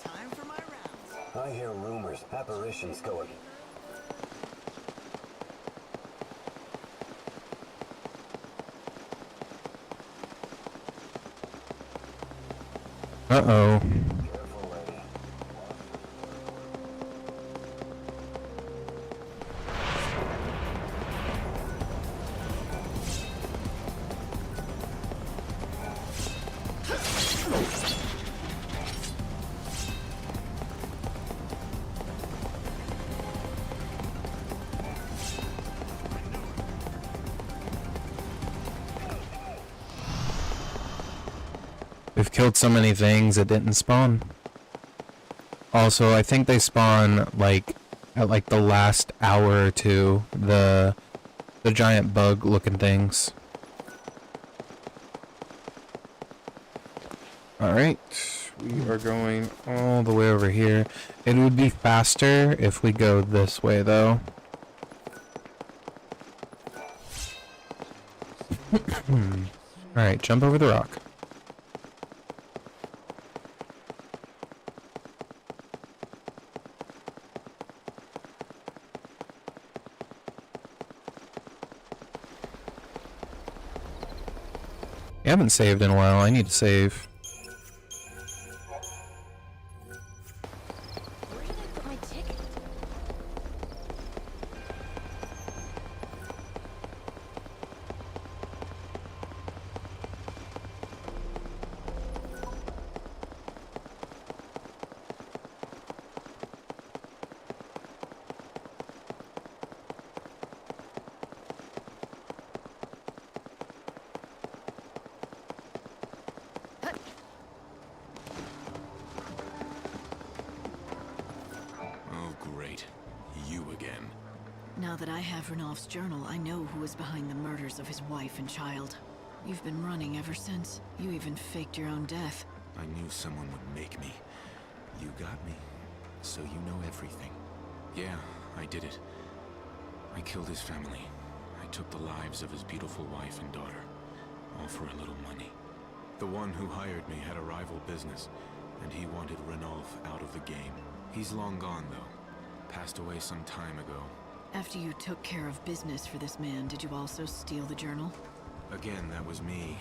Time for my rounds.
I hear rumors, apparitions going.
Uh-oh.
Careful, lady.
I've killed so many things it didn't spawn. Also, I think they spawn like at like the last hour or two, the giant bug looking things. Alright, we are going all the way over here. It would be faster if we go this way though. Alright, jump over the rock. I haven't saved in a while. I need to save.
Where did I put my ticket?
Oh, great. You again.
Now that I have Ranulph's journal, I know who is behind the murders of his wife and child. You've been running ever since. You even faked your own death.
I knew someone would make me. You got me. So you know everything. Yeah, I did it. I killed his family. I took the lives of his beautiful wife and daughter. All for a little money. The one who hired me had a rival business, and he wanted Ranulph out of the game. He's long gone, though. Passed away some time ago.
After you took care of business for this man, did you also steal the journal?
Again, that was me.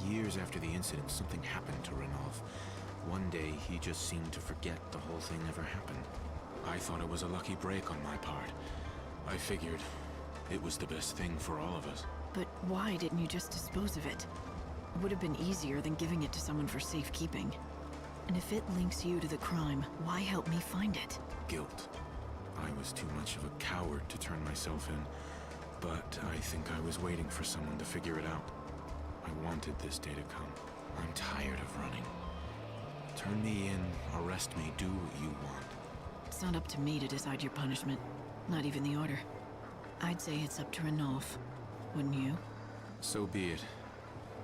Years after the incident, something happened to Ranulph. One day, he just seemed to forget the whole thing ever happened. I thought it was a lucky break on my part. I figured it was the best thing for all of us.
But why didn't you just dispose of it? It would have been easier than giving it to someone for safekeeping. And if it links you to the crime, why help me find it?
Guilt. I was too much of a coward to turn myself in, but I think I was waiting for someone to figure it out. I wanted this day to come. I'm tired of running. Turn me in, arrest me, do what you want.
It's not up to me to decide your punishment. Not even the Order. I'd say it's up to Ranulph. Wouldn't you?
So be it.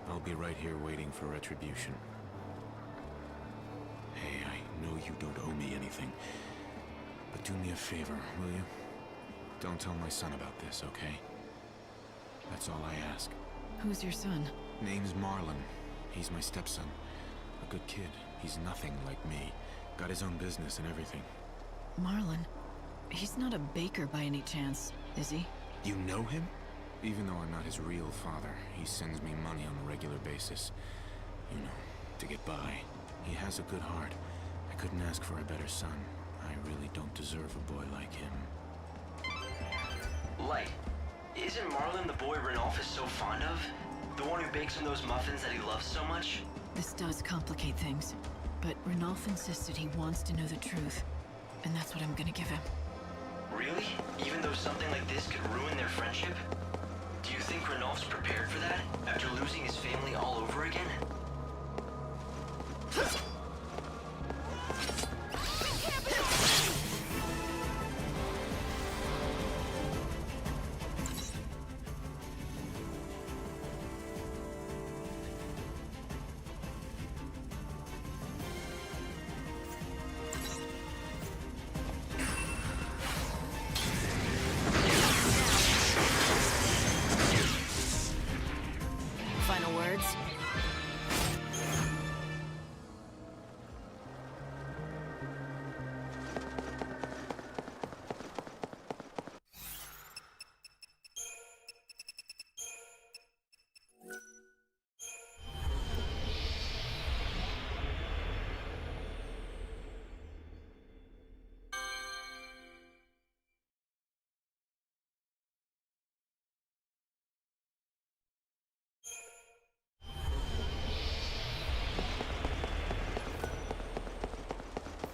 I'll be right here waiting for retribution. Hey, I know you don't owe me anything, but do me a favor, will you? Don't tell my son about this, okay? That's all I ask.
Who's your son?
Name's Marlon. He's my stepson. A good kid. He's nothing like me. Got his own business and everything.
Marlon? He's not a baker by any chance, is he?
You know him? Even though I'm not his real father, he sends me money on a regular basis. You know, to get by. He has a good heart. I couldn't ask for a better son. I really don't deserve a boy like him.
Light, isn't Marlon the boy Ranulph is so fond of? The one who bakes him those muffins that he loves so much?
This does complicate things, but Ranulph insisted he wants to know the truth, and that's what I'm gonna give him.
Really? Even though something like this could ruin their friendship? Do you think Ranulph's prepared for that, after losing his family all over again?
Final words?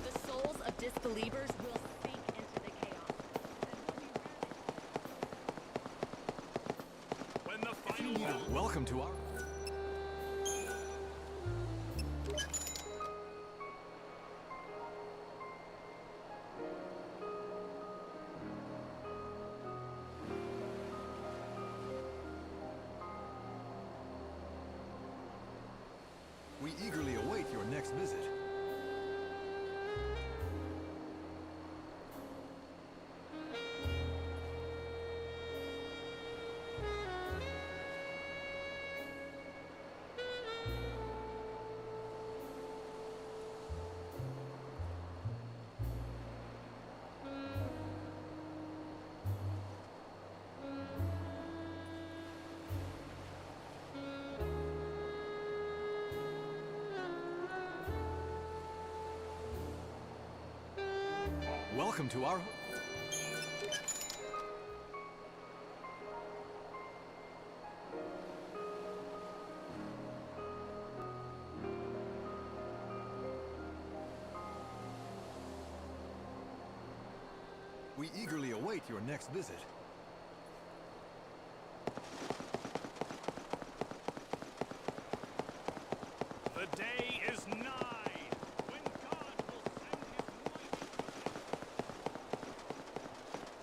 The souls of disbelievers will sink into the chaos.
Welcome to our... eagerly await your next visit. Welcome to our... We eagerly await your next visit.
The day is nigh when God will send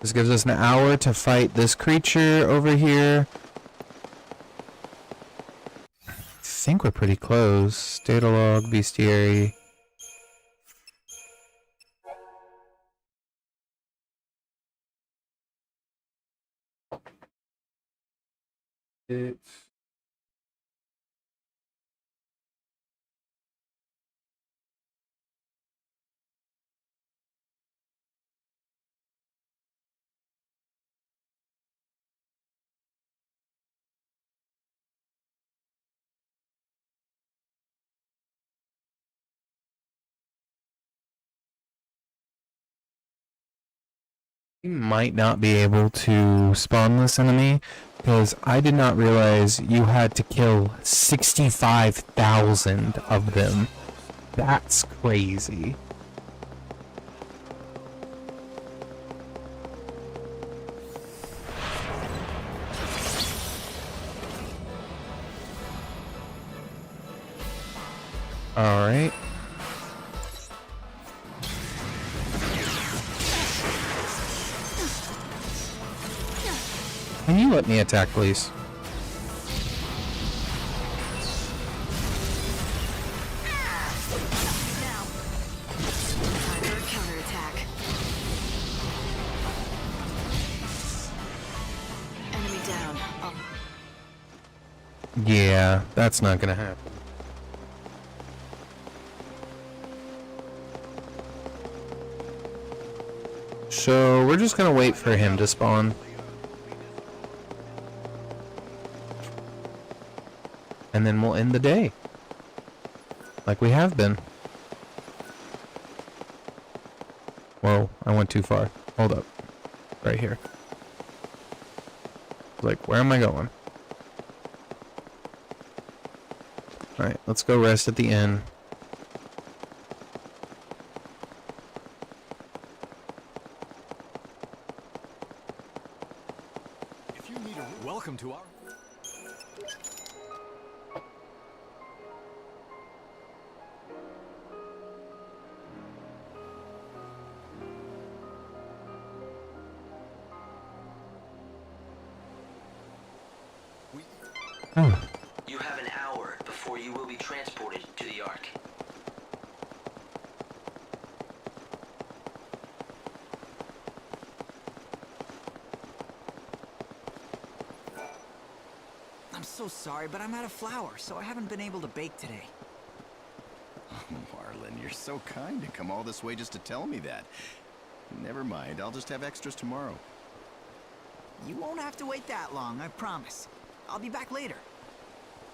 his
This gives us an hour to fight this creature over here. I think we're pretty close. Data log, bestiary. It's we might not be able to spawn this enemy because I did not realize you had to kill 65,000 of them. That's crazy. All right. Can you let me attack, please?
Now. Time for a counterattack. Enemy down. Oh.
Yeah, that's not gonna happen. So we're just gonna wait for him to spawn. And then we'll end the day. Like we have been. Whoa, I went too far. Hold up. Right here. Like, where am I going? Alright, let's go rest at the inn.
If you need a... Welcome to our...
Oh.
You have an hour before you will be transported to the Ark.
I'm so sorry, but I'm out of flour, so I haven't been able to bake today.
Marlon, you're so kind to come all this way just to tell me that. Never mind, I'll just have extras tomorrow.
You won't have to wait that long, I promise. I'll be back later.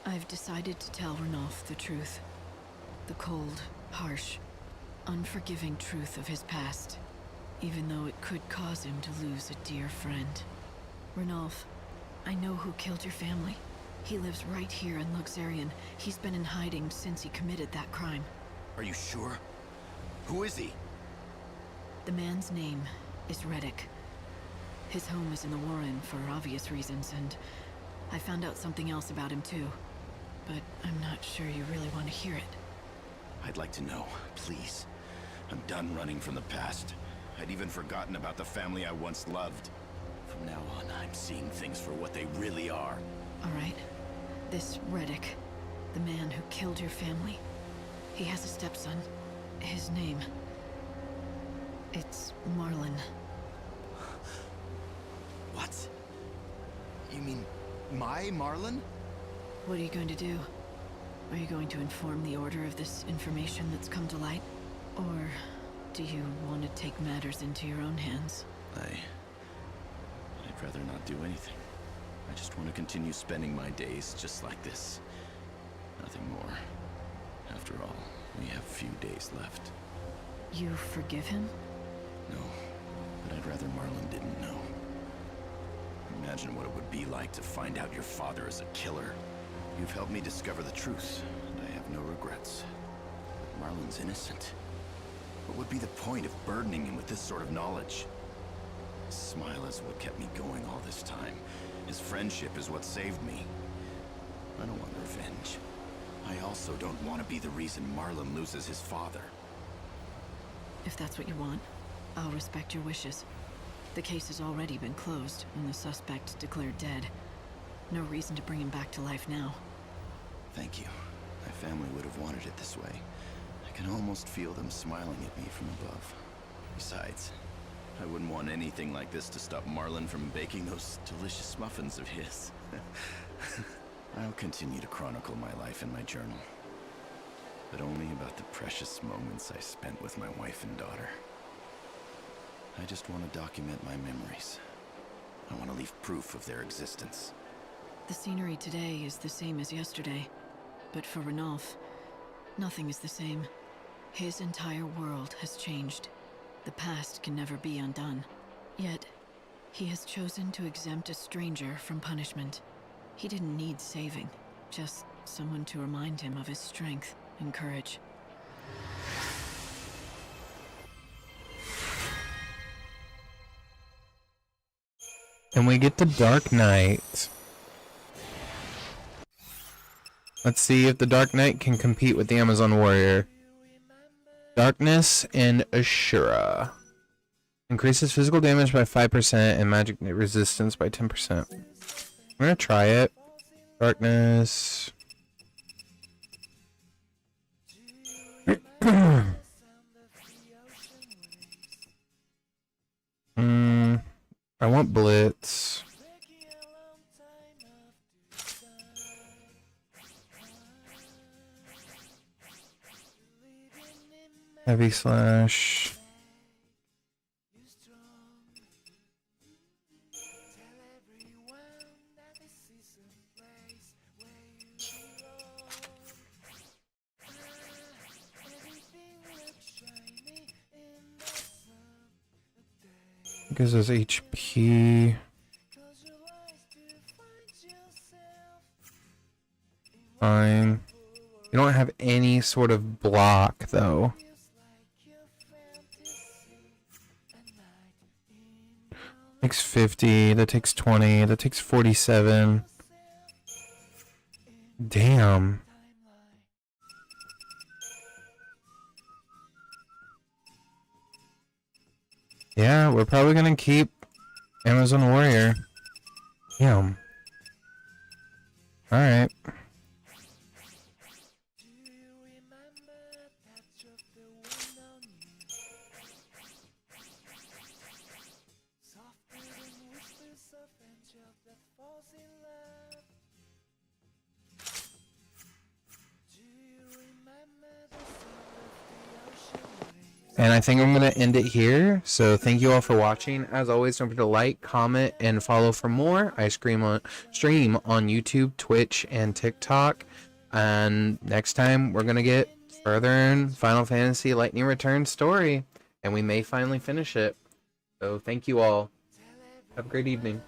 I've decided to tell Ranulph the truth. The cold, harsh, unforgiving truth of his past. Even though it could cause him to lose a dear friend. Ranulph, I know who killed your family. He lives right here in Luxarian. He's been in hiding since he committed that crime.
Are you sure? Who is he?
The man's name is Reddick. His home is in the Warren for obvious reasons, and I found out something else about him too. But I'm not sure you really want to hear it.
I'd like to know, please. I'm done running from the past. I'd even forgotten about the family I once loved. From now on, I'm seeing things for what they really are.
All right. This Reddick, the man who killed your family, He has a stepson. His name... It's Marlon.
What? You mean my Marlon?
What are you going to do? Are you going to inform the Order of this information that's come to light? Or do you want to take matters into your own hands?
I'd rather not do anything. I just want to continue spending my days just like this. Nothing more. After all, we have few days left.
You forgive him?
No, but I'd rather Marlon didn't know. Imagine what it would be like to find out your father is a killer. You've helped me discover the truth, and I have no regrets. But Marlon's innocent. What would be the point of burdening him with this sort of knowledge? His smile is what kept me going all this time. His friendship is what saved me. I don't want revenge. I also don't want to be the reason Marlon loses his father.
If that's what you want, I'll respect your wishes. The case has already been closed, and the suspect declared dead. No reason to bring him back to life now.
Thank you. My family would have wanted it this way. I can almost feel them smiling at me from above. Besides, I wouldn't want anything like this to stop Marlon from baking those delicious muffins of his. I'll continue to chronicle my life in my journal, but only about the precious moments I spent with my wife and daughter. I just want to document my memories. I want to leave proof of their existence.
The scenery today is the same as yesterday, but for Ranulph, nothing is the same. His entire world has changed. The past can never be undone. Yet, he has chosen to exempt a stranger from punishment. He didn't need saving, just someone to remind him of his strength and courage.
And we get the Dark Knight. Let's see if the Dark Knight can compete with the Amazon Warrior. Darkness and Ashura. Increases physical damage by 5% and magic resistance by 10%. I'm gonna try it. Darkness. I want Blitz. Heavy Slash. Gives us HP. Fine. You don't have any sort of block, though. Takes 50, that takes 20, that takes 47. Damn. Yeah, we're probably gonna keep Amazon Warrior. Damn. Alright. And I think I'm going to end it here. So thank you all for watching. As always, don't forget to like, comment, and follow for more. I stream on YouTube, Twitch, and TikTok. And next time, we're going to get further in Final Fantasy Lightning Return story. And we may finally finish it. So thank you all. Have a great evening.